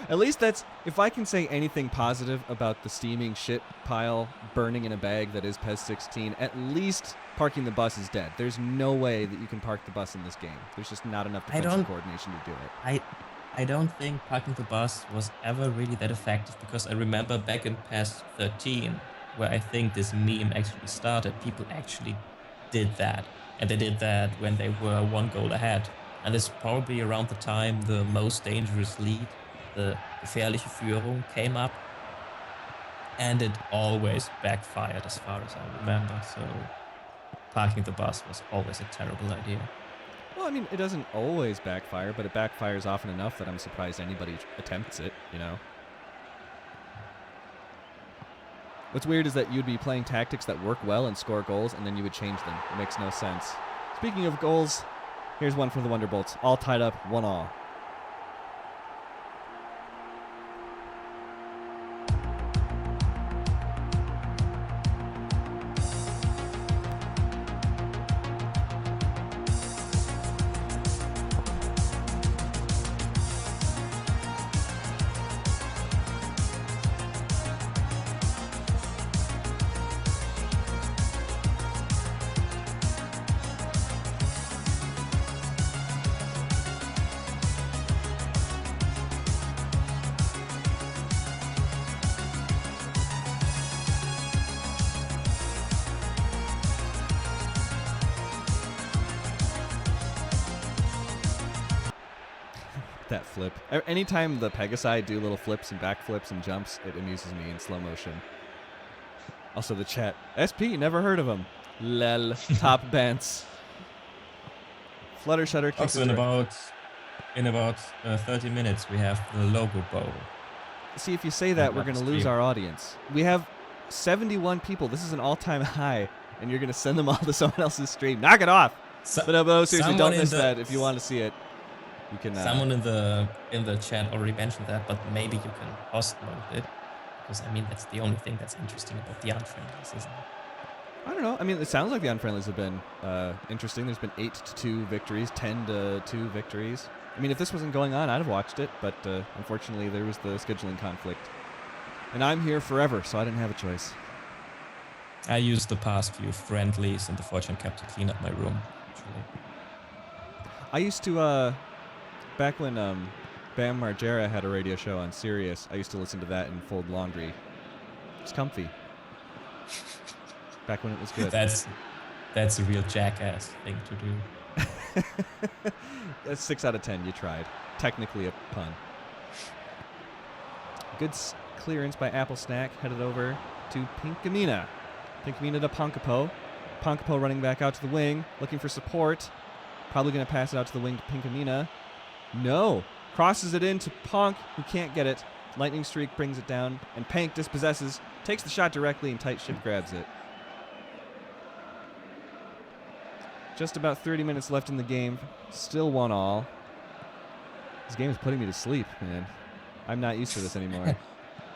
At least that's, if I can say anything positive about the steaming shit pile burning in a bag that is PES 16, at least parking the bus is dead. There's no way that you can park the bus in this game. There's just not enough defensive coordination to do it. I don't think parking the bus was ever really that effective, because I remember back in PES 13, where I think this meme actually started, people actually did that. And they did that when they were 1 goal ahead. And it's probably around the time the most dangerous lead, the gefährliche Führung, came up. And it always backfired as far as I remember. So parking the bus was always a terrible idea. Well, I mean, it doesn't always backfire, but it backfires often enough that I'm surprised anybody attempts it, you know? What's weird is that you'd be playing tactics that work well and score goals, and then you would change them. It makes no sense. Speaking of goals, here's one for the Wonderbolts. All tied up, 1-1. That flip. Anytime the Pegasi do little flips and backflips and jumps, it amuses me in slow motion. Also the chat. SP, never heard of him. Lel. Top Bants. Flutter Shutter kicks Also in about 30 minutes we have the logo bowl. See, if you say that, we're going to lose our audience. We have 71 people. This is an all-time high, and you're going to send them all to someone else's stream. Knock it off! But no, seriously, don't miss that if you want to see it. You can, someone in the chat already mentioned that, but maybe you can host mode it, because I mean that's the only thing that's interesting about the unfriendlies, isn't it? I don't know. I mean, it sounds like the unfriendlies have been interesting. There's been 8-2 victories, 10-2 victories. I mean, if this wasn't going on, I'd have watched it, but unfortunately there was the scheduling conflict. And I'm here forever, so I didn't have a choice. I used the past few friendlies in the Fortune Cup to clean up my room, actually. I used to, back when Bam Margera had a radio show on Sirius, I used to listen to that and fold laundry. It's comfy. Back when it was good. That's a real jackass thing to do. That's 6 out of 10. You tried. Technically a pun. Good clearance by Apple Snack. Headed over to Pinkamena. Pinkamena to Ponkapo. Ponkapo running back out to the wing, looking for support. Probably going to pass it out to the wing to Pinkamena. No. Crosses it into Ponk, who can't get it. Lightning Streak brings it down, and Pank dispossesses, takes the shot directly, and Tight Ship grabs it. Just about 30 minutes left in the game. Still 1-1. This game is putting me to sleep, man. I'm not used to this anymore.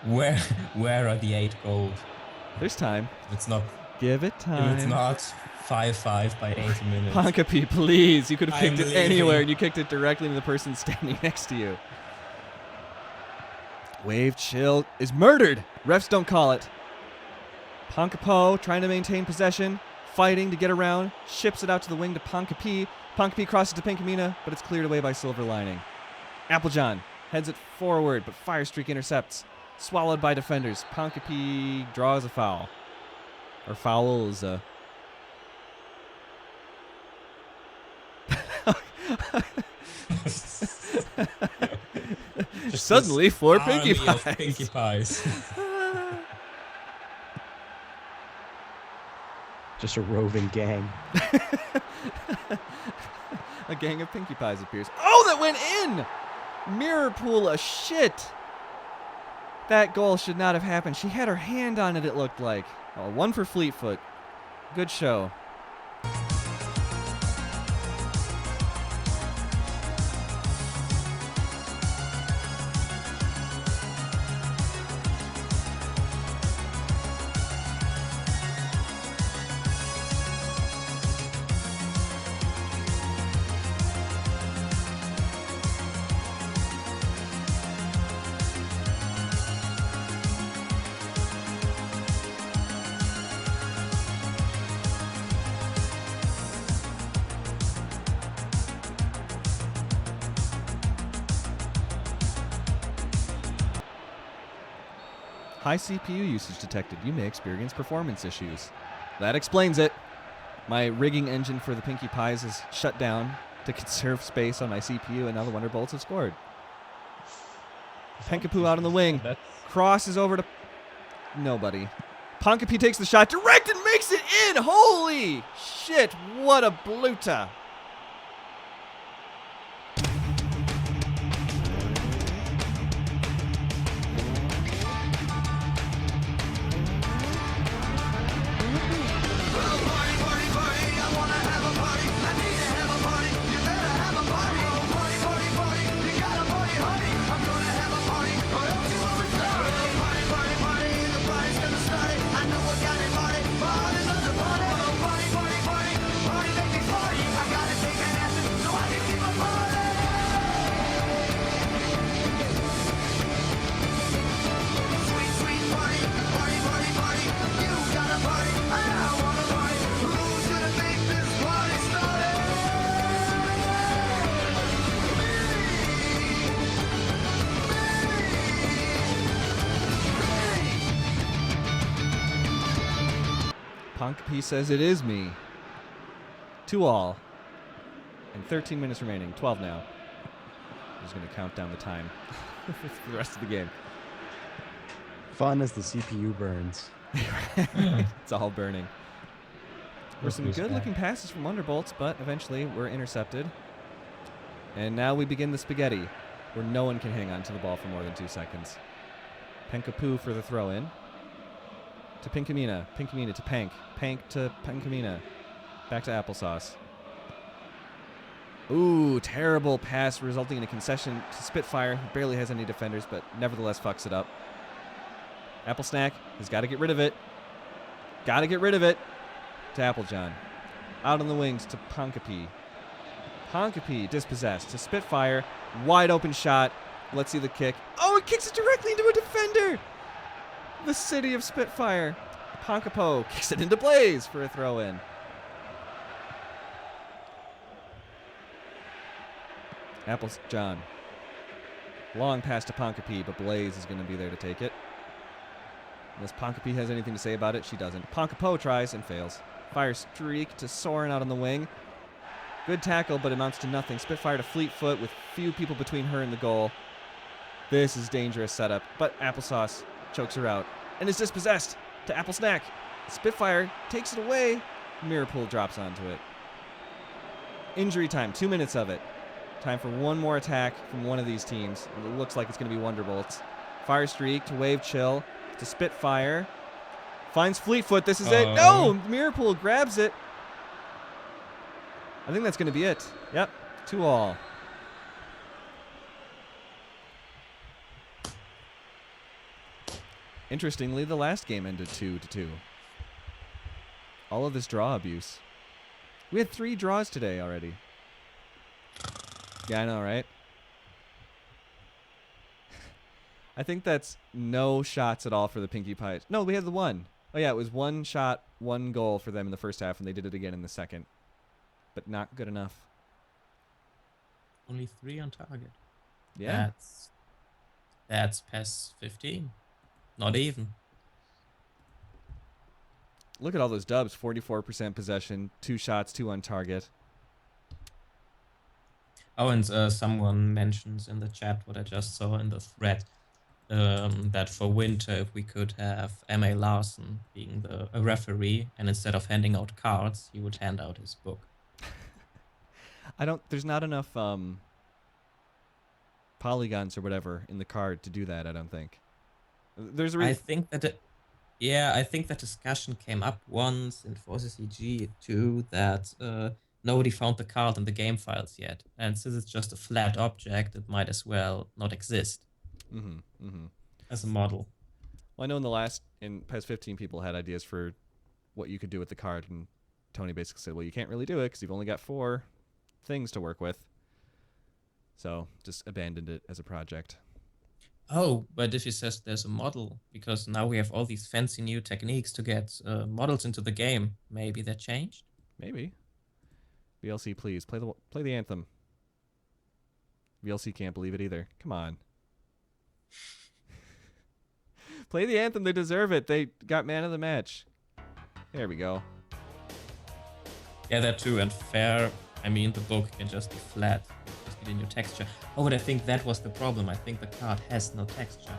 Where are the 8 goals? There's time. It's not. Give it time. If it's not 5-5 by 80 minutes. Ponkapi, please. You could have kicked it anywhere, and you kicked it directly to the person standing next to you. Wave Chill is murdered. Refs don't call it. Ponkapo trying to maintain possession. fighting to get around, ships it out to the wing to Ponkapi. Ponkapi crosses to Pinkamena, but it's cleared away by Silver Lining. Applejohn heads it forward, but Fire Streak intercepts. Swallowed by defenders. Ponkapi draws a foul. Or fouls. Suddenly, four Pinkie Pies. Pinkie Pies. Just a roving gang. A gang of Pinkie Pies appears. Oh, that went in! Mirror pool of shit. That goal should not have happened. She had her hand on it looked like. Oh, one for Fleetfoot. Good show. High CPU usage detected. You may experience performance issues. That explains it. My rigging engine for the Pinkie Pies is shut down to conserve space on my CPU, and now the Wonderbolts have scored. Penkapoo out on the wing. Crosses over to nobody. Ponkapi takes the shot direct and makes it in. Holy shit, what a bluta. Ponkapi says it is me. 2-all. And 13 minutes remaining. 12 now. I'm just going to count down the time for the rest of the game. Fun as the CPU burns. It's all burning. There were some good-looking passes from Wonderbolts, but eventually we're intercepted. And now we begin the spaghetti, where no one can hang on to the ball for more than 2 seconds. Penkapoo for the throw-in. To Pinkamena. Pinkamena to Pank. Pank to Pinkamena. Back to Applesauce. Ooh, terrible pass resulting in a concession to Spitfire, who barely has any defenders, but nevertheless fucks it up. Apple Snack has got to get rid of it. Got to get rid of it. To Applejohn. Out on the wings to Ponkapi. Ponkapi dispossessed to Spitfire. Wide open shot. Let's see the kick. Oh, it kicks it directly into a defender. The city of Spitfire. Ponkapo kicks it into Blaze for a throw-in. Applejohn. Long pass to Ponkapi, but Blaze is going to be there to take it. Unless Ponkapi has anything to say about it, she doesn't. Ponkapo tries and fails. Fire Streak to Soren out on the wing. Good tackle, but amounts to nothing. Spitfire to Fleetfoot with few people between her and the goal. This is dangerous setup, but Applesauce chokes her out and is dispossessed to Apple Snack. Spitfire takes it away. Mirrorpool drops onto it. Injury time, 2 minutes of it. Time for one more attack from one of these teams. It looks like it's going to be Wonderbolts. Fire Streak to Wave Chill to Spitfire. Finds Fleetfoot. This is it. No! Mirrorpool grabs it. I think that's going to be it. Yep. 2-all. Interestingly, the last game ended 2-2. All of this draw abuse. We had 3 draws today already. Yeah, I know, right? I think that's no shots at all for the Pinkie Pies. No, we had the one. Oh, yeah, it was 1 shot, 1 goal for them in the first half, and they did it again in the second. But not good enough. Only 3 on target. Yeah. That's PES 15. Not even. Look at all those dubs. 44% possession, 2 shots, 2 on target. Oh, and someone mentions in the chat what I just saw in the thread, that for winter, if we could have M.A. Larson being a referee, and instead of handing out cards, he would hand out his book. There's not enough polygons or whatever in the card to do that, I don't think. There's a I think that discussion came up once in Forces EG too, that nobody found the card in the game files yet. And since it's just a flat object, it might as well not exist as a model. Well, I know in PES 15, people had ideas for what you could do with the card, and Tony basically said, well, you can't really do it because you've only got 4 things to work with. So just abandoned it as a project. Oh, but if he says there's a model, because now we have all these fancy new techniques to get models into the game, maybe that changed? Maybe. VLC, please, play the anthem. VLC can't believe it either. Come on. Play the anthem. They deserve it. They got man of the match. There we go. Yeah, that too. And fair, I mean, the book can just be flat. Just get a new texture. Oh, but I think that was the problem. I think the card has no texture.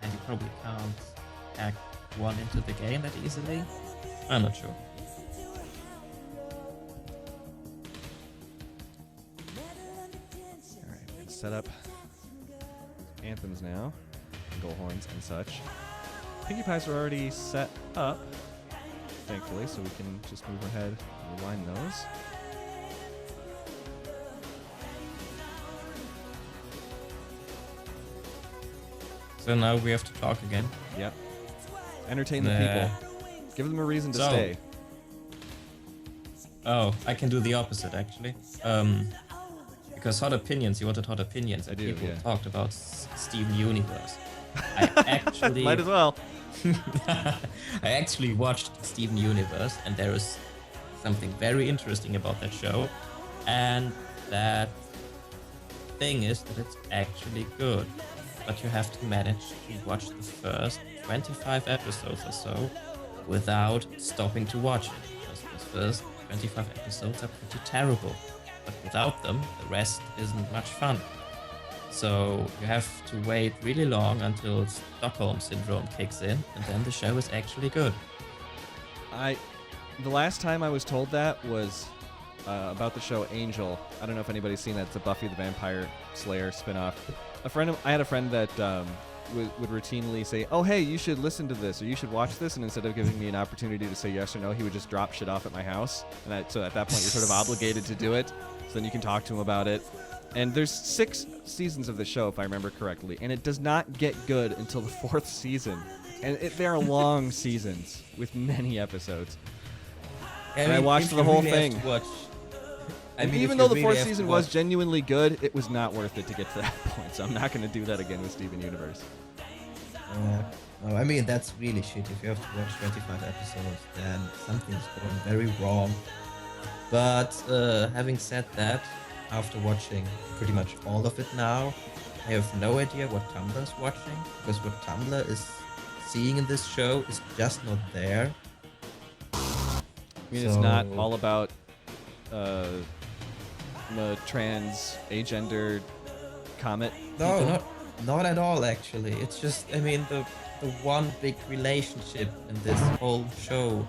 And you probably can't hack one into the game that easily. I'm not sure. Alright, let's set up anthems now. Goal horns and such. Pinkie Pies are already set up, thankfully, so we can just move ahead and rewind those. So now we have to talk again. Yep. Entertain the people. Give them a reason to stay. Oh, I can do the opposite actually. Because hot opinions, you wanted hot opinions. And people talked about Steven Universe. I actually might as well. I actually watched Steven Universe, and there is something very interesting about that show. And that thing is that it's actually good. But you have to manage to watch the first 25 episodes or so without stopping to watch it. Because those first 25 episodes are pretty terrible. But without them, the rest isn't much fun. So you have to wait really long until Stockholm Syndrome kicks in, and then the show is actually good. The last time I was told that was about the show Angel. I don't know if anybody's seen that. It's a Buffy the Vampire Slayer spinoff. I had a friend that would routinely say, "Oh, hey, you should listen to this, or you should watch this," and instead of giving me an opportunity to say yes or no, he would just drop shit off at my house. And so at that point, you're sort of obligated to do it. So then you can talk to him about it. And there's 6 seasons of the show, if I remember correctly, and it does not get good until the 4th season. And they are long seasons with many episodes. And I watched the whole thing. Even though the 4th season was genuinely good, it was not worth it to get to that point. So I'm not going to do that again with Steven Universe. I mean, that's really shit. If you have to watch 25 episodes, then something's going very wrong. But having said that, after watching pretty much all of it now, I have no idea what Tumblr's watching, because what Tumblr is seeing in this show is just not there. I mean, it's not all about the trans, agender comet? No, not at all, actually. It's just, I mean, the one big relationship in this whole show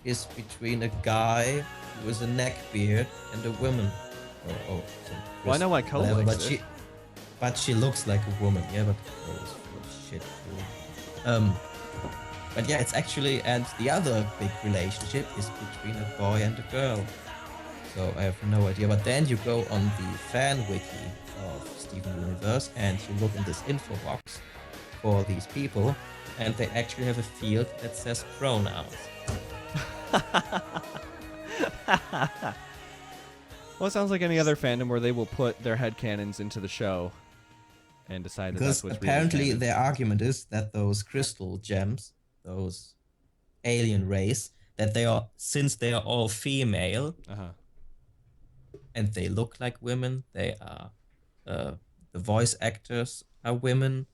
is between a guy with a neck beard and a woman. Well, I know why Cole likes it. But she looks like a woman. Yeah, but Cole's full of shit. But yeah, it's actually, and the other big relationship is between a boy and a girl. So I have no idea. But then you go on the fan wiki of Steven Universe and you look in this info box for these people, and they actually have a field that says pronouns. Well, it sounds like any other fandom where they will put their headcanons into the show and decide that Because that's what's apparently really canon. their argument is that those crystal gems, those alien race, that they are, since they are all female and they look like women, they are the voice actors are women.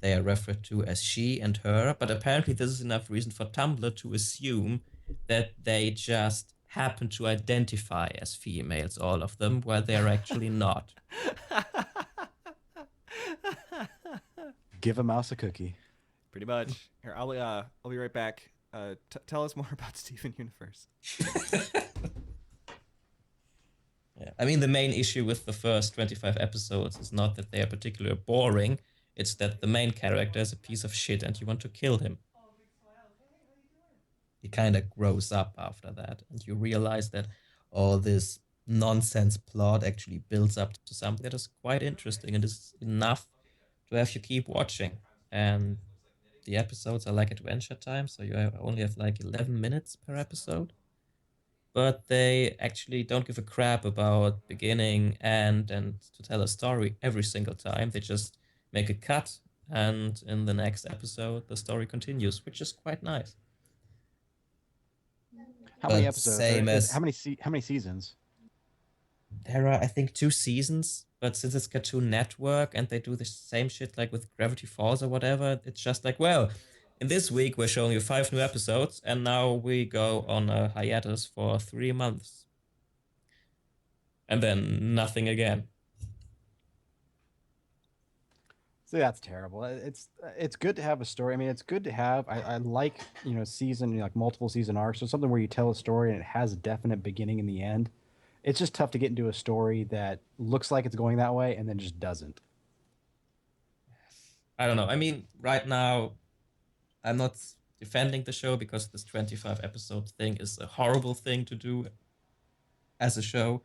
They are referred to as she and her, but apparently this is enough reason for Tumblr to assume that they just happen to identify as females, all of them, while they're actually not. Give a mouse a cookie. Pretty much. Here, I'll be right back. Tell us more about Steven Universe. Yeah. I mean, the main issue with the first 25 episodes is not that they are particularly boring, it's that the main character is a piece of shit and you want to kill him. He kind of grows up after that, and you realize that all this nonsense plot actually builds up to something that is quite interesting and is enough to have you keep watching. And the episodes are like Adventure Time, so you only have like 11 minutes per episode. But they actually don't give a crap about beginning, end, and to tell a story every single time. They just make a cut, and in the next episode, the story continues, which is quite nice. How many But episodes? same as- How many seasons? There are, I think, 2 seasons, but since it's Cartoon Network and they do the same shit like with Gravity Falls or whatever, it's just like, well, in this week we're showing you 5 new episodes, and now we go on a hiatus for 3 months. And then nothing again. So that's terrible. It's good to have a story. I mean, it's good to have. I like season like multiple season arcs, so something where you tell a story and it has a definite beginning and the end. It's just tough to get into a story that looks like it's going that way and then just doesn't. I don't know. I mean, right now, I'm not defending the show because this 25 episode thing is a horrible thing to do as a show.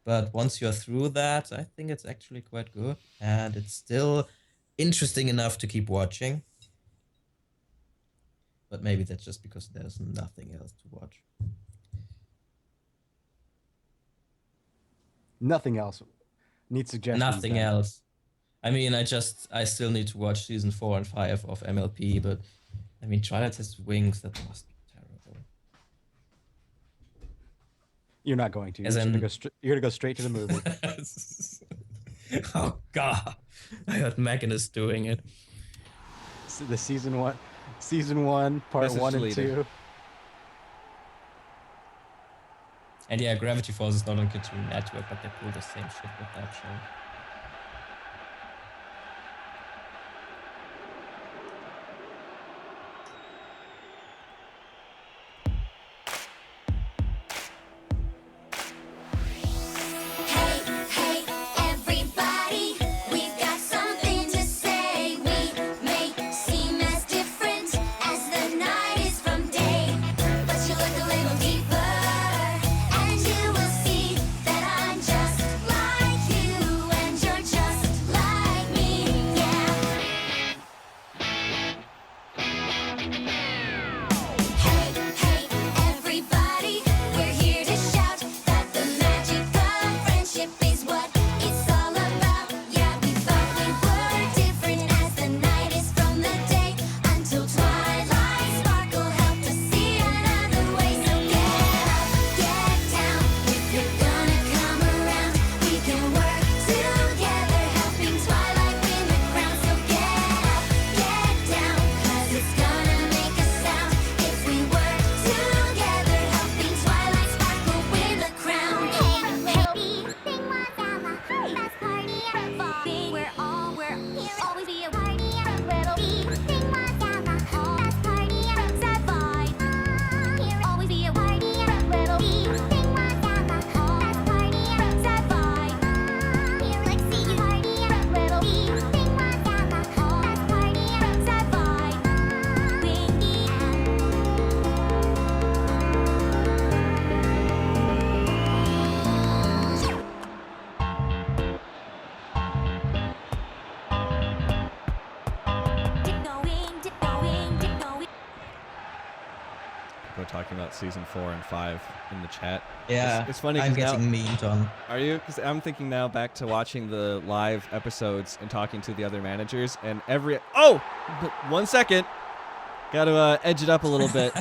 But once you're through that, I think it's actually quite good. And it's still interesting enough to keep watching. But maybe that's just because there's nothing else to watch. Nothing else. Need suggestions. Nothing then. else. I mean, I still need to watch season 4 and 5 of MLP, but I mean, Twilight has wings. That must be terrible. You're not going to. As You're in- gonna go straight to the movie. Oh God! I heard Megan is doing it. The season one, part Message 1 and deleted. 2. And yeah, Gravity Falls is not on Cartoon Network, but they pull the same shit with that show. Hey, hey, everybody, we've got something to say. We may seem as different as the night is from day, but you look a little deeper, and you will see that I'm just like you, and Marco talking about season 4 and 5 in the chat. Yeah, it's funny. I'm 'cause now, getting memed on. Are you? Because I'm thinking now back to watching the live episodes and talking to the other managers, and but 1 second, got to edge it up a little bit.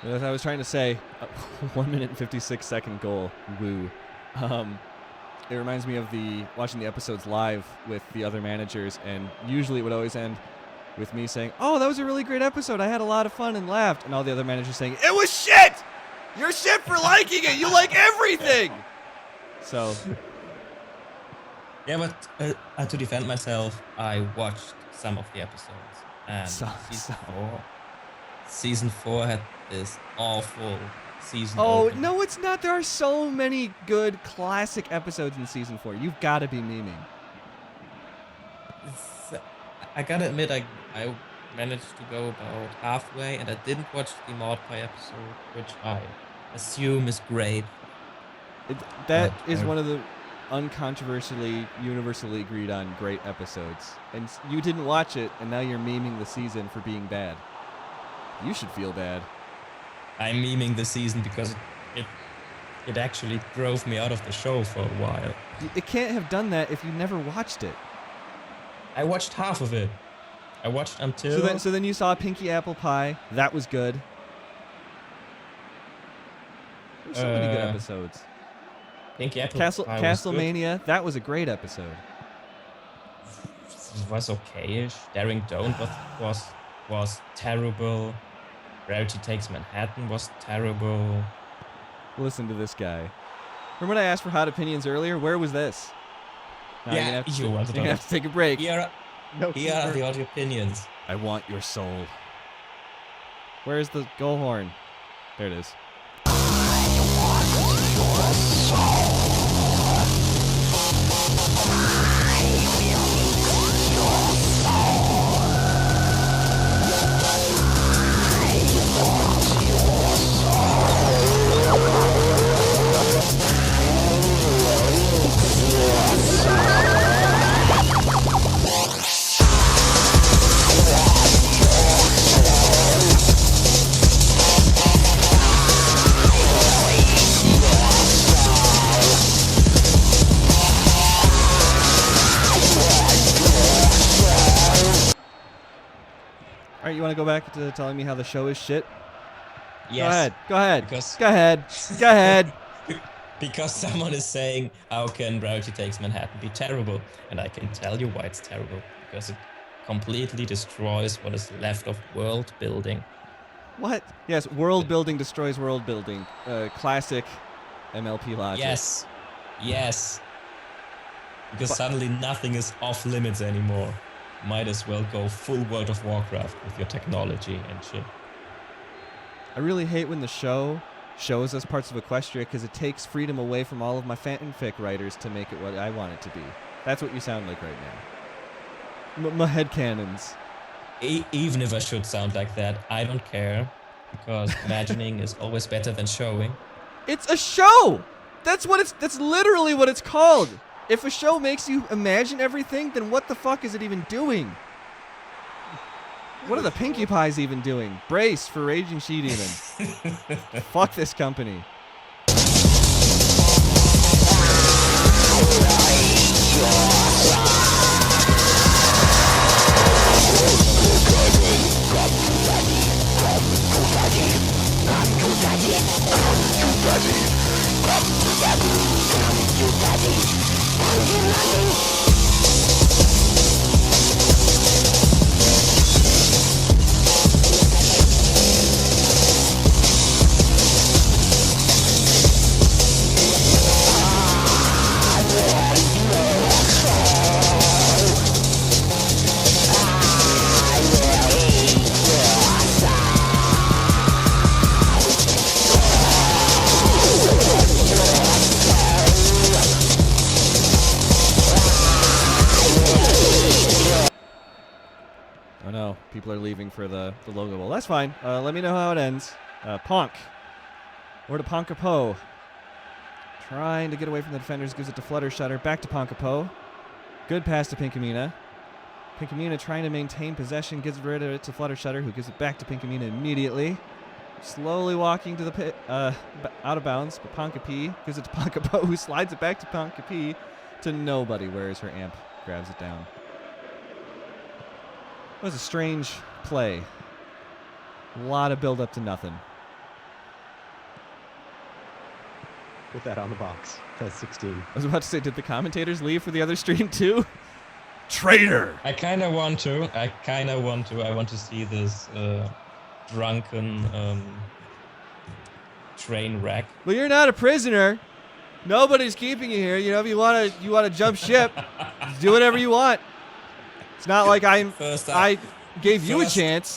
As I was trying to say, 1 minute and 56-second goal. Woo. It reminds me of watching the episodes live with the other managers, and usually it would always end with me saying, "Oh, that was a really great episode. I had a lot of fun and laughed," and all the other managers saying, "It was shit. You're shit for liking it. You like everything." So. Yeah, but to defend myself, I watched some of the episodes, and season 4 had this awful season. Oh, opening. no, it's not. There are so many good classic episodes in season 4. You've got to be memeing. I gotta admit, I managed to go about halfway, and I didn't watch the Mod Pie episode, which I assume is great. That is one of the uncontroversially, universally agreed on great episodes. And you didn't watch it, and now you're memeing the season for being bad. You should feel bad. I'm memeing the season because it actually drove me out of the show for a while. It can't have done that if you never watched it. I watched half of it. I watched until... So then you saw Pinky Apple Pie. That was good. There's so many good episodes. Pinky Apple Pie Castlemania. That was a great episode. It was okay-ish. Daring Don't was terrible. Rarity Takes Manhattan was terrible. Listen to this guy. Remember when I asked for hot opinions earlier? Where was this? Now Yeah, you're gonna have to take a break. Here are the audio opinions. I want your soul. Where's the goal horn? There it is. All right, you want to go back to telling me how the show is shit? Yes. Go ahead. Because- Go ahead. Go ahead. Because someone is saying, how can Rarity Takes Manhattan be terrible? And I can tell you why it's terrible. Because it completely destroys what is left of world building. What? Yes, world building destroys world building. Classic MLP logic. Yes. Yes. Because suddenly nothing is off limits anymore. Might as well go full World of Warcraft with your technology and shit. I really hate when the show shows us parts of Equestria because it takes freedom away from all of my fanfic writers to make it what I want it to be. That's what you sound like right now. My headcanons. Even if I should sound like that, I don't care. Because imagining is always better than showing. It's a show! That's literally what it's called! If a show makes you imagine everything, then what the fuck is it even doing? What are the Pinkie Pies even doing? Brace for Raging Sheet even. Fuck this company. no. People are leaving for the logo bowl. That's fine. Let me know how it ends. Ponk. Or to Ponkapo. Trying to get away from the defenders. Gives it to Fluttershutter. Back to Ponkapo. Good pass to Pinkamena. Pinkamena trying to maintain possession. Gives rid of it to Fluttershutter, who gives it back to Pinkamena immediately. Slowly walking to the pit, out of bounds. But Ponka P gives it to Ponkapo, who slides it back to Ponka P to nobody. Whereas her amp grabs it down. It was a strange play. A lot of build up to nothing. Put that on the box. That's 16. I was about to say, did the commentators leave for the other stream too? Traitor! I kind of want to. I want to see this drunken train wreck. Well, you're not a prisoner. Nobody's keeping you here. You know, if you want to jump ship, do whatever you want. It's not like I gave you a chance.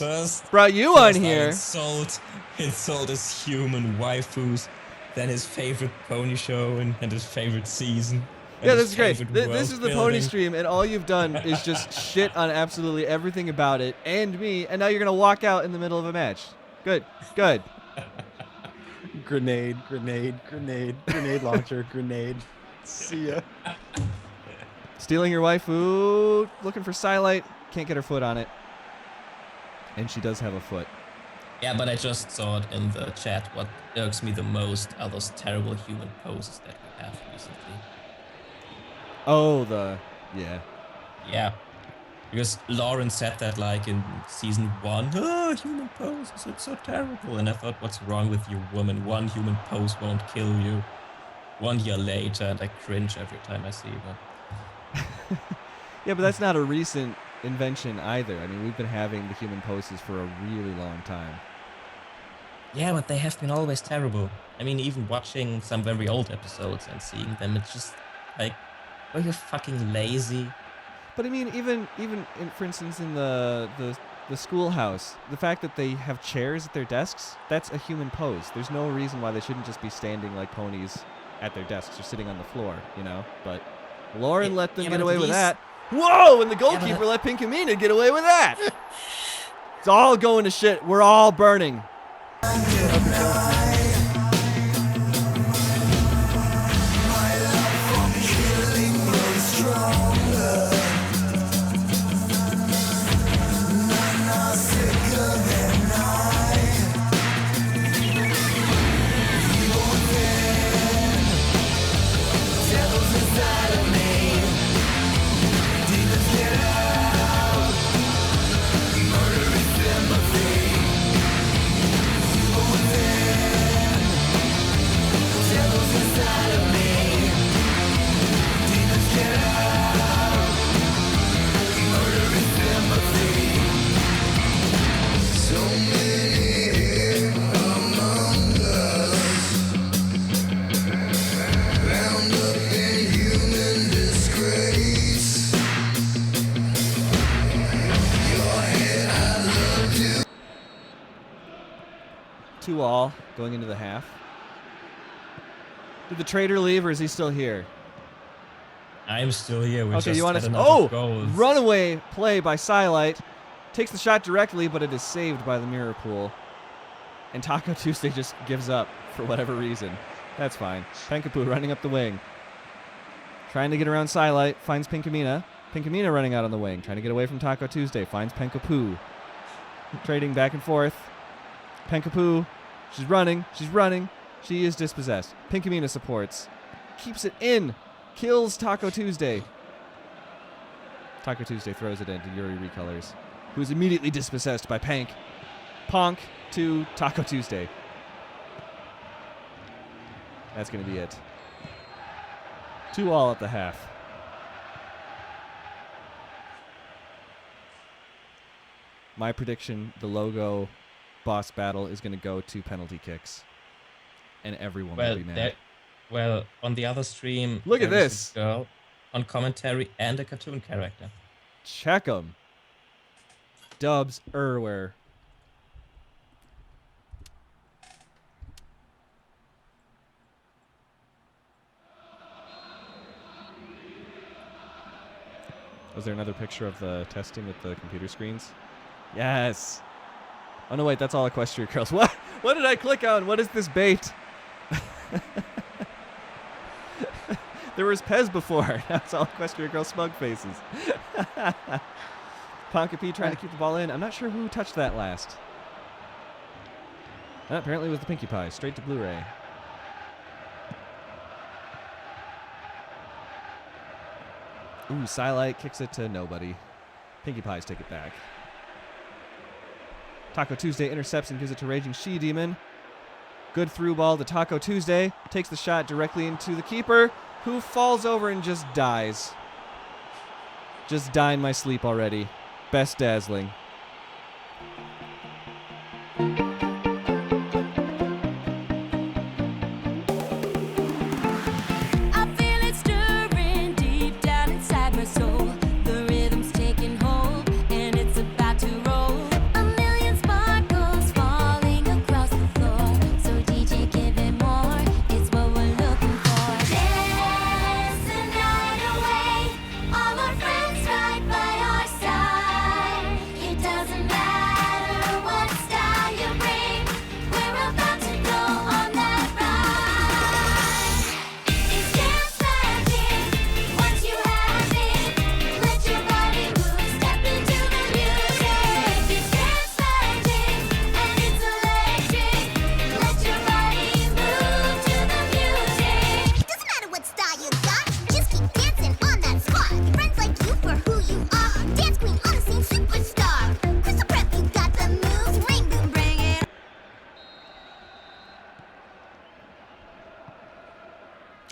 Brought you on here. Insult his human waifus, then his favorite pony show and his favorite season. Yeah, this is great. This is the pony stream, and all you've done is just shit on absolutely everything about it and me, and now you're gonna walk out in the middle of a match. Good. Grenade launcher, grenade. See ya. Stealing your waifu, looking for Silite, can't get her foot on it. And she does have a foot. Yeah, but I just saw it in the chat. What irks me the most are those terrible human poses that we have recently. Oh, yeah. Yeah. Because Lauren said that like in season 1, oh, human poses, it's so terrible. And I thought, what's wrong with you, woman? One human pose won't kill you. 1 year later, and I cringe every time I see that. Yeah, but that's not a recent invention either. I mean, we've been having the human poses for a really long time. Yeah, but they have been always terrible. I mean, even watching some very old episodes and seeing them, it's just like, are you fucking lazy? But I mean, even for instance, in the schoolhouse, the fact that they have chairs at their desks, that's a human pose. There's no reason why they shouldn't just be standing like ponies at their desks or sitting on the floor, you know? But Lauren let them get away with that. Whoa! And the goalkeeper let Pinkamena get away with that. It's all going to shit. We're all burning. All going into the half. Did the traitor leave, or is he still here? I'm still here. We okay, just you want had to? another goal. Runaway play by Silite. Takes the shot directly, but it is saved by the mirror pool. And Taco Tuesday just gives up for whatever reason. That's fine. Penkapoo running up the wing. Trying to get around Silite. Finds Pinkamena. Pinkamena running out on the wing. Trying to get away from Taco Tuesday. Finds Penkapoo. Trading back and forth. Penkapoo. She's running. She is dispossessed. Pinkamena supports. Keeps it in. Kills Taco Tuesday. Taco Tuesday throws it into Yuri Recolors, who is immediately dispossessed by Pank. Ponk to Taco Tuesday. That's going to be it. 2-2 at the half. My prediction, the logo boss battle is going to go to penalty kicks. And everyone will be mad. On the other stream, look at this girl on commentary and a cartoon character. Check 'em. Dubs Erware. Was there another picture of the testing with the computer screens? Yes. Oh, no, wait. That's all Equestria Girls. What? What did I click on? What is this bait? There was Pez before. Now it's all Equestria Girl smug faces. Ponkapi trying to keep the ball in. I'm not sure who touched that last. Apparently it was the Pinkie Pie. Straight to Blu-ray. Ooh, Silite kicks it to nobody. Pinkie Pies take it back. Taco Tuesday intercepts and gives it to Raging She-Demon. Good through ball to Taco Tuesday. Takes the shot directly into the keeper, who falls over and just dies. Just die in my sleep already. Best dazzling. I feel it stirring deep down inside my soul. The rhythm's taking hold and it's about to roll. A million sparkles falling across the floor. So DJ, give it more. It's what we're looking for. Dance the night away. All our friends right by our side. It doesn't matter what style you bring. We're about to go on that ride. It's dance magic. Once you have it, let your body move. Step into the music. It's dance magic, and it's electric. Let your body move to the music. Doesn't matter what style you got, just keep dancing on that spot. Friends like you for who you are. Dance queen on the scene, superstar. Crystal Prep, you got the moves. Ring boom, bring it.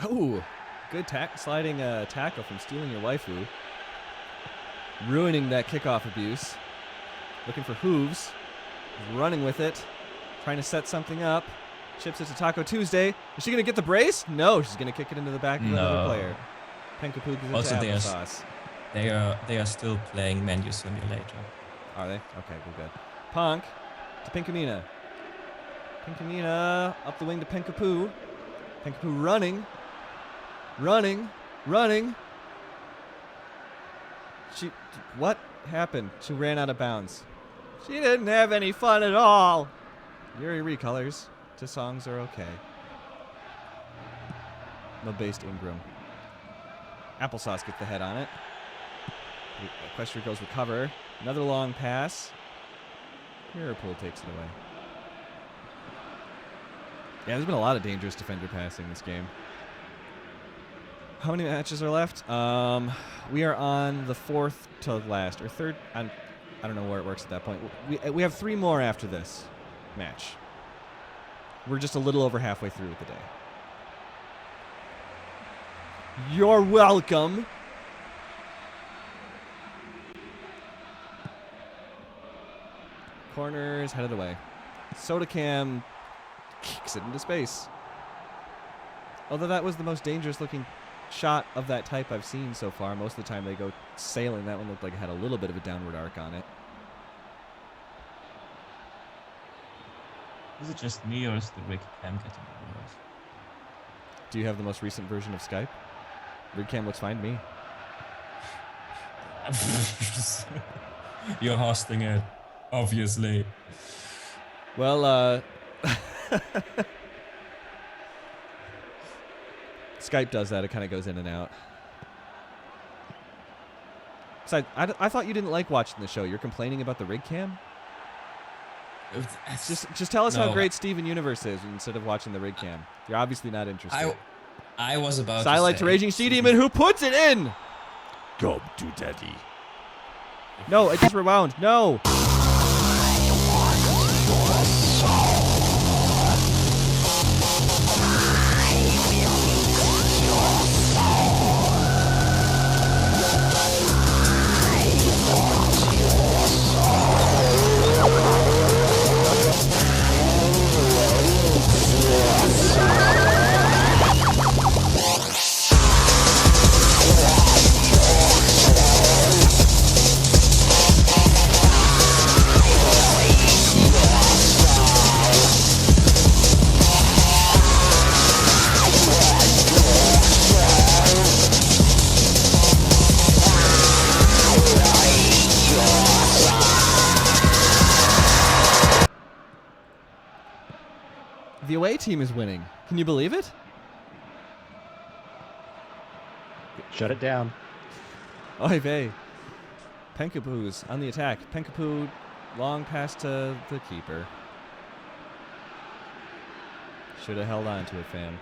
Oh, good sliding tackle from stealing your waifu. Ruining that kickoff abuse. Looking for Hooves. Running with it. Trying to set something up. Chips it to Taco Tuesday. Is she going to get the brace? No, she's going to kick it into the back of another No. player. Penkapoo gives it Also, to there's- Applesauce. They are still playing Menu Simulator. Are they? Okay, good. Punk to Pinkamena. Pinkamena up the wing to Penkapoo. Penkapoo running. What happened? She ran out of bounds. She didn't have any fun at all. Yuri recolors to songs are okay. Mud-based Ingram. Applesauce gets the head on it. Equestria Girls recover. Another long pass. Mirapool takes it away. Yeah, there's been a lot of dangerous defender passing this game. How many matches are left? We are on the fourth to last, or third. I don't know where it works at that point. We have 3 more after this match. We're just a little over halfway through with the day. You're welcome. Corners headed away. Sodacam kicks it into space. Although that was the most dangerous looking shot of that type I've seen so far. Most of the time they go sailing. That one looked like it had a little bit of a downward arc on it. Is it just me or is the rig cam getting worse? Do you have the most recent version of Skype? Rigcam looks fine to me. You're hosting it, obviously. Well, Skype does that. It kind of goes in and out. Besides, I thought you didn't like watching the show. You're complaining about the rig cam? Just tell us how No. great Steven Universe is instead of watching the rig cam. You're obviously not interested. I was about Silite to Raging She-Demon, who puts it in! Go to daddy. No, it just rewound. No! The away team is winning. Can you believe it? Shut it down. Oy vey. Penkapoo's on the attack. Penkapoo, long pass to the keeper. Should have held on to it, fam.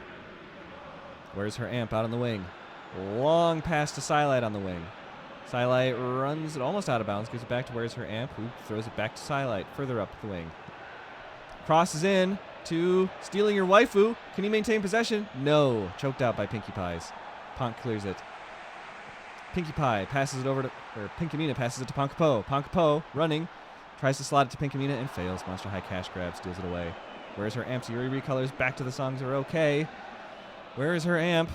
Where's her amp out on the wing? Long pass to Silite on the wing. Silite runs it almost out of bounds, gives it back to Where's Her Amp, who throws it back to Silite, further up the wing. Crosses in to Stealing Your Waifu. Can he maintain possession? No. Choked out by Pinkie Pies. Ponk clears it. Pinkie Pie passes it over to, or Pinkamena passes it to Ponkapo. Ponkapo, running, tries to slot it to Pinkamena and fails. Monster High cash grab, steals it away. Where's Her Amp? Yuri recolors back to The Songs Are Okay. Where is her amp?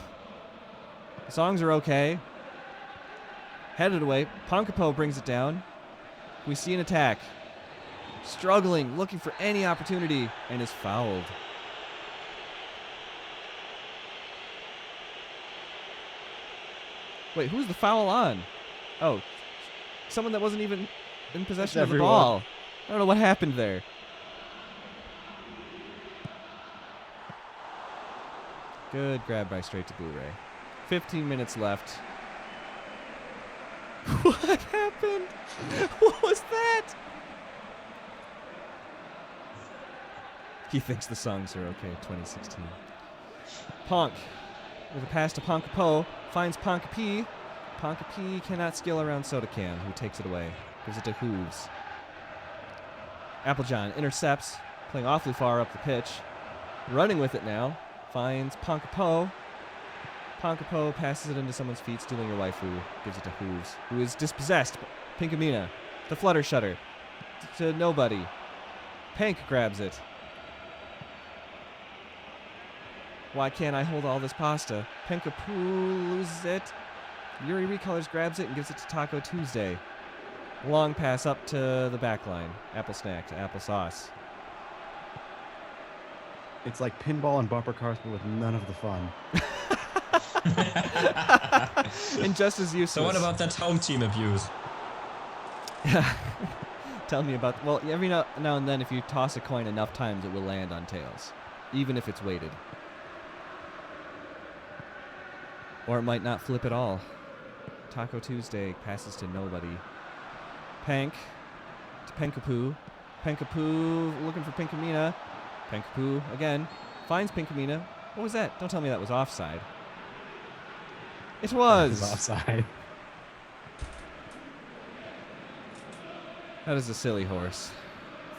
The songs are okay. Headed away. Ponkapo brings it down. We see an attack. Struggling, looking for any opportunity, and is fouled. Wait, who's the foul on? Oh, someone that wasn't even in possession of the ball. I don't know what happened there. Good grab by Straight to Blu-ray. 15 minutes left. What happened? What was that? He thinks the songs are okay, 2016. Ponk with a pass to Ponkapo. Finds Ponka P. Ponka P cannot skill around Soda Can, who takes it away. Gives it to Hooves. Applejohn intercepts, playing awfully far up the pitch. Running with it now. Finds Ponkapo. Ponkapo passes it into someone's feet, Stealing Your Waifu. Gives it to Hooves, who is dispossessed. Pinkamena to Flutter Shutter. To nobody. Pank grabs it. Why can't I hold all this pasta? Penkapoo loses it. Yuri Recolors grabs it and gives it to Taco Tuesday. Long pass up to the back line. Apple snack to applesauce. It's like pinball and bumper cars, but with none of the fun. And just as useless. So what about that home team abuse? Yeah. Tell me about... Well, every now and then, if you toss a coin enough times, it will land on tails. Even if it's weighted. Or it might not flip at all. Taco Tuesday passes to nobody. Pank to Penkapoo. Penkapoo looking for Pinkamena. Penkapoo again finds Pinkamena. What was that? Don't tell me that was offside. It was. It was offside. That is a silly horse.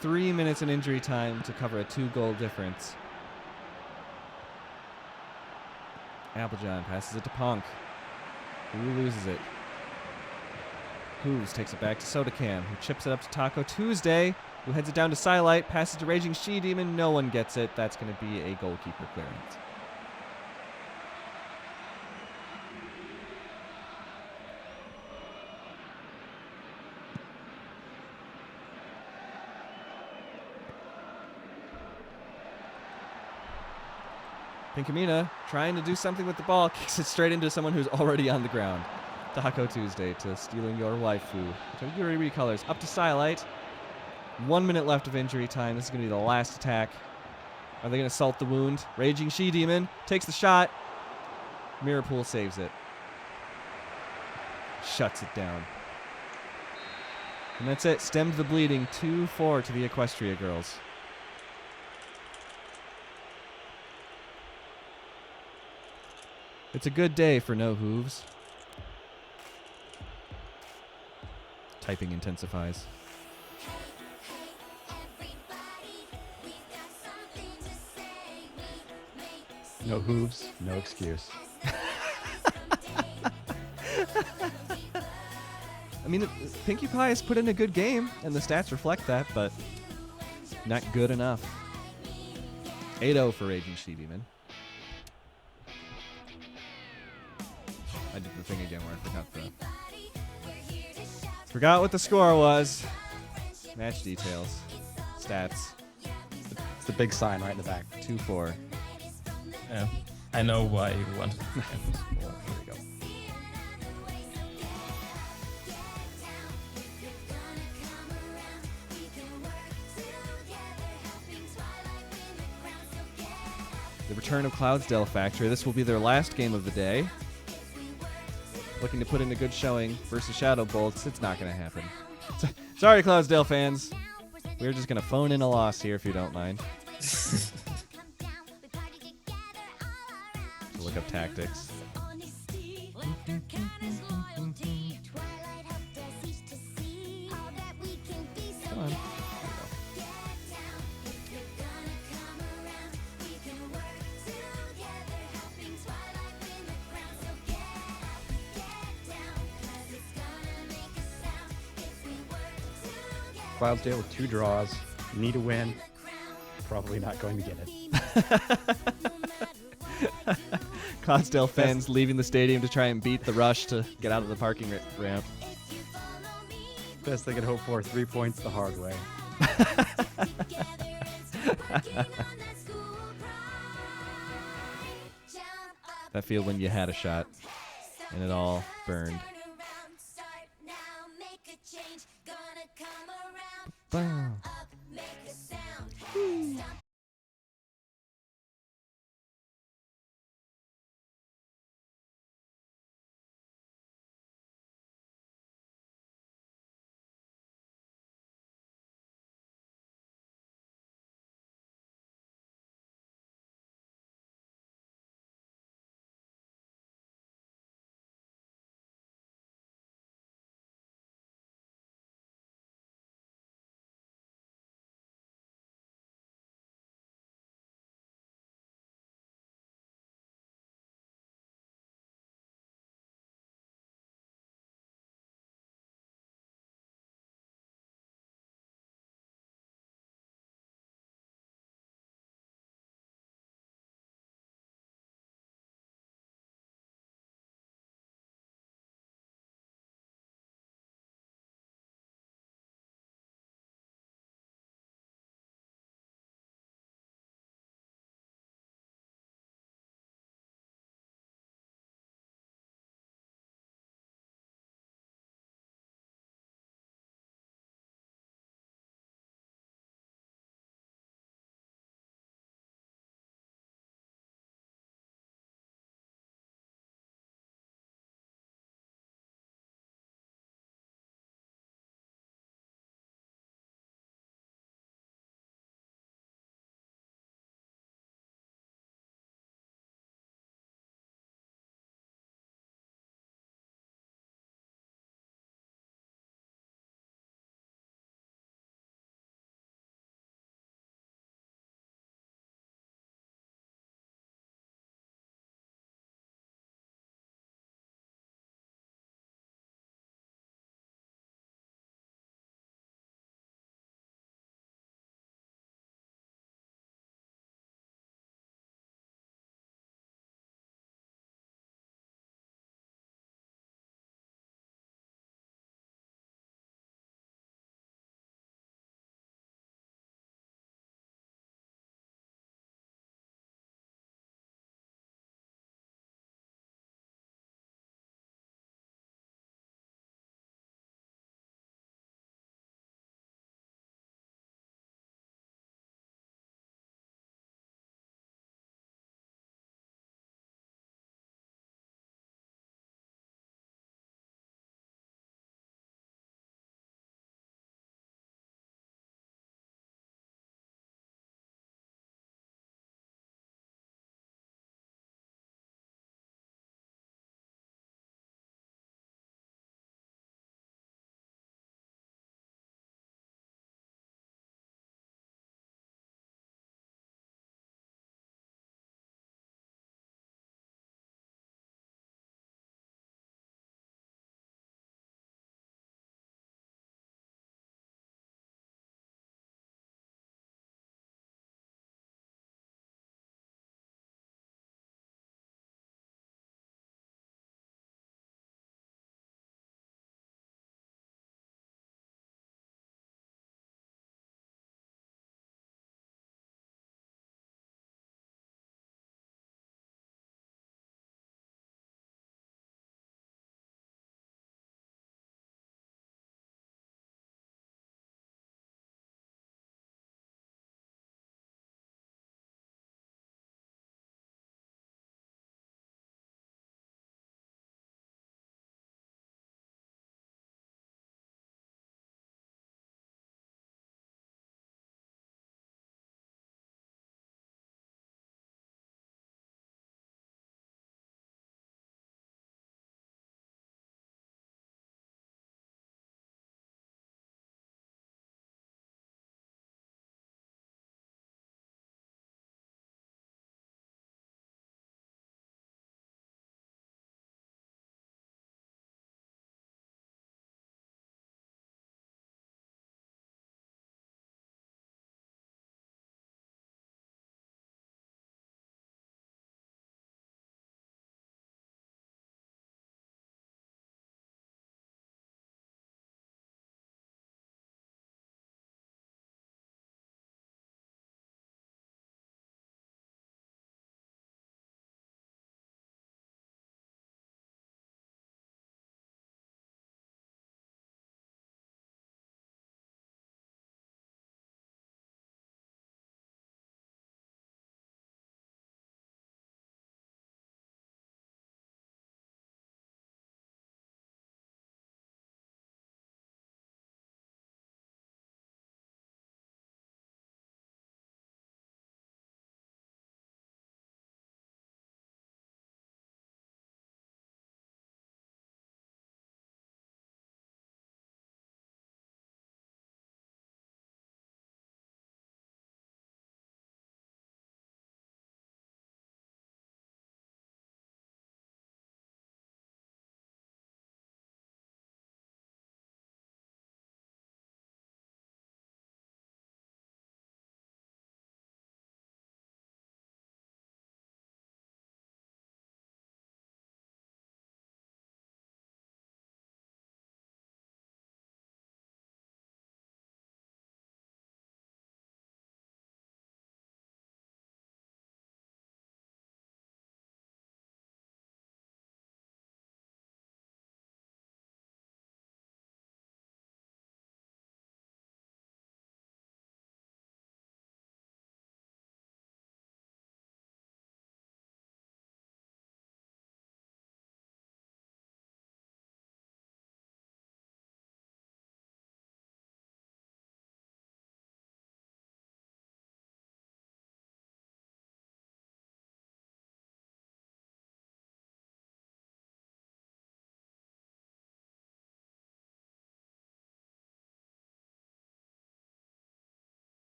3 minutes in injury time to cover a 2-goal difference. Applejohn passes it to Ponk, who loses it. Hooves takes it back to Soda Can, who chips it up to Taco Tuesday, who heads it down to Silite, passes to Raging She-Demon. No one gets it. That's going to be a goalkeeper clearance. Pinkamena trying to do something with the ball, kicks it straight into someone who's already on the ground. Taco Tuesday to Stealing Your Waifu. To Yuri Recolors up to Silite. 1 minute left of injury time. This is going to be the last attack. Are they going to salt the wound? Raging She-Demon takes the shot. Mirrorpool saves it. Shuts it down. And that's it. Stemmed the bleeding. 2-4 to the Equestria girls. It's a good day for no hooves. Typing intensifies. No hooves, no excuse. I mean, Pinkie Pie has put in a good game, and the stats reflect that, but not good enough. 8-0 for Raging She-Demon. I did the thing again where I forgot what the score was. Match details. Stats. It's the big sign right in the back. 2-4. Yeah, I know why you wanted to. Well, here we go. the return of Cloudsdale Factory. This will be their last game of the day. Looking to put in a good showing versus Shadow Bolts. It's not going to happen. Sorry, Cloudsdale fans. We're just going to phone in a loss here if you don't mind. Look up tactics. Come on. Cloudsdale with 2 draws. Need a win. Probably not going to get it. Cloudsdale fans leaving the stadium to try and beat the rush to get out of the parking ramp. Best they could hope for, 3 points the hard way. That feel when you had a shot and it all burned. Boom.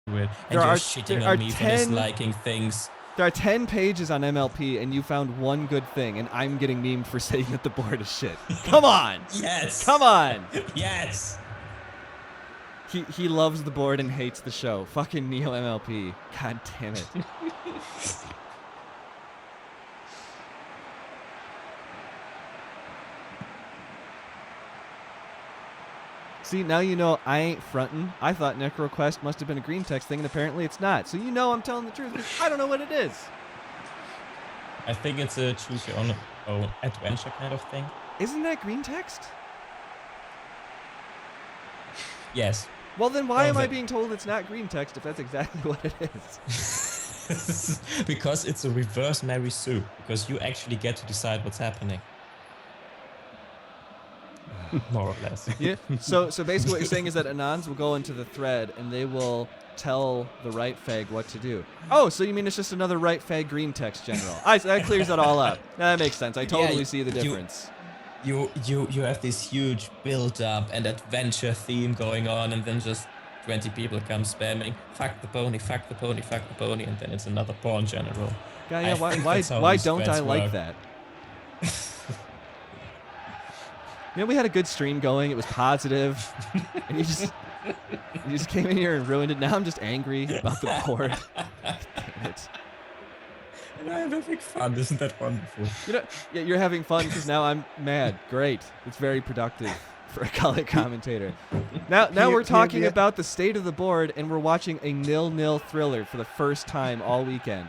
And There you're are- shitting there on are me for 10 disliking things. There are 10 pages on MLP, and you found one good thing, and I'm getting memed for saying that the board is shit. Come on! Yes! Come on! Yes! He loves the board and hates the show. Fucking Neo MLP. God damn it. See, now you know I ain't frontin'. I thought NecroQuest must have been a green text thing, and apparently it's not. So you know I'm telling the truth, 'cause I don't know what it is. I think it's a choose your own adventure kind of thing. Isn't that green text? Yes. Well, then why am I Okay. being told it's not green text if that's exactly what it is? Because it's a reverse Mary Sue. Because you actually get to decide what's happening. More or less. Yeah. So basically what you're saying is that Anons will go into the thread and they will tell the right fag what to do. Oh, so you mean it's just another right fag green text general? That clears it all up. That makes sense. I totally see the difference. You have this huge build-up and adventure theme going on, and then just 20 people come spamming, fuck the pony, fuck the pony, fuck the pony, and then it's another pawn general. Yeah, I think that's how why these don't I threads like work. that? You know, we had a good stream going. It was positive, and you just came in here and ruined it. Now I'm just angry about the board. Damn it. And I'm having fun. Isn't that wonderful? You know, yeah, you're having fun because now I'm mad. Great. It's very productive for a color commentator. Now we're talking about the state of the board, and we're watching a 0-0 thriller for the first time all weekend.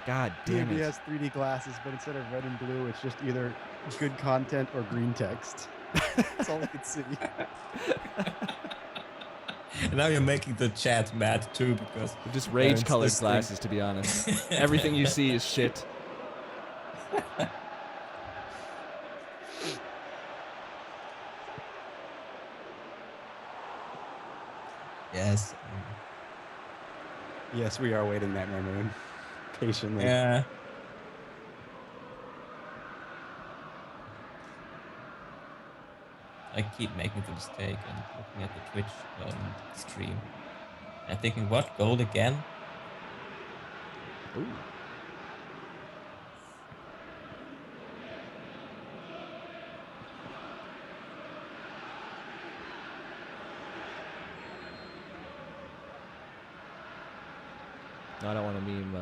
God damn D&D it. has 3D glasses, but instead of red and blue, it's just either good content or green text. That's all I can see. And now you're making the chat mad too, because Just rage-colored this thing. glasses, to be honest. Everything you see is shit. Yes. Yes, we are waiting that moon patiently. Yeah. I keep making the mistake and looking at the Twitch stream and thinking, what, gold again? Ooh. No, I don't want to meme.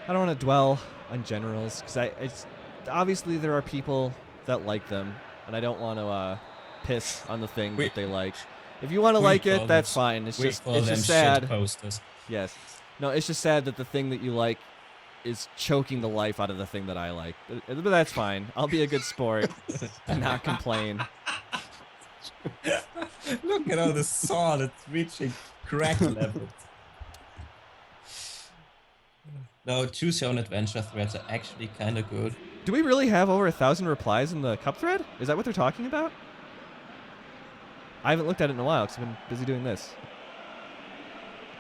I don't want to dwell on generals because it's obviously there are people that like them, and I don't want to piss on the thing that they like. If you want to like it, that's fine. It's just sad. Posters. Yes. No, it's just sad that the thing that you like is choking the life out of the thing that I like. But that's fine. I'll be a good sport and not complain. Look at all the sword, it's reaching crack levels. No, choose your own adventure threads are actually kind of good. Do we really have over 1,000 replies in the cup thread? Is that what they're talking about? I haven't looked at it in a while because I've been busy doing this.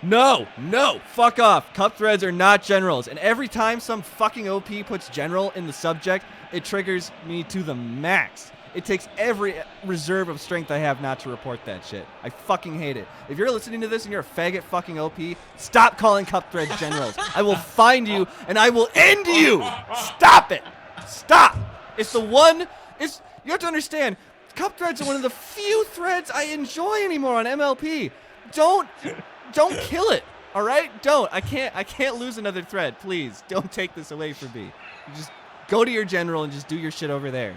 No! No! Fuck off! Cup threads are not generals. And every time some fucking OP puts general in the subject, it triggers me to the max. It takes every reserve of strength I have not to report that shit. I fucking hate it. If you're listening to this and you're a faggot fucking OP, stop calling cup threads generals. I will find you and I will end you! Stop it! Stop! It's the one... You have to understand, cup threads are one of the few threads I enjoy anymore on MLP. Don't kill it, all right? Don't. I can't lose another thread. Please, don't take this away from me. You just go to your general and just do your shit over there.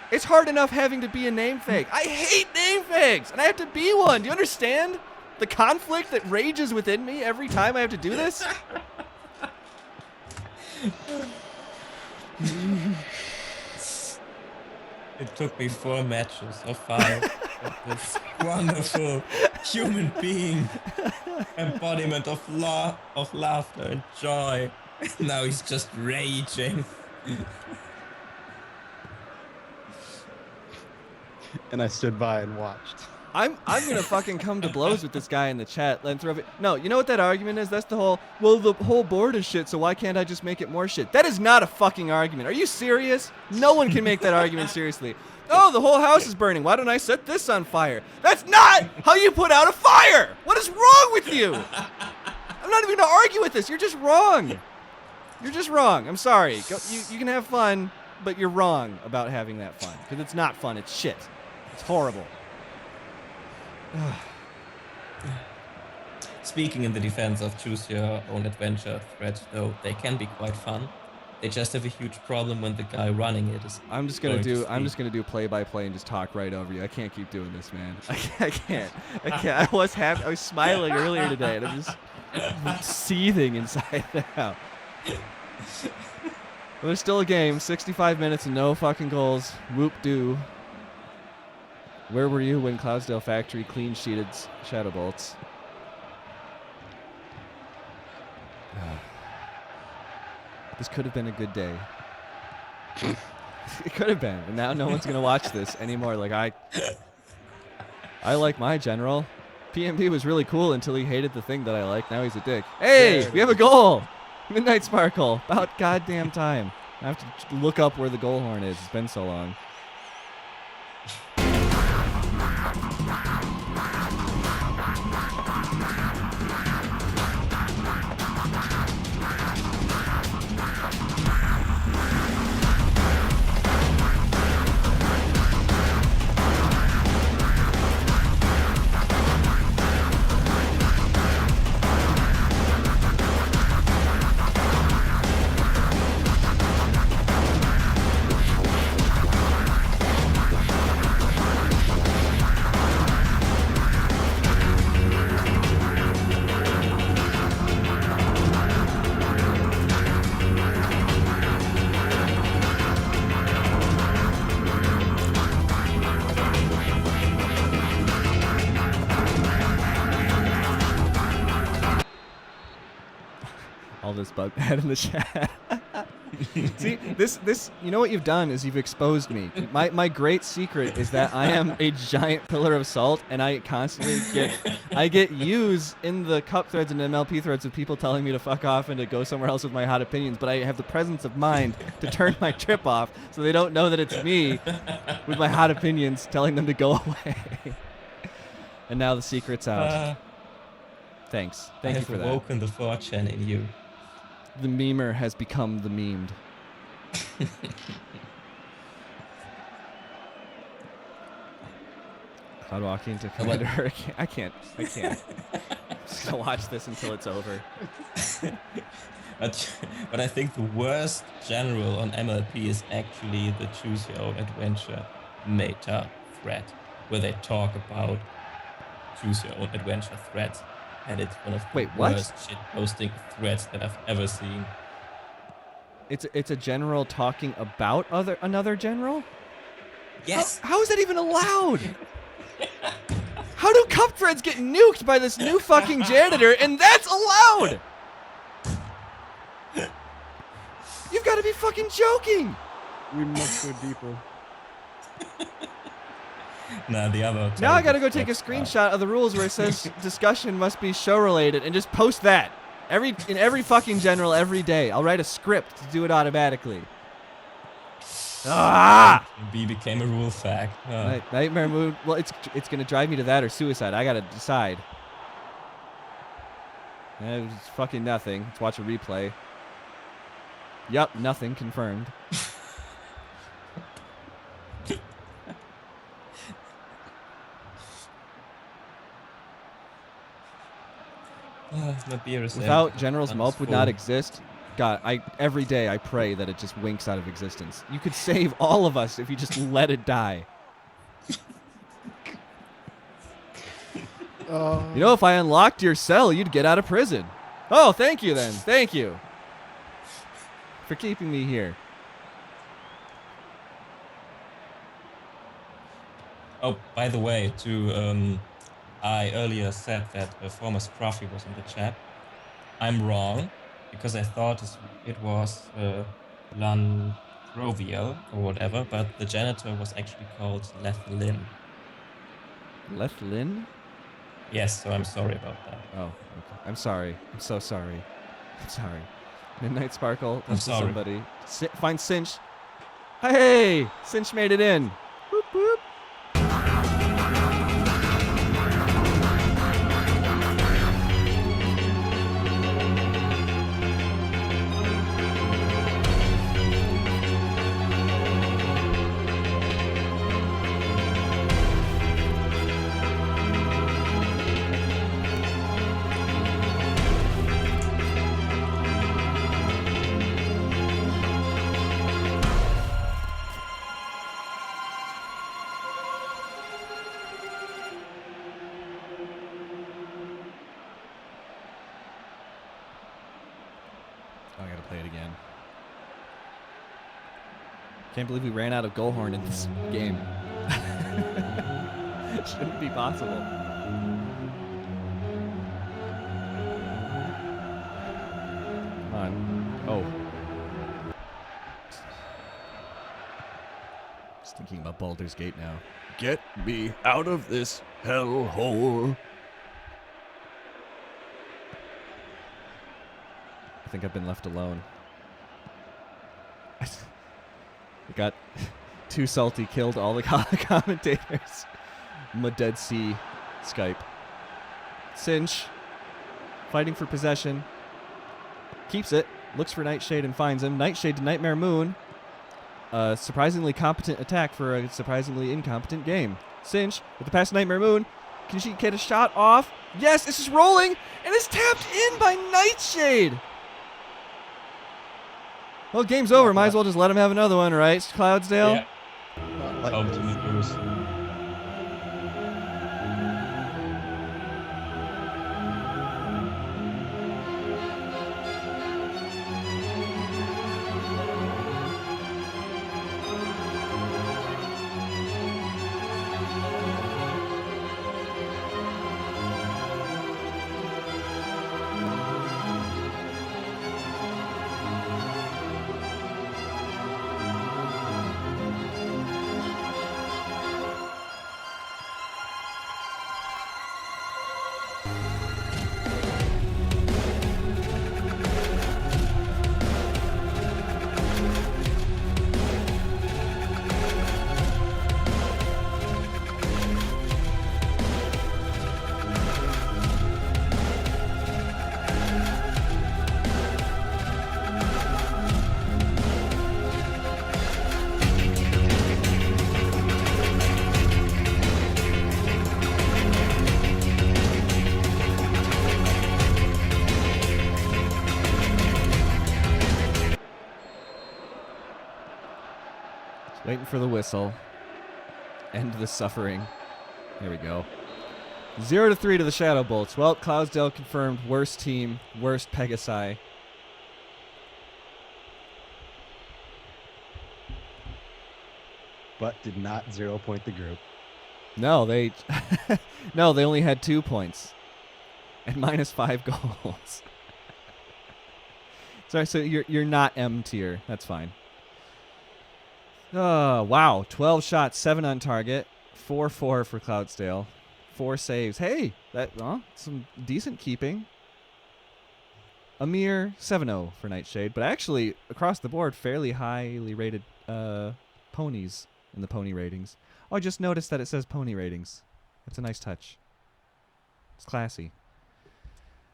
It's hard enough having to be a name fake. I hate name fakes, and I have to be one. Do you understand the conflict that rages within me every time I have to do this? It took me 4 matches of 5 of this wonderful human being, embodiment of laughter and joy. Now he's just raging. And I stood by and watched. I'm gonna fucking come to blows with this guy in the chat. Let him throw it. No, you know what that argument is? That's the whole, well, the whole board is shit, so why can't I just make it more shit? That is not a fucking argument. Are you serious? No one can make that argument seriously. Oh, the whole house is burning. Why don't I set this on fire? That's not how you put out a fire. What is wrong with you? I'm not even going to argue with this. You're just wrong. You're just wrong. I'm sorry. You can have fun, but you're wrong about having that fun. Because it's not fun. It's shit. It's horrible. Speaking in the defense of choose your own adventure thread, though, they can be quite fun. They just have a huge problem when the guy running it is. I'm just gonna do play-by-play and just talk right over you. I can't keep doing this, man. I can't. I was happy. I was smiling earlier today, and I'm just seething inside now. Well, there's still a game. 65 minutes and no fucking goals. Whoop-doo. Where were you when Cloudsdale Factory clean-sheeted Shadow Bolts? This could have been a good day. It could have been, and now no one's gonna watch this anymore. Like I like my general. PMP was really cool until he hated the thing that I like. Now he's a dick. Hey, we have a goal. Midnight Sparkle. About goddamn time. I have to look up where the goal horn is. It's been so long. All this bug head in the chat. See, this, you know what you've done is you've exposed me. My great secret is that I am a giant pillar of salt, and I constantly get used in the cup threads and MLP threads of people telling me to fuck off and to go somewhere else with my hot opinions, but I have the presence of mind to turn my trip off so they don't know that it's me with my hot opinions telling them to go away. And now the secret's out. Thanks. Thank you for that. I have awoken the 4chan in you. The memer has become the memed. Cloud walking to Commander. I can't. I'm just gonna watch this until it's over. But I think the worst general on MLP is actually the Choose Your Own Adventure meta thread, where they talk about Choose Your Own Adventure threads. And it's one of the worst shit-posting threads that I've ever seen. It's a general talking about another general? Yes. How is that even allowed? How do cup threads get nuked by this new fucking janitor and that's allowed? You've got to be fucking joking. We must go deeper. Nah, the other. Now I gotta go take a screenshot of the rules where it says discussion must be show related and just post that in every fucking general every day. I'll write a script to do it automatically. B became a rule fact. Nightmare mood. Well, it's gonna drive me to that or suicide. I gotta decide. It's fucking nothing. Let's watch a replay. Yup, nothing confirmed. My beer is Without General's Mulp would not exist. God, every day I pray that it just winks out of existence. You could save all of us if you just let it die. You know, if I unlocked your cell, you'd get out of prison. Oh, thank you then. Thank you for keeping me here. Oh, by the way, I earlier said that a former Scruffy was in the chat. I'm wrong, because I thought it was Landroviel or whatever, but the janitor was actually called Lethlin. Lethlin? Yes, so I'm sorry about that. Oh, okay. I'm sorry. I'm so sorry. I'm sorry. Midnight Sparkle. I'm sorry. Somebody. Find Cinch. Hey! Cinch made it in. Whoop. Oh, I gotta play it again. Can't believe we ran out of goal horn in this game. It shouldn't be possible. Come on. Oh. Just thinking about Baldur's Gate now. Get me out of this hellhole. I think I've been left alone. I got too salty, killed all the commentators. I'm a Dead Sea Skype. Cinch, fighting for possession. Keeps it, looks for Nightshade and finds him. Nightshade to Nightmare Moon. Surprisingly competent attack for a surprisingly incompetent game. Cinch with the pass to Nightmare Moon. Can she get a shot off? Yes, this is rolling, and it's tapped in by Nightshade. Well, game's over. Might as well just let him have another one, right, Cloudsdale? Yeah. Ultimate boost. Waiting for the whistle. End the suffering. There we go. 0-3 to the Shadow Bolts. Well, Cloudsdale confirmed worst team, worst Pegasi. But did not 0 point the group. No, they no, they only had 2 points and -5 goals. Sorry, so you're not M tier. That's fine. Oh, wow. 12 shots, 7 on target, 4-4 for Cloudsdale. 4 saves. Hey, some decent keeping. A mere 7-0 for Nightshade, but actually across the board fairly highly rated ponies in the pony ratings. Oh, I just noticed that it says pony ratings. That's a nice touch. It's classy.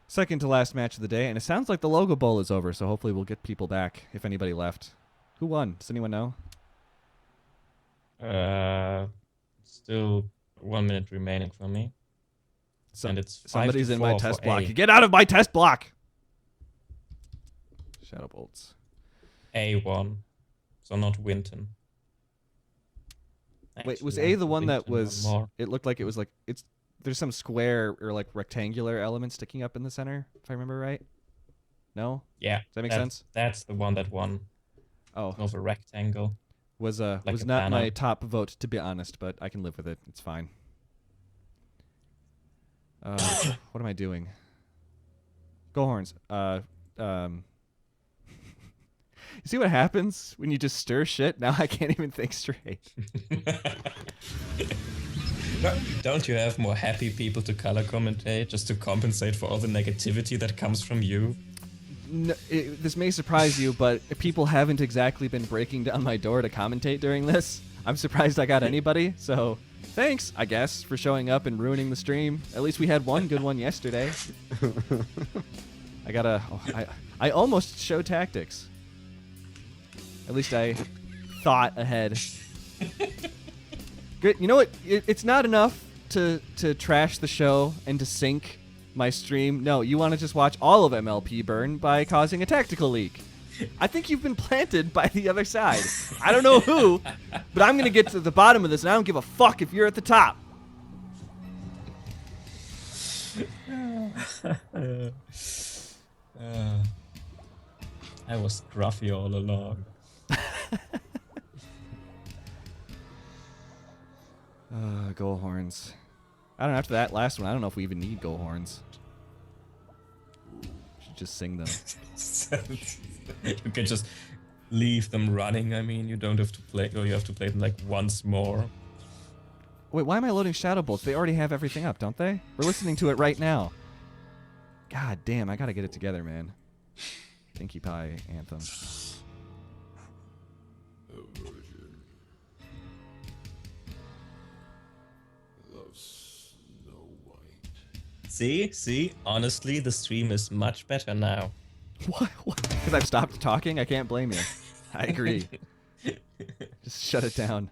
Second to last match of the day, and it sounds like the Logo Bowl is over, so hopefully we'll get people back if anybody left. Who won? Does anyone know? Still 1 minute remaining for me. And it's somebody's in my 5-4 test for block. A. Get out of my test block! Shadow Bolts. A1. So not Winton. Wait, was Actually, A the one that Winton was... more. It looked like it was like... There's some square or like rectangular element sticking up in the center, if I remember right. No? Yeah. Does that make sense? That's the one that won. Oh. Of a rectangle. Was Like was a not my banner. top vote, to be honest, but I can live with it. It's fine. What am I doing? Go horns. You see what happens when you just stir shit? Now I can't even think straight. Don't you have more happy people to color commentate just to compensate for all the negativity that comes from you? No, this may surprise you, but people haven't exactly been breaking down my door to commentate during this. I'm surprised I got anybody, so thanks, I guess, for showing up and ruining the stream. At least we had one good one yesterday. I almost showed tactics. At least I thought ahead. Good. You know what? It's not enough to trash the show and to sink my stream. No, you want to just watch all of MLP burn by causing a tactical leak. I think you've been planted by the other side. I don't know who, but I'm going to get to the bottom of this, and I don't give a fuck if you're at the top. I was scruffy all along. Goal horns. I don't know, after that last one, I don't know if we even need goal horns. Should just sing them. You can just leave them running. I mean, you don't have to play, or you have to play them like once more. Wait, why am I loading Shadow Bolts? They already have everything up, don't they? We're listening to it right now. God damn, I gotta get it together, man. Pinkie Pie anthem. See? Honestly, the stream is much better now. What? Because I've stopped talking? I can't blame you. I agree. Just shut it down.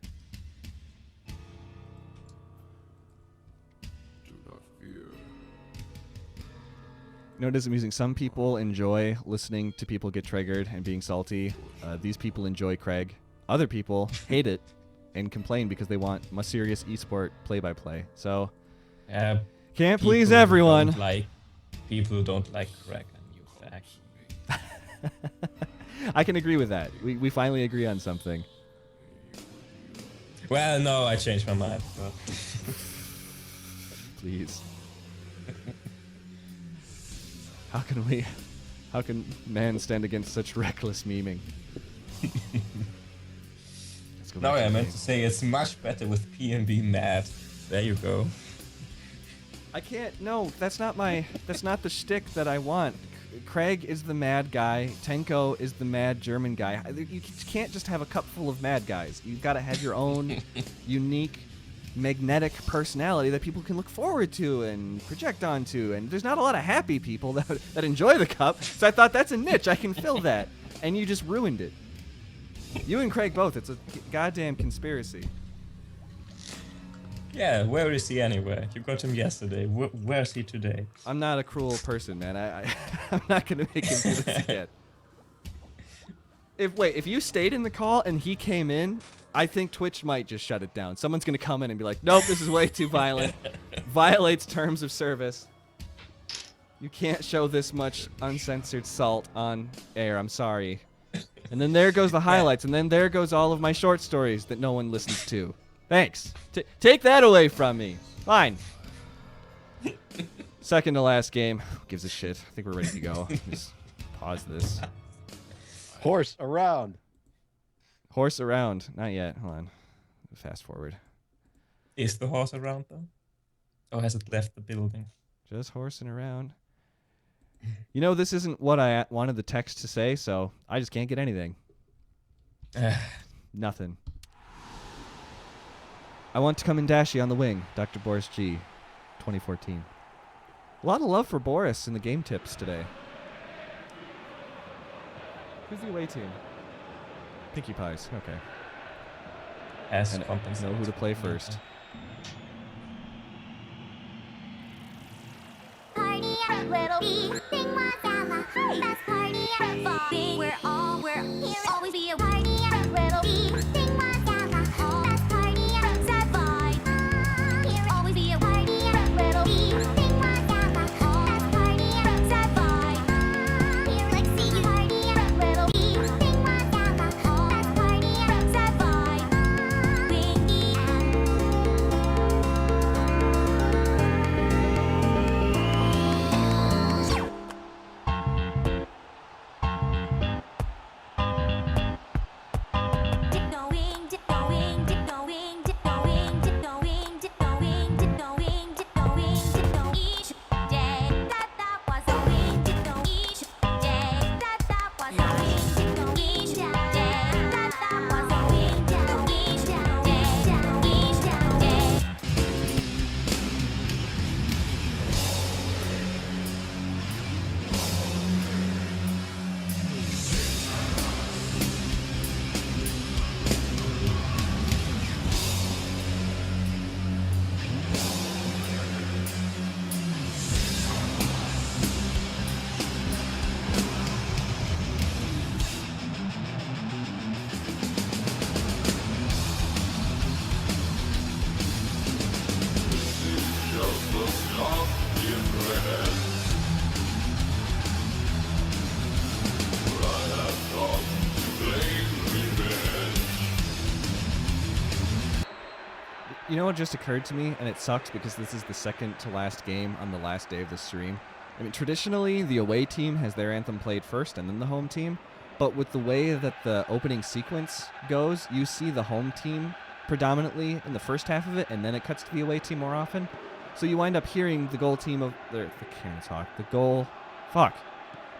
You know what is amusing? Some people enjoy listening to people get triggered and being salty. These people enjoy Craig. Other people hate it and complain because they want a serious esport play-by-play. So, can't please everyone. People who don't like Craig and you fact. I can agree with that. We finally agree on something. Well, no, I changed my mind. But Please. How can man stand against such reckless memeing? No, I meant to say it's much better with PNB mad. There you go. I can't. No, that's not the shtick that I want. Craig is the mad guy. Tenko is the mad German guy. You can't just have a cup full of mad guys. You've got to have your own unique, magnetic personality that people can look forward to and project onto. And there's not a lot of happy people that enjoy the cup. So I thought that's a niche. I can fill that. And you just ruined it. You and Craig both. It's a goddamn conspiracy. Yeah, where is he anyway? You got him yesterday. Where's he today? I'm not a cruel person, man. I'm not gonna make him do this again. If you stayed in the call and he came in, I think Twitch might just shut it down. Someone's gonna come in and be like, "Nope, this is way too violent. Violates terms of service. You can't show this much uncensored salt on air. I'm sorry." And then there goes the highlights, and then there goes all of my short stories that no one listens to. Thanks. Take that away from me. Fine. Second to last game. Who gives a shit? I think we're ready to go. Just pause this. Horse around. Horse around. Not yet. Hold on. Fast forward. Is the horse around though? Or has it left the building? Just horsing around. You know, this isn't what I wanted the text to say, so I just can't get anything. Nothing. I want to come in dashy on the wing. Dr. Boris G. 2014. A lot of love for Boris in the game tips today. Who's the away team? Pinkie Pies. Okay. As And know who to play first. Party at Little B. Sing my summer. Best party at fall. We're here. Always be a party at Little B. Sing my summer. Best party at Sci-Fi. Here always be a party at Little B. Sing my summer. Best party at Sci-Fi. Here let's see you party at Little B. Sing my summer. Best party at Sci-Fi. Wingy You know what just occurred to me, and it sucks because this is the second to last game on the last day of the stream. I mean, traditionally, the away team has their anthem played first and then the home team. But with the way that the opening sequence goes, you see the home team predominantly in the first half of it, and then it cuts to the away team more often. So you wind up hearing the goal team of the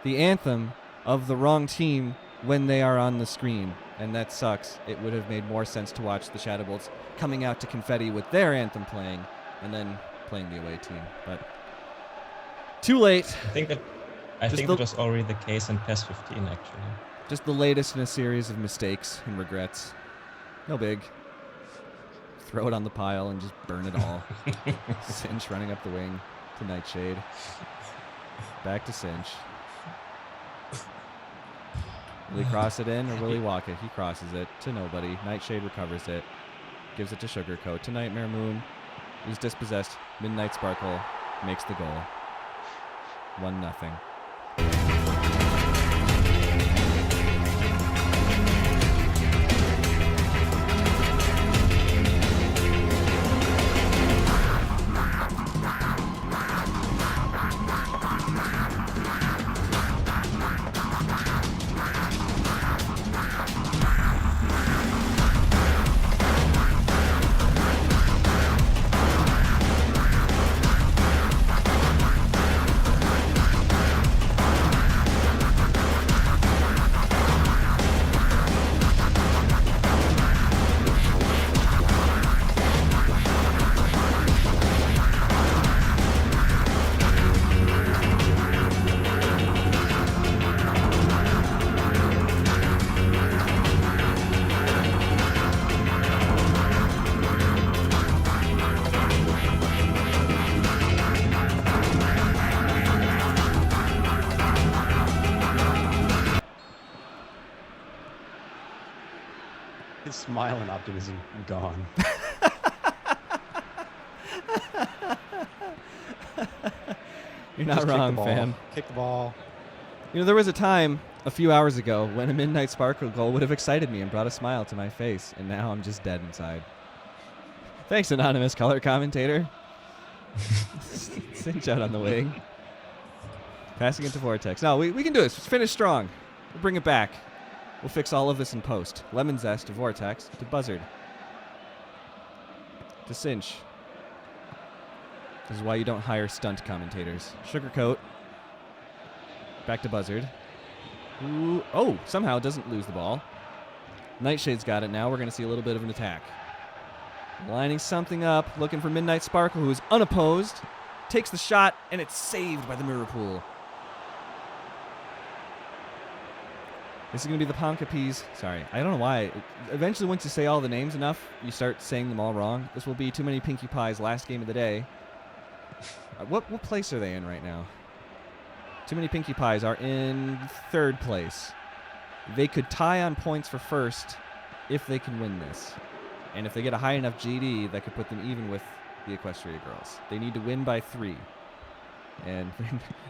anthem of the wrong team when they are on the screen, and that sucks. It would have made more sense to watch the Shadow Bolts coming out to confetti with their anthem playing, and then playing the away team. But too late. I think it was already the case in PES 15, actually. Just the latest in a series of mistakes and regrets. No big. Throw it on the pile and just burn it all. Cinch running up the wing to Nightshade. Back to Cinch. Will he cross it in or will he walk it? He crosses it to nobody. Nightshade recovers it. Gives it to Sugarcoat. To Nightmare Moon. He's dispossessed. Midnight Sparkle makes the goal. 1-0. His smile and optimism gone. You're not wrong, fam. Kick the ball. You know, there was a time a few hours ago when a Midnight Sparkle goal would have excited me and brought a smile to my face, and now I'm just dead inside. Thanks, anonymous color commentator. Cinch out on the wing. Passing it to Vortex. No, we can do this. Finish strong. We'll bring it back. We'll fix all of this in post. Lemon Zest to Vortex to Buzzard. To Cinch. This is why you don't hire stunt commentators. Sugarcoat. Back to Buzzard. Ooh. Oh, somehow doesn't lose the ball. Nightshade's got it now. We're going to see a little bit of an attack. Lining something up. Looking for Midnight Sparkle, who is unopposed. Takes the shot, and it's saved by the Mirror Pool. This is going to be the Ponka Peas. Sorry, I don't know why. Eventually, once you say all the names enough, you start saying them all wrong. This will be Too Many Pinkie Pies' last game of the day. What place are they in right now? Too Many Pinkie Pies are in third place. They could tie on points for first if they can win this. And if they get a high enough GD, that could put them even with the Equestria Girls. They need to win by 3. And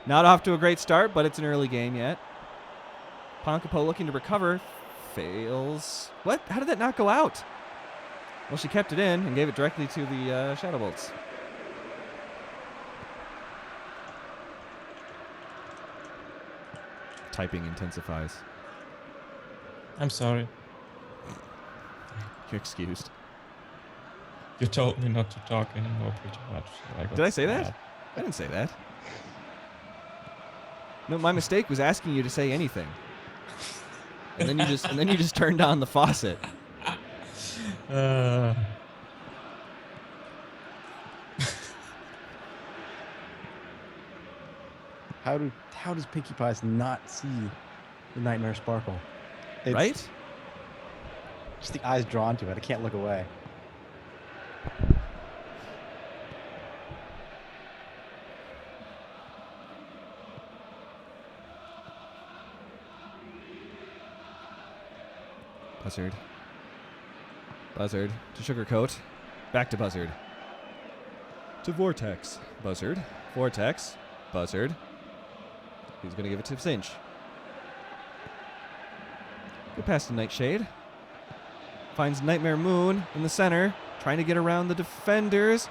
not off to a great start, but it's an early game yet. Ponkapo looking to recover. Fails. What? How did that not go out? Well, she kept it in and gave it directly to the Shadow Bolts. Typing intensifies. I'm sorry. You're excused. You told me not to talk anymore pretty much. So Did I say that? I didn't say that. No, my mistake was asking you to say anything. And then you just turned on the faucet. How does Pinkie Pies not see the Nightmare Sparkle? It's Right? Just the eyes drawn to it. I can't look away. Buzzard. Buzzard to Sugarcoat. Back to Buzzard. To Vortex. Buzzard. Vortex. Buzzard. He's going to give it to Cinch. Good pass to Nightshade. Finds Nightmare Moon in the center, trying to get around the defenders.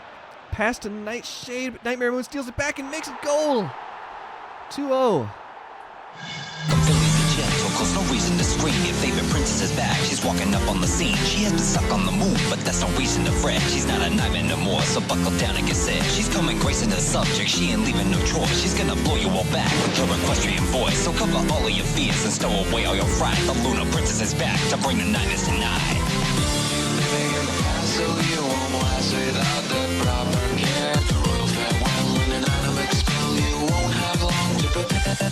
Pass to Nightshade, but Nightmare Moon steals it back and makes it goal. 2-0. Philly's a gentle, cause no reason to scream. Your favorite princess is back, she's walking up on the scene. She has been stuck on the move, but that's no reason to fret. She's not a nightmare no more, so buckle down and get set. She's coming gracing the subject, she ain't leaving no choice. She's gonna blow you all back with her equestrian voice. So cover all of your fears and stow away all your fright. The Lunar Princess is back to bring the nightmares tonight. Living in the past, so you won't last without the proper care. The royal farewell when an item expel, you won't have long to prepare.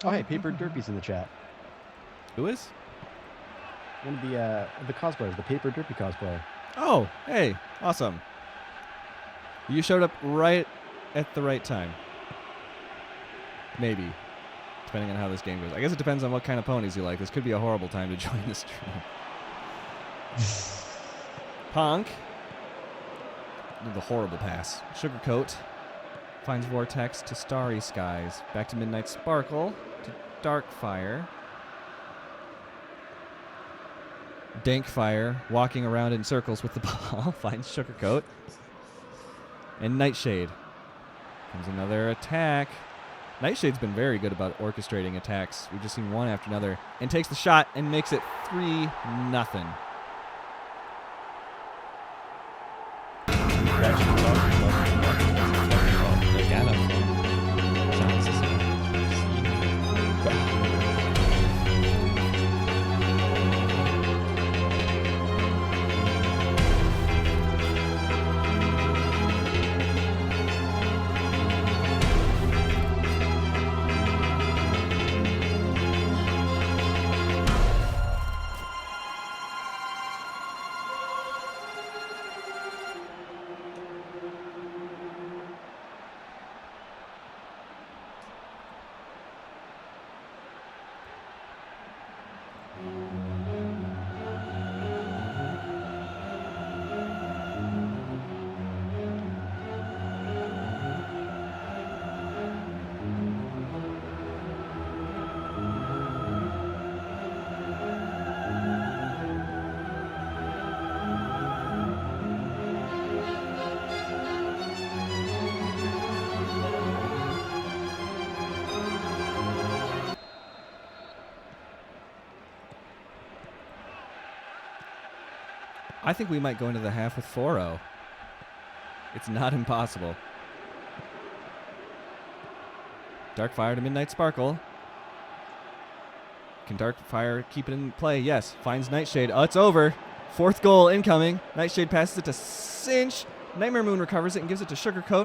Oh, hey, Paper Derpy's in the chat. Who is? One of the cosplayers, the Paper Derpy cosplayer. Oh, hey, awesome. You showed up right at the right time. Maybe, depending on how this game goes. I guess it depends on what kind of ponies you like. This could be a horrible time to join the stream. Ponk. The horrible pass. Sugarcoat finds Vortex to Starry Skies. Back to Midnight Sparkle to Darkfire. Dankfire walking around in circles with the ball finds Sugarcoat. And Nightshade. Comes another attack. Nightshade's been very good about orchestrating attacks. We've just seen one after another. And takes the shot and makes it 3-0. I think we might go into the half with 4-0. It's not impossible. Darkfire to Midnight Sparkle. Can Darkfire keep it in play? Yes. Finds Nightshade. Oh, it's over. 4th goal incoming. Nightshade passes it to Cinch. Nightmare Moon recovers it and gives it to Sugarcoat.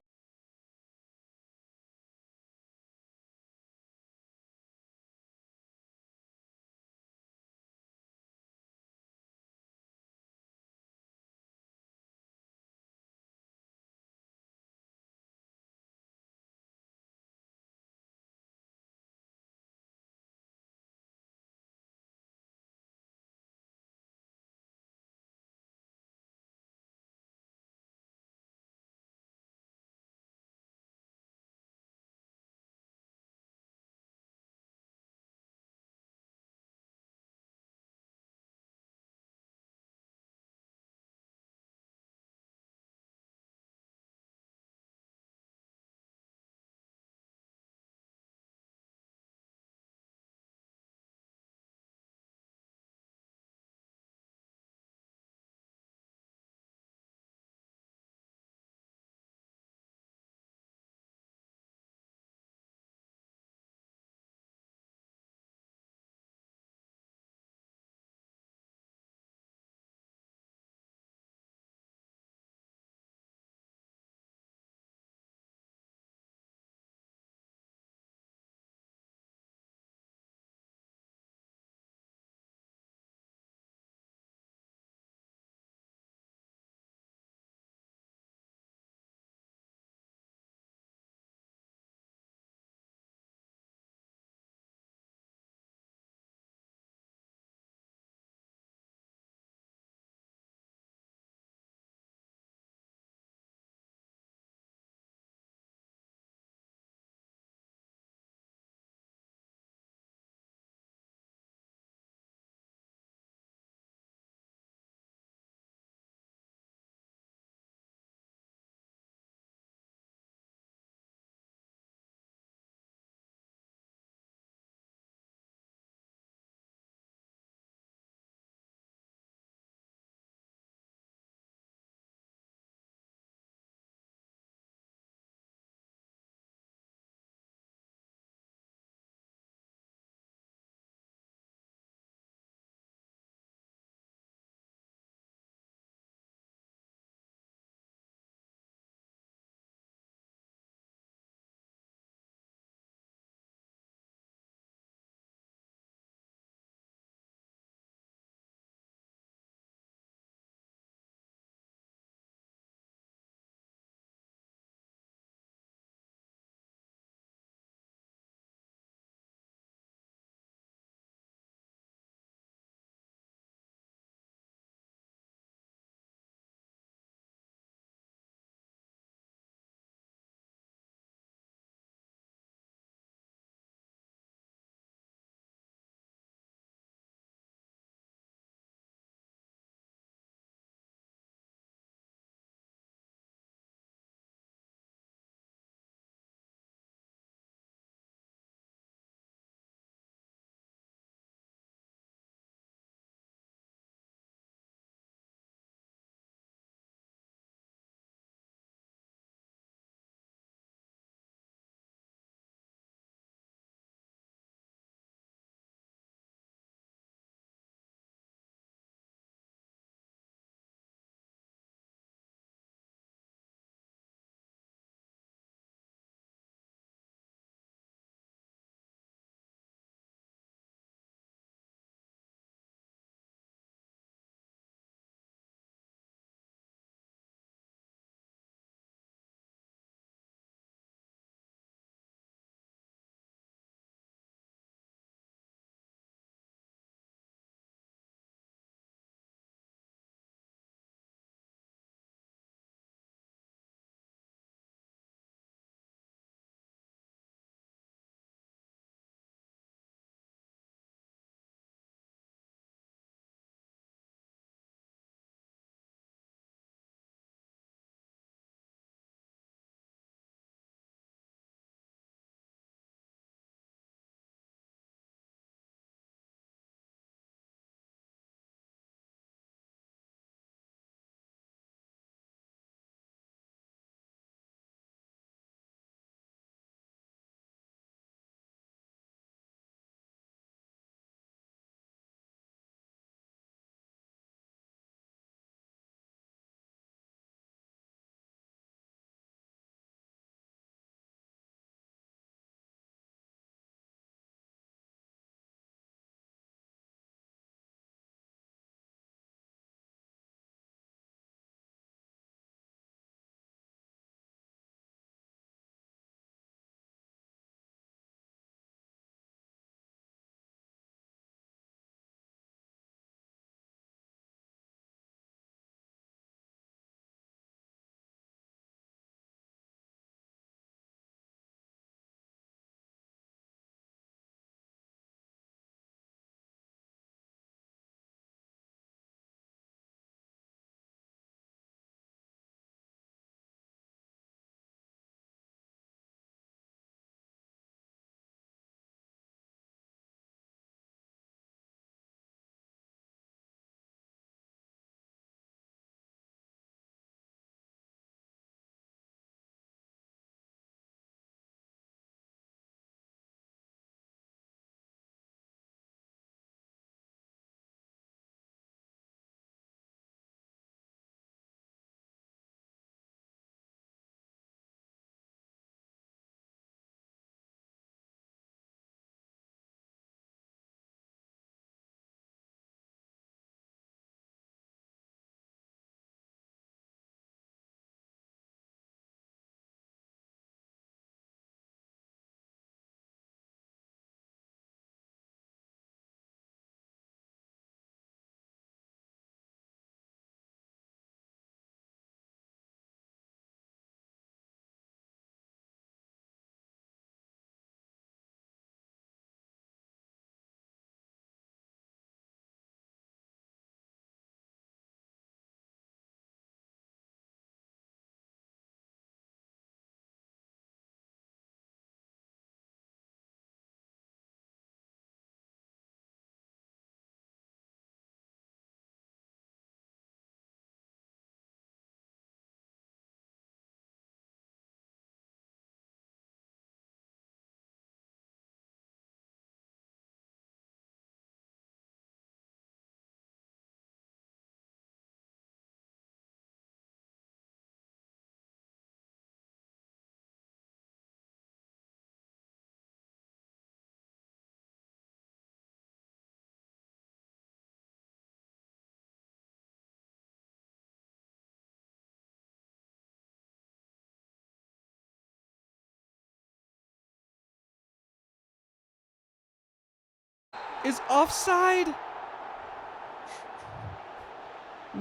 is offside.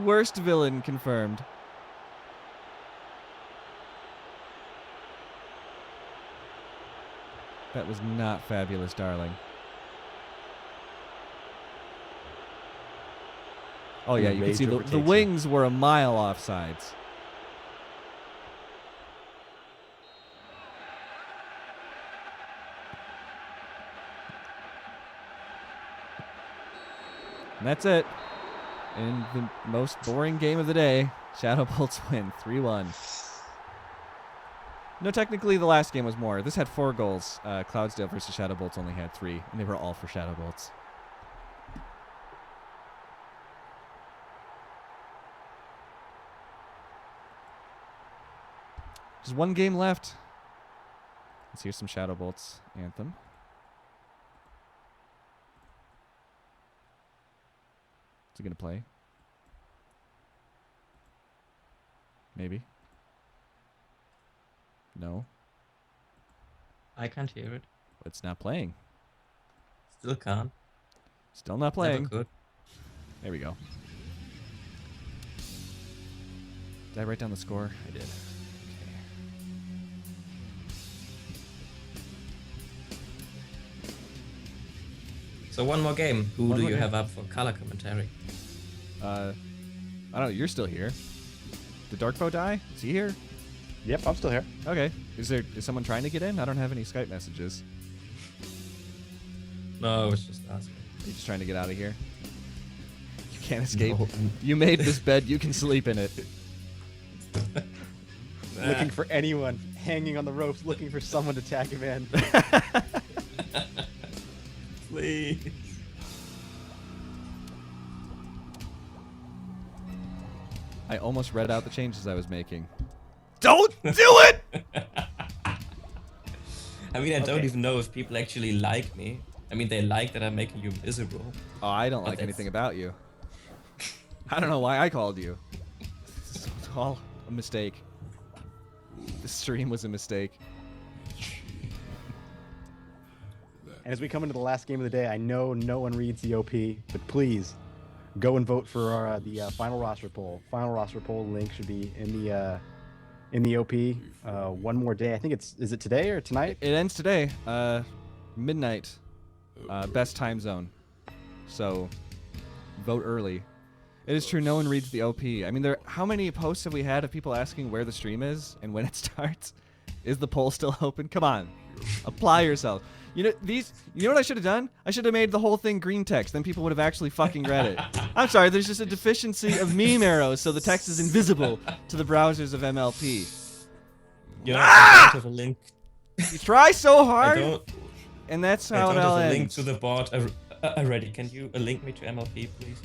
Worst villain confirmed. That was not fabulous, darling. Oh yeah, you can see the wings were a mile offsides. And that's it. In the most boring game of the day, Shadow Bolts win 3-1. No, technically the last game was more. This had 4 goals. Cloudsdale versus Shadow Bolts only had 3, and they were all for Shadow Bolts. Just 1 game left. Let's hear some Shadow Bolts anthem. Is he gonna play? Maybe. No. I can't hear it. It's not playing. Still can't. Still not playing. Never could. There we go. Did I write down the score? I did. Okay. So one more game. Who do you have up for color commentary? I don't know. You're still here. Did Darkbow die? Is he here? Yep, I'm still here. Okay. Is someone trying to get in? I don't have any Skype messages. No, I was just asking. Are you just trying to get out of here? You can't escape. No. You made this bed. You can sleep in it. Looking for anyone hanging on the ropes, looking for someone to tag him in. Please. I almost read out the changes I was making. Don't do it! I mean, I don't even know if people actually like me. I mean, they like that I'm making you miserable. Oh, I don't like anything about you. I don't know why I called you. It's all a mistake. The stream was a mistake. And as we come into the last game of the day, I know no one reads the OP, but please go and vote for our the final roster poll. Final roster poll link should be in the OP. One more day. I think is it today or tonight? It ends today, midnight, best time zone. So vote early. It is true. No one reads the OP. I mean, how many posts have we had of people asking where the stream is and when it starts? Is the poll still open? Come on, apply yourself. You know what I should have done? I should have made the whole thing green text. Then people would have actually fucking read it. I'm sorry, there's just a deficiency of meme arrows, so the text is invisible to the browsers of MLP. Yeah, I don't have a link. You try so hard, and that's how it all ends. I don't have a link ends. to the board already. Can you link me to MLP, please?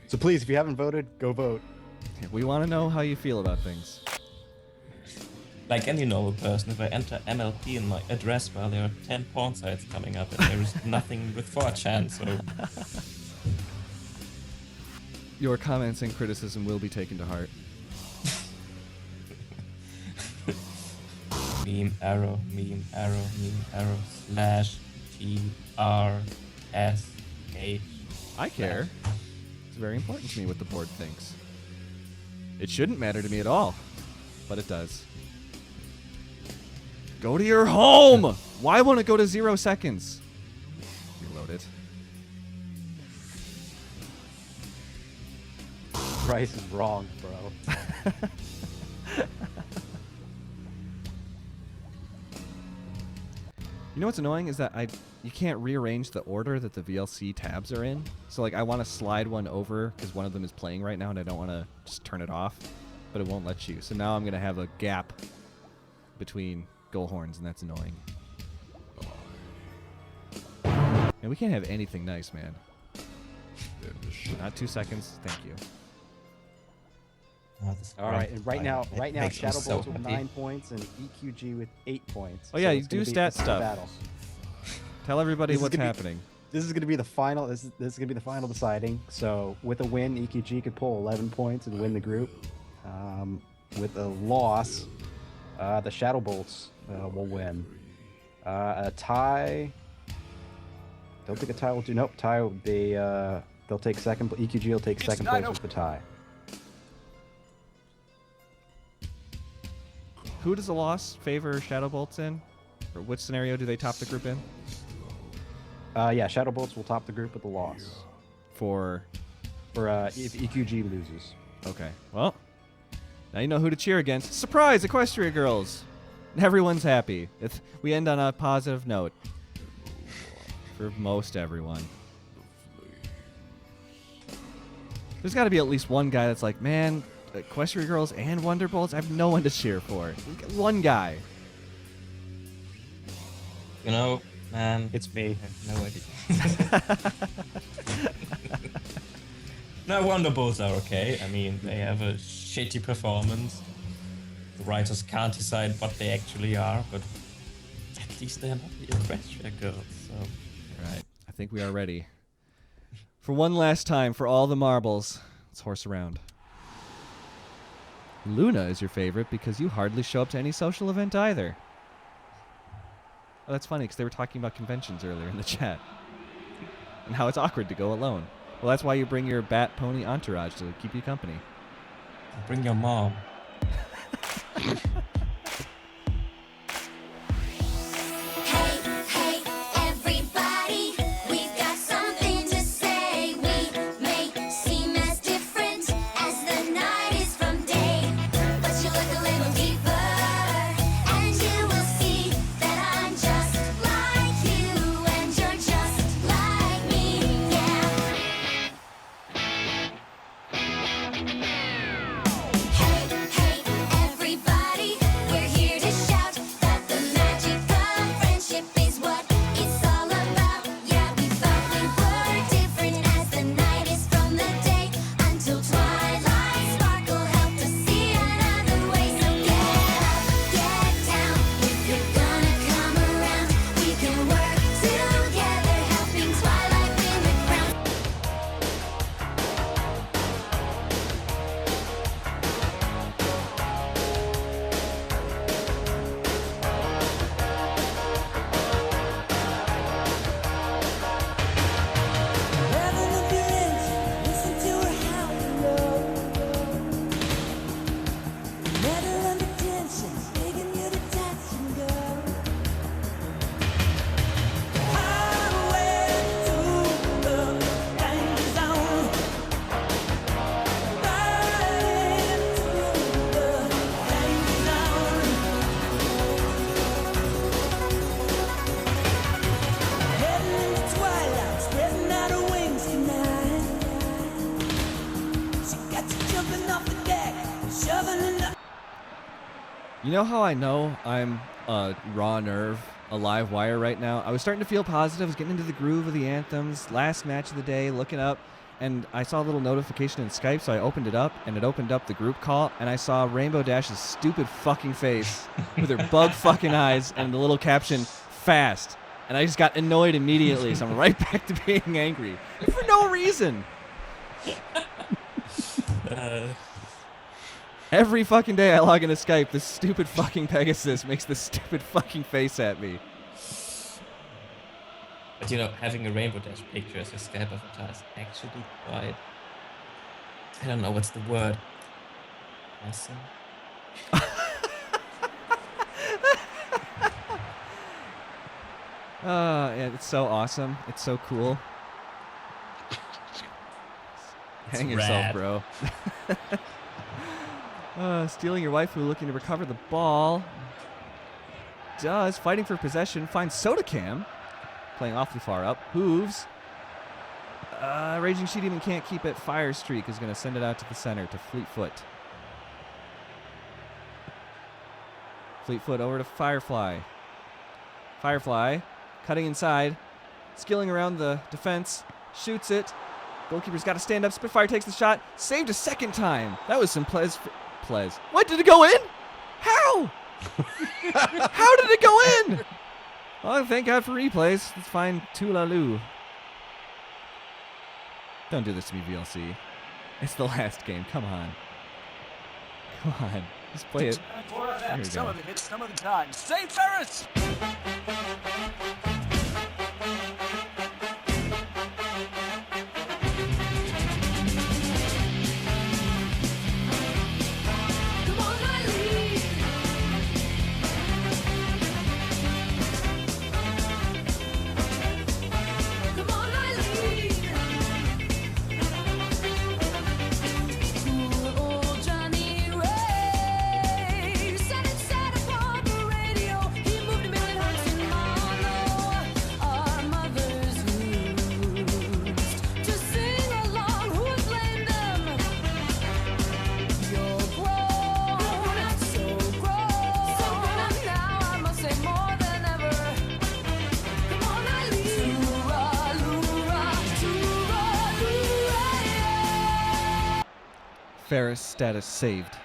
So please, if you haven't voted, go vote. We want to know how you feel about things. Like any normal person, if I enter MLP in my address bar, there are 10 porn sites coming up, and there is nothing with 4chan, so... Your comments and criticism will be taken to heart. meme arrow, /TRSH. I care. It's very important to me what the board thinks. It shouldn't matter to me at all, but it does. Go to your home! Why won't it go to 0 seconds? Reload it. Price is wrong, bro. You know what's annoying is that you can't rearrange the order that the VLC tabs are in. So like I want to slide one over because one of them is playing right now and I don't want to just turn it off, but it won't let you. So now I'm going to have a gap between goal horns and that's annoying. And we can't have anything nice, man. Not 2 seconds. Thank you. Oh, All right, and right now, makes me Shadow so Bolts with happy. 9 points and EQG with 8 points. Oh yeah, So you it's gonna do be stat a stuff. battle. Tell everybody This is what's gonna be- happening. This is going to be the final. This is going to be the final deciding. So with a win, EQG could pull 11 points and win the group. With a loss, The Shadow Bolts will win. A tie. Don't think a tie will do. Nope, tie. They'll take second. EQG will take second place with the tie. Who does a loss favor Shadow Bolts in? Or which scenario do they top the group in? Yeah, Shadow Bolts will top the group with the loss. For if EQG loses. Okay. Well, now you know who to cheer against. Surprise, Equestria Girls! Everyone's happy. We end on a positive note. For most everyone. There's got to be at least one guy that's like, man, Equestria Girls and Wonderbolts, I have no one to cheer for. One guy. You know, man. It's me. I have no idea. No, Wonderbolts are okay. I mean, they have a shitty performance. The writers can't decide what they actually are, but at least they're not the Equestria Girls, so... Right. I think we are ready. For one last time, for all the marbles, let's horse around. Luna is your favorite because you hardly show up to any social event either. Oh, that's funny because they were talking about conventions earlier in the chat. And how it's awkward to go alone. Well, that's why you bring your bat pony entourage to keep you company. Bring your mom. Hey, everybody, we've got something to say. We may seem as different as the night is from day, but you look a little deeper, and you will see that I'm just like you, and you're just like me, yeah. Hey, everybody, we're here to shout that the magic of friendship is what it's all about. Yeah, we thought we were different as the night is from the day, until twilight sparkle helped us see another way. So get up, get down, if you're gonna come around, we can work together, helping twilight win the crown. You know how I know I'm a raw nerve, a live wire right now? I was starting to feel positive. I was getting into the groove of the anthems. Last match of the day, looking up, and I saw a little notification in Skype, so I opened it up, and it opened up the group call, and I saw Rainbow Dash's stupid fucking face with her bug fucking eyes and the little caption, fast. And I just got annoyed immediately, so I'm right back to being angry. For no reason. Every fucking day I log into Skype, this stupid fucking Pegasus makes this stupid fucking face at me. But you know, having a Rainbow Dash picture as your Skype avatar is actually quite... I don't know what's the word. Awesome? Yeah, it's so awesome. It's so cool. Hang yourself, rad. bro. Stealing your waifu, looking to recover the ball. Does. Fighting for possession. Finds Soda Cam. Playing awfully far up. Hooves. Raging She Demon can't keep it. Fire Streak is going to send it out to the center to Fleetfoot. Fleetfoot over to Firefly. Firefly cutting inside. Skilling around the defense. Shoots it. Goalkeeper's got to stand up. Spitfire takes the shot. Saved a second time. That was some Plez. What? Did it go in? How? How did it go in? Oh, thank God for replays. Let's find Tulalu. Don't do this to me, VLC. It's the last game. Come on. Come on. Just play it. For There them, we some go. of the hits, some of the time. St. Ferris! Come on, Eileen. Come on, Eileen. Poor old Johnny Ray said it sad upon the radio. He moved a million hearts in mono. Our mothers used to sing along. Who would blame them? You're grown, so grown. Now I must say more than ever. Come on, Eileen. Toora-loora, toora-loora. Ferris status saved.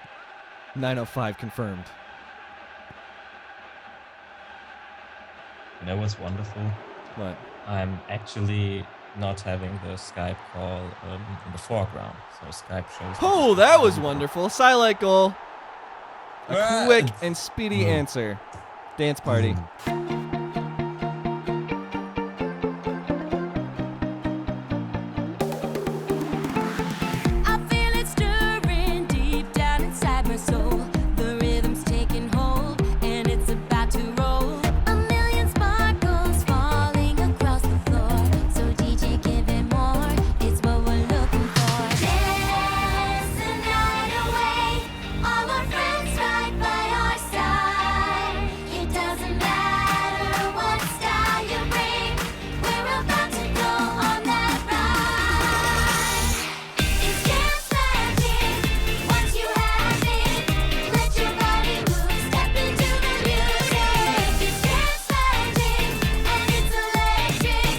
905 confirmed. You know what's wonderful? What? I'm actually not having the Skype call in the foreground, so Skype shows. Oh, that was wonderful. Silent goal. A Ah. quick and speedy answer. Dance party. I feel it stirring deep down inside my soul. The rhythm's taking hold and it's about to roll. A million sparkles falling across the floor. So DJ, give it more. It's what we're looking for. Dance the night away. All our friends right by our side. It doesn't matter what style you bring. We're about to go on that ride. It's dance magic. Once you have it, let your body move. Step into the music. It's dance magic, and it's electric.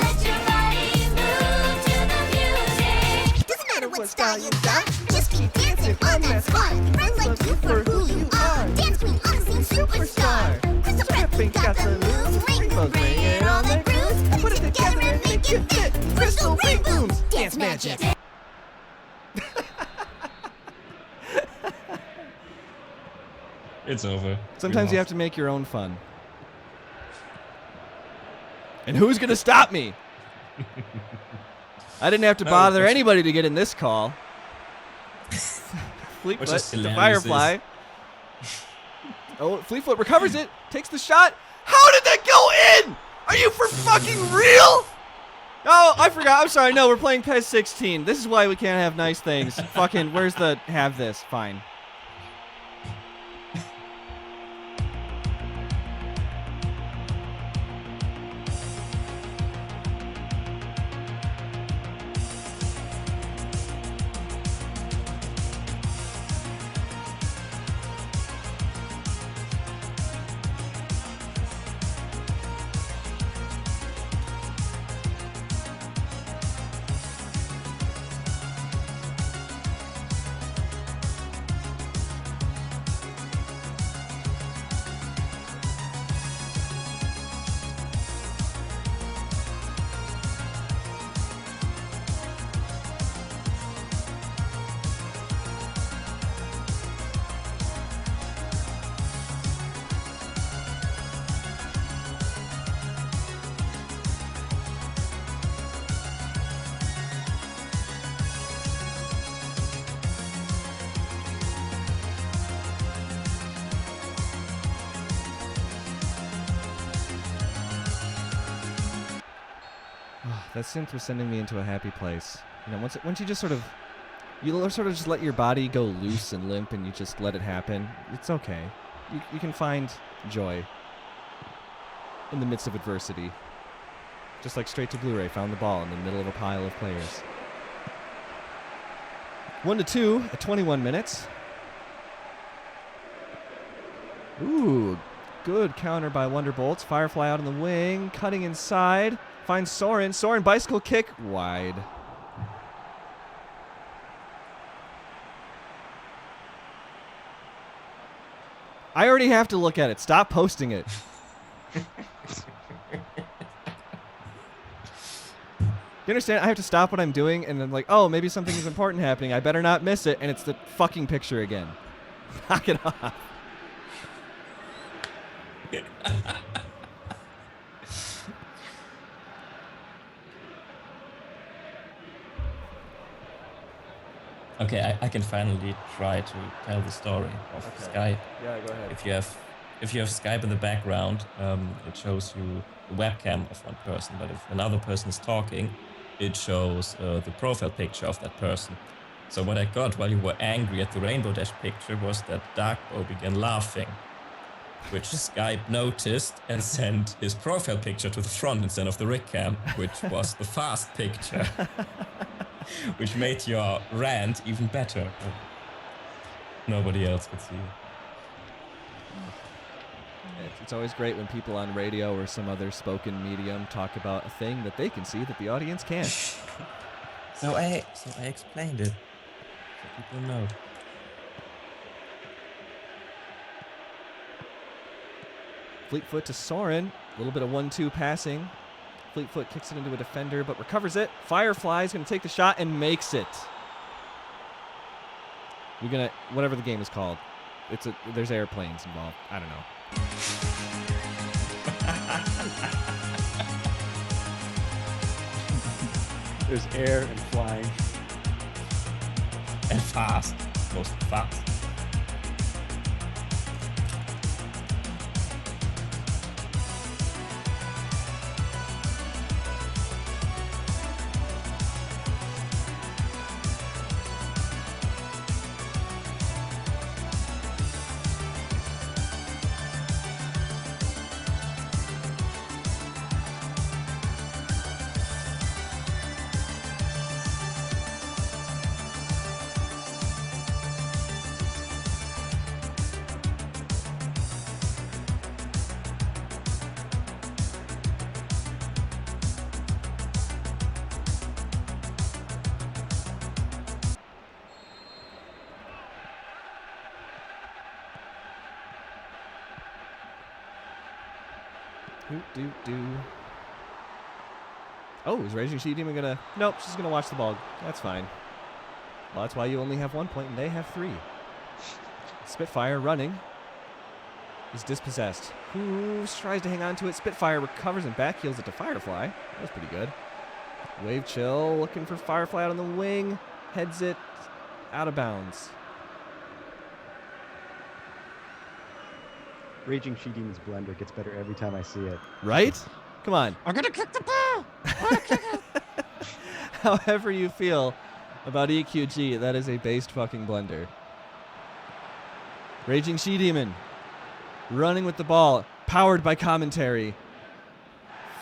Let your body move to the music. Doesn't matter what style you got, just keep dancing on that spot. Friends like you for who you are. Dance queen on the scene, superstar. Crystal Prepping got the moves. Rainbow bringing all the grooves. Put it together and make it fit. Crystal Rain Booms, dance magic. It's over. Sometimes you have to make your own fun. And who's going to stop me? I didn't have to No, bother it's- anybody to get in this call. Which Fleetfoot is to hilarious Firefly. Oh, Fleetfoot recovers it, takes the shot. How did that go in? Are you for fucking real? Oh, I forgot. I'm sorry. No, we're playing PES 16. This is why we can't have nice things. Fucking, where's the have this? Fine. That synth was sending me into a happy place. You know, once you just sort of just let your body go loose and limp, and you just let it happen. It's okay. You can find joy in the midst of adversity. Just like Straight to Blu-ray found the ball in the middle of a pile of players. 1-2 at 21 minutes. Ooh, good counter by Wonderbolts. Firefly out on the wing, cutting inside. Finds Soren. Soren bicycle kick wide. I already have to look at it. Stop posting it. You understand? I have to stop what I'm doing and then like, oh, maybe something is important happening. I better not miss it. And it's the fucking picture again. Knock it off. Okay, I can finally try to tell the story of Skype. Yeah, go ahead. If you have Skype in the background, it shows you the webcam of one person, but if another person is talking, it shows the profile picture of that person. So what I got while you were angry at the Rainbow Dash picture was that Darkbow began laughing, which Skype noticed and sent his profile picture to the front instead of the rig cam, which was the fast picture, which made your rant even better. Nobody else could see it. It's always great when people on radio or some other spoken medium talk about a thing that they can see that the audience can't. So I explained it, so people know. Fleetfoot to Soren. A little bit of 1-2 passing. Fleetfoot kicks it into a defender, but recovers it. Firefly's going to take the shot and makes it. We're going to, whatever the game is called. There's airplanes involved. I don't know. There's air and flying. And fast. Most fast. Oh, is Raging She Demon gonna... Nope, she's gonna watch the ball. That's fine. Well, that's why you only have 1 point and they have 3. Spitfire running. Is dispossessed. Hooves tries to hang on to it. Spitfire recovers and backheels it to Firefly. That was pretty good. Wave Chill looking for Firefly out on the wing. Heads it out of bounds. Raging She Demon's blender gets better every time I see it. Right? Come on. I'm gonna kick the ball! However you feel about EQG, that is a based fucking blender. Raging She Demon. Running with the ball. Powered by commentary.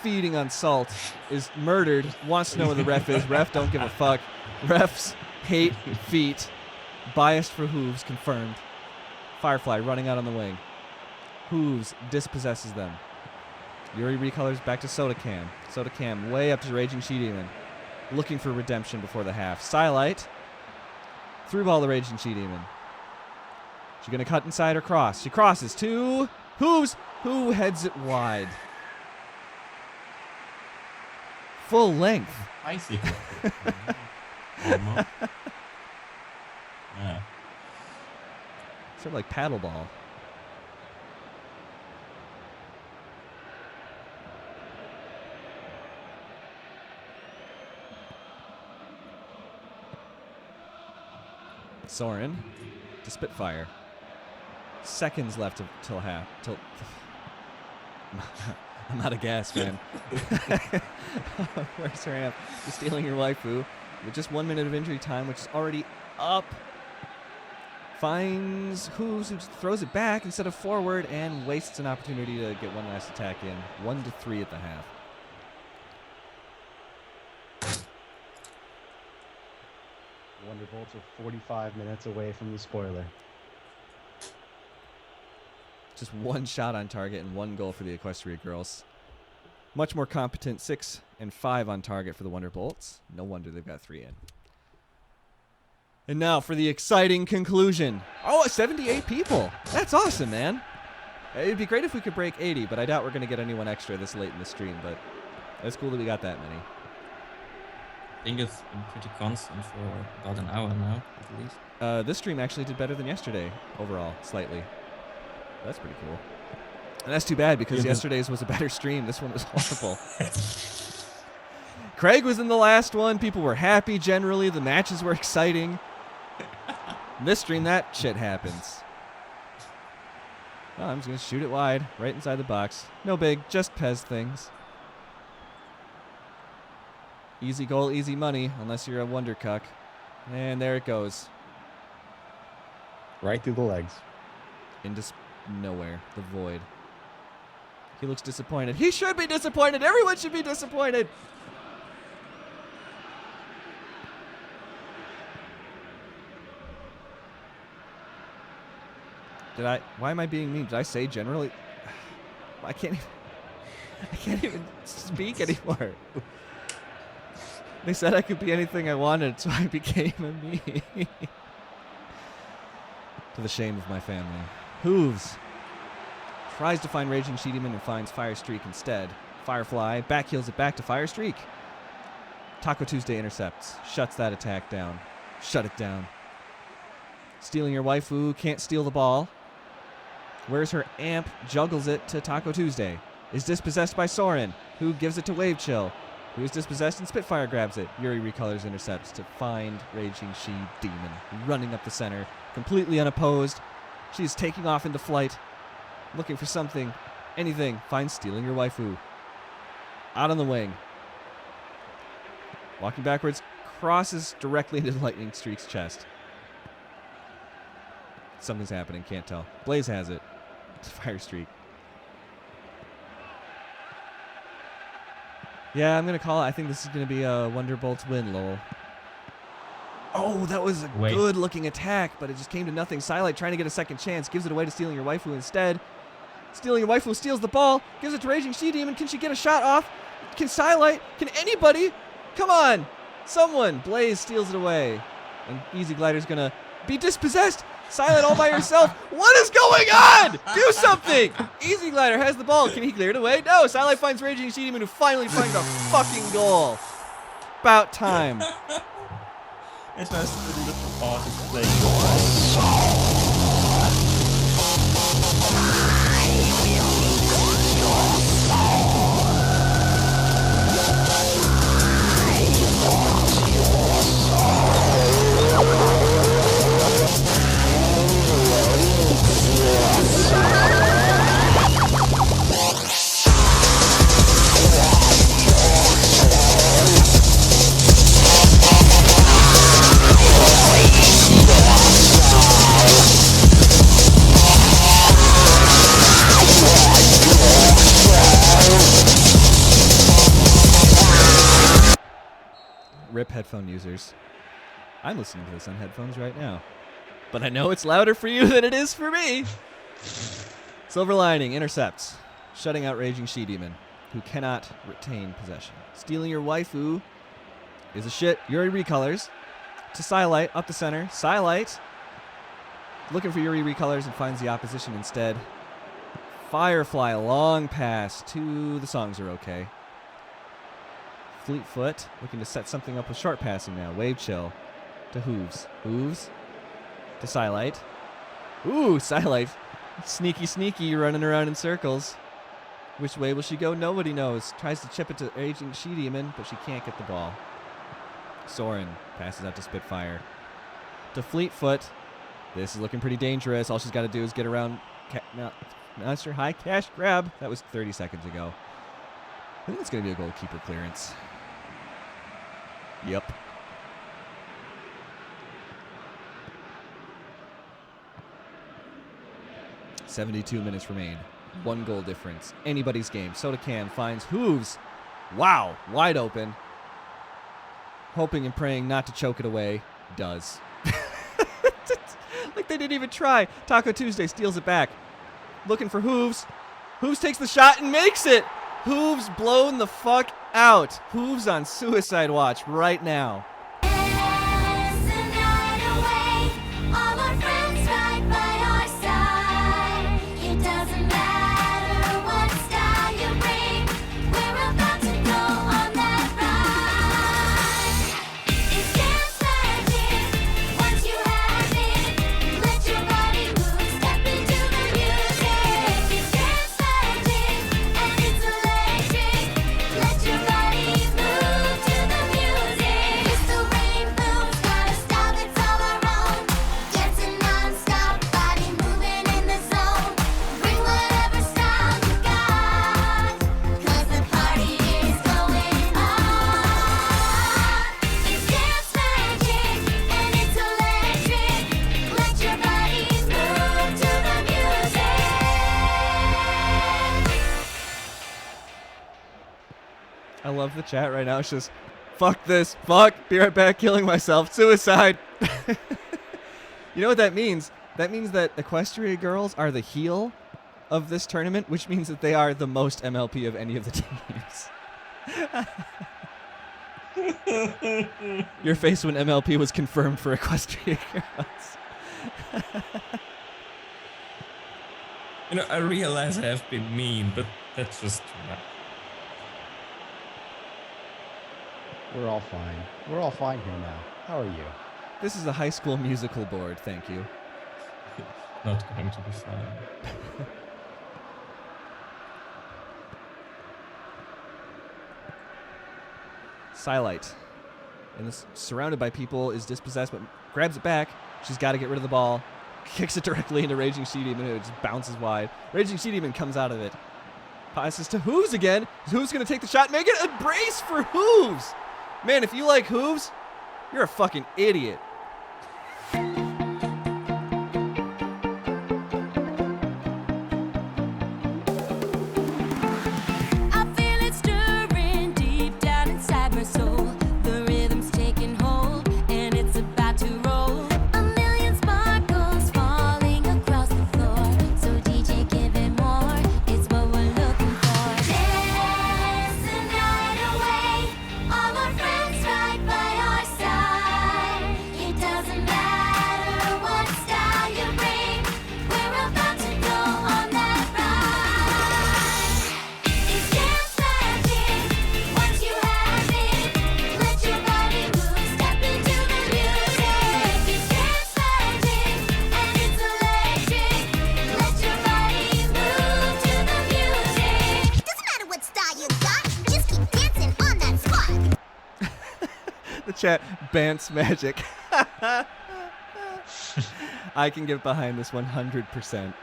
Feeding on salt. Is murdered. Wants to know where the ref is. Ref don't give a fuck. Refs hate feet. Biased for hooves. Confirmed. Firefly running out on the wing. Hooves dispossesses them. Yuri recolors back to Soda Cam. Soda Cam way up to Raging She Demon. Looking for redemption before the half. Stylite. Through ball to Raging She Demon. She's going to cut inside or cross. She crosses to Hooves, who heads it wide. Full length. Bicycle. Almost. Yeah. Sort of like paddleball. Soren to Spitfire. Seconds left till half. I'm out of gas, man. Where's her amp? You're stealing your waifu. With just 1 minute of injury time, which is already up. Finds Hooves, who throws it back instead of forward and wastes an opportunity to get one last attack in. 1-3 at the half. Wonderbolts are 45 minutes away from the spoiler. Just one shot on target and 1 goal for the Equestria girls. Much more competent, 6 and 5 on target for the Wonderbolts. No wonder they've got 3 in. And now for the exciting conclusion. Oh, 78 people. That's awesome, man. It'd be great if we could break 80, but I doubt we're going to get anyone extra this late in the stream, but it's cool that we got that many. think it's been pretty constant for about an hour now, at least. This stream actually did better than yesterday overall, slightly. That's pretty cool. And that's too bad because yesterday's was a better stream. This one was horrible. Craig was in the last one. People were happy generally. The matches were exciting. This stream, that shit happens. Oh, I'm just going to shoot it wide, right inside the box. No big, just Pez things. Easy goal, easy money, unless you're a wonder cuck. And there it goes. Right through the legs. Into nowhere. The void. He looks disappointed. He should be disappointed. Everyone should be disappointed. Why am I being mean? Did I say generally? I can't even speak anymore. They said I could be anything I wanted, so I became a me. To the shame of my family. Hooves. Tries to find Raging She Demon and finds Fire Streak instead. Firefly backheels it back to Fire Streak. Taco Tuesday intercepts. Shuts that attack down. Shut it down. Stealing your waifu. Can't steal the ball. Where's her amp? Juggles it to Taco Tuesday. Is dispossessed by Soren, who gives it to Wave Chill, who is dispossessed and Spitfire grabs it. Yuri recolors intercepts to find Raging She Demon, running up the center, completely unopposed. She's taking off into flight, looking for something, anything. Finds Stealing Your Waifu. Out on the wing. Walking backwards, crosses directly into Lightning Streak's chest. Something's happening, can't tell. Blaze has it. It's Fire Streak. Yeah, I'm going to call it. I think this is going to be a Wonderbolt's win, lol. Oh, that was a good-looking attack, but it just came to nothing. Silite trying to get a second chance. Gives it away to Stealing Your Waifu instead. Stealing Your Waifu steals the ball. Gives it to Raging She Demon. Can she get a shot off? Can Silite? Can anybody? Come on. Someone. Blaze steals it away. And Easy Glider's going to be dispossessed. Silent all by herself. What is going on? Do something. Easy Glider has the ball. Can he clear it away? No. Silent finds Raging She Demon, who finally finds a fucking goal. About time. It has the little artist playing. Rip headphone users. I'm listening to this on headphones right now. But I know it's louder for you than it is for me. Silver Lining intercepts, shutting out Raging She Demon, who cannot retain possession. Stealing Your Waifu is a shit. Yuri recolors to Silite up the center. Silite looking for Yuri recolors and finds the opposition instead. Firefly long pass to the Songs Are Okay. Fleetfoot looking to set something up with short passing now. Wave Chill to Hooves. Hooves to Silite. Ooh, Silite. Sneaky, running around in circles. Which way will she go? Nobody knows. Tries to chip it to Raging She Demon, but she can't get the ball. Soren passes out to Spitfire. To Fleetfoot. This is looking pretty dangerous. All she's got to do is get around Monster High Cash Grab. That was 30 seconds ago. I think it's going to be a goalkeeper clearance. Yep. .72 minutes remain. 1 goal difference. Anybody's game. Soda Can finds Hooves. Wow. Wide open. Hoping and praying not to choke it away. Does. Like they didn't even try. Taco Tuesday steals it back. Looking for Hooves. Hooves takes the shot and makes it. Hooves blown the fuck out. Hooves on suicide watch right now. I love the chat right now. It's just, fuck this. Fuck. Be right back. Killing myself. Suicide. You know what that means? That means that Equestria girls are the heel of this tournament, which means that they are the most MLP of any of the teams. Your face when MLP was confirmed for Equestria girls. You know, I realize I have been mean, but that's just too much. We're all fine. We're all fine here now. How are you? This is a High School Musical board, thank you. Not going to be fine. Silite, and is surrounded by people, is dispossessed, but grabs it back. She's got to get rid of the ball. Kicks it directly into Raging Sea Demon, and it just bounces wide. Raging Sea Demon comes out of it. Passes to Hooves again. Hooves going to take the shot, make it a brace for Hooves. Man, if you like Hooves, you're a fucking idiot. I feel it stirring deep down inside my soul. The rhythm's taking hold and it's about to roll. A million sparkles falling across the floor. So DJ, give it more. It's what we're looking for. Dance the night away. All our friends right by our side. It doesn't matter what style you bring. We're about to go on that ride. It's dance magic. Once you have it, let your body move. Step into the music. It's dance magic, and it's electric. Let your body move to the music. Doesn't matter what style you got, just keep dancing on that spot. The chat, Bance Magic. I can get behind this 100%.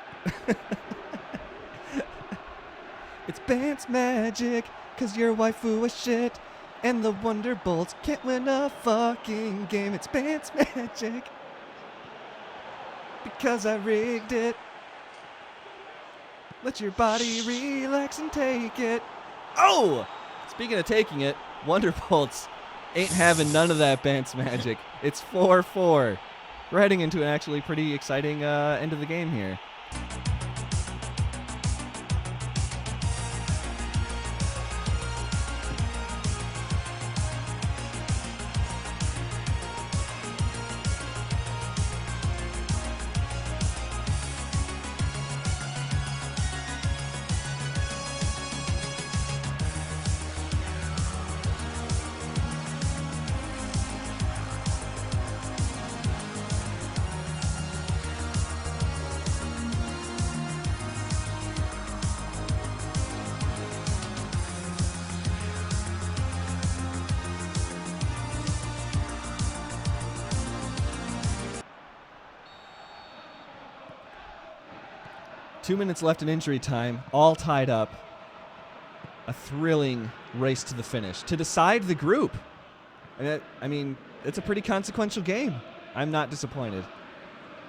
It's Bance Magic, cause your waifu was shit, and the Wonderbolts can't win a fucking game. It's Bance Magic, because I rigged it. Let your body relax and take it. Oh! Speaking of taking it, Wonderbolts ain't having none of that Bance Magic. It's 4-4. We're heading into an actually pretty exciting end of the game here. Two minutes left in injury time, all tied up. A thrilling race to the finish to decide the group. And I mean, it's a pretty consequential game. I'm not disappointed.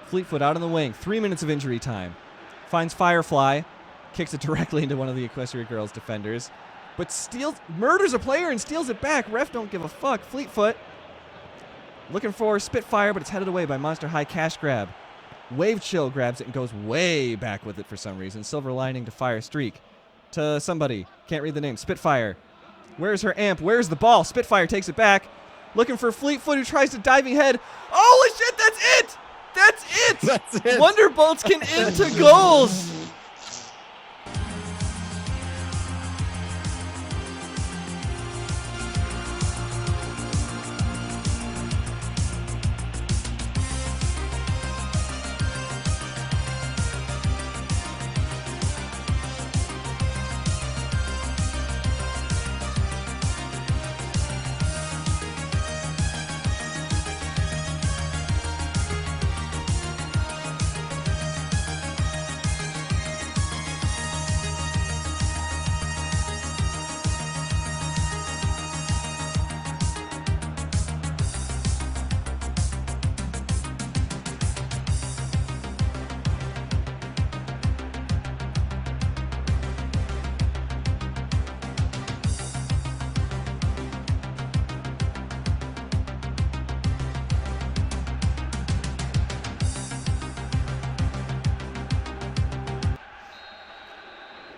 Fleetfoot out on the wing, 3 minutes of injury time. Finds Firefly, kicks it directly into one of the Equestria Girls defenders, but murders a player and steals it back. Ref don't give a fuck. Fleetfoot looking for Spitfire, but it's headed away by Monster High Cash Grab. Wave Chill grabs it and goes way back with it for some reason. Silver Lining to Fire Streak. To somebody. Can't read the name. Spitfire. Where's her amp? Where's the ball? Spitfire takes it back. Looking for Fleetfoot, who tries to diving head. Holy shit, that's it! That's it! That's it. Wonderbolts can into goals!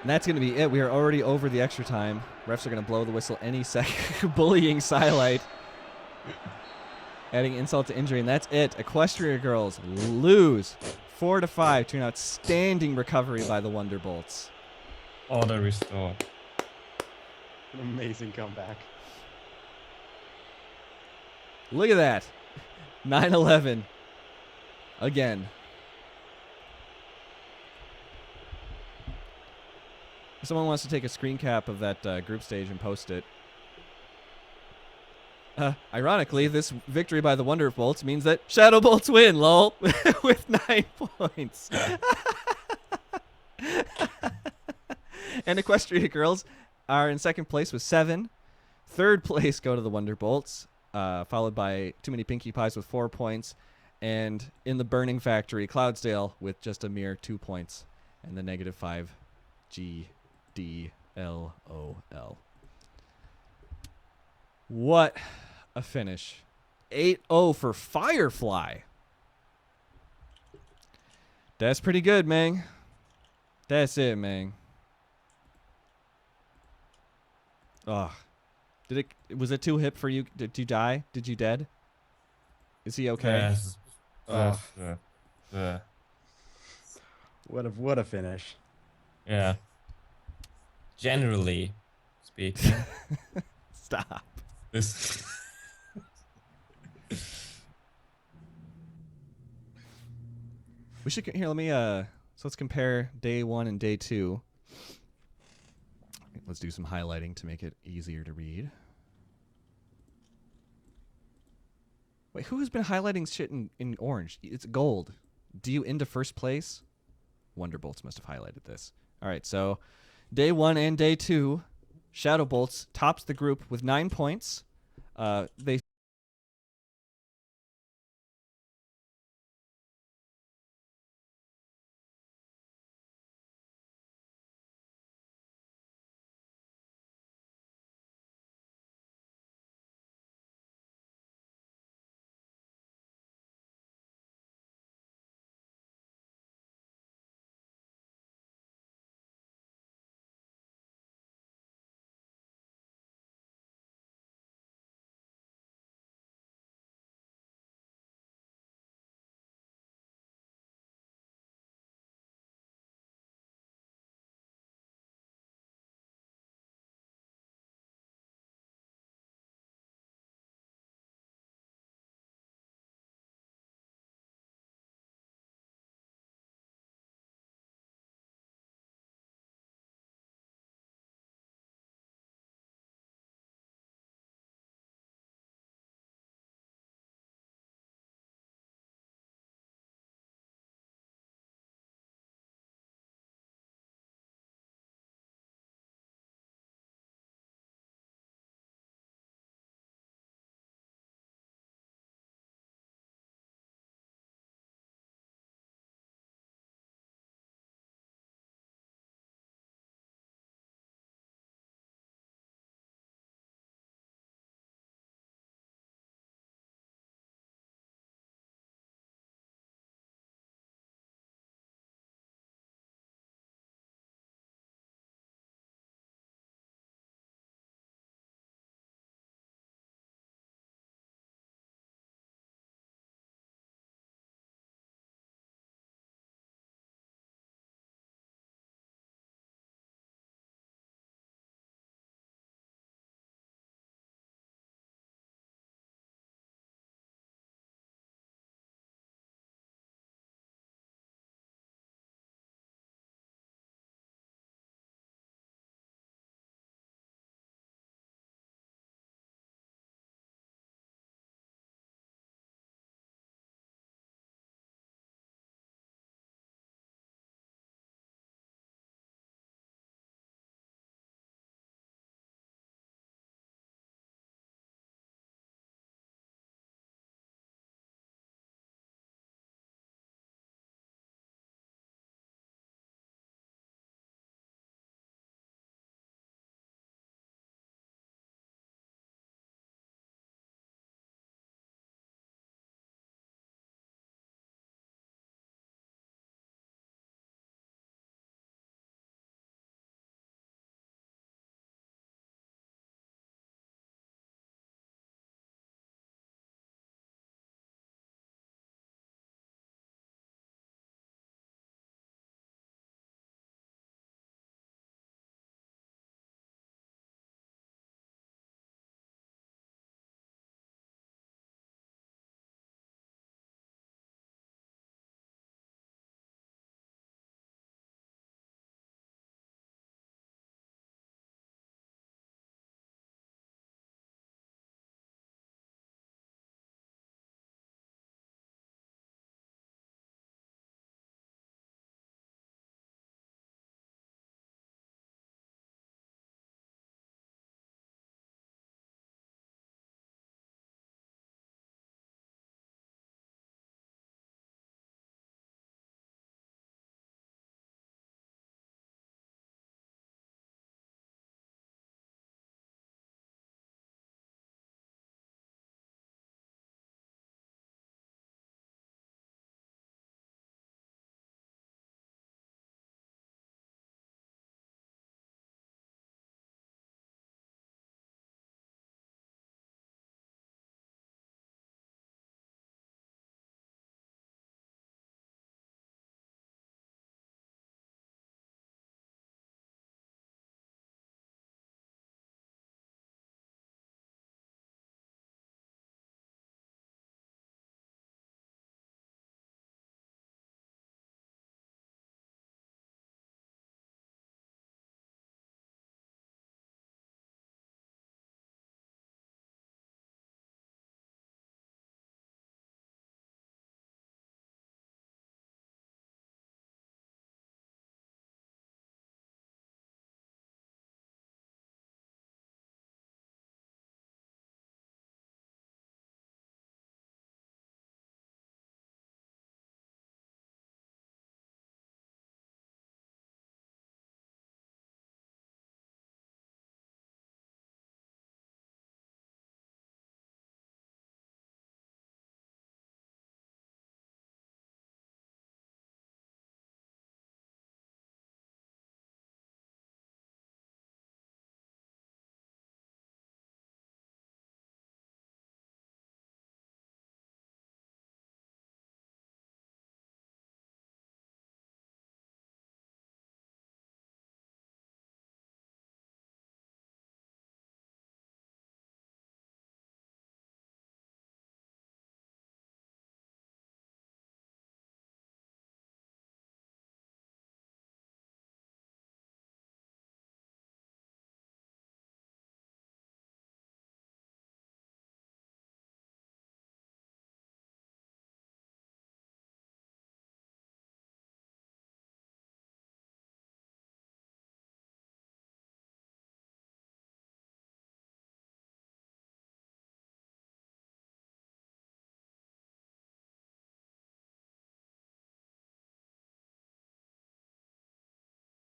And that's going to be it. We are already over the extra time. Refs are going to blow the whistle any second. Bullying Silite. Adding insult to injury, and that's it. Equestria girls lose 4-5 to an outstanding recovery by the Wonderbolts. Order restored. An amazing comeback. Look at that. 9-11. Again. If someone wants to take a screen cap of that group stage and post it. Ironically, this victory by the Wonderbolts means that Shadowbolts win, lol, with 9 points. And Equestria girls are in second place with 7. Third place go to the Wonderbolts, followed by Too Many Pinkie Pies with 4 points. And in the Burning Factory, Cloudsdale with just a mere 2 points. And the -5 GDLOL. What a finish. 8-0 for Firefly. That's pretty good, man. That's it, man. Oh. Was it too hip for you? Did you die? Did you dead? Is he okay? Yes. What a finish. Yeah. Generally speaking. Stop. This We should here. Let me so let's compare day 1 and day 2. Let's do some highlighting to make it easier to read. Wait, who has been highlighting shit in orange? It's gold. Do you into first place? Wonderbolts must have highlighted this. All right, so day 1 and day 2, Shadowbolts tops the group with 9 points. They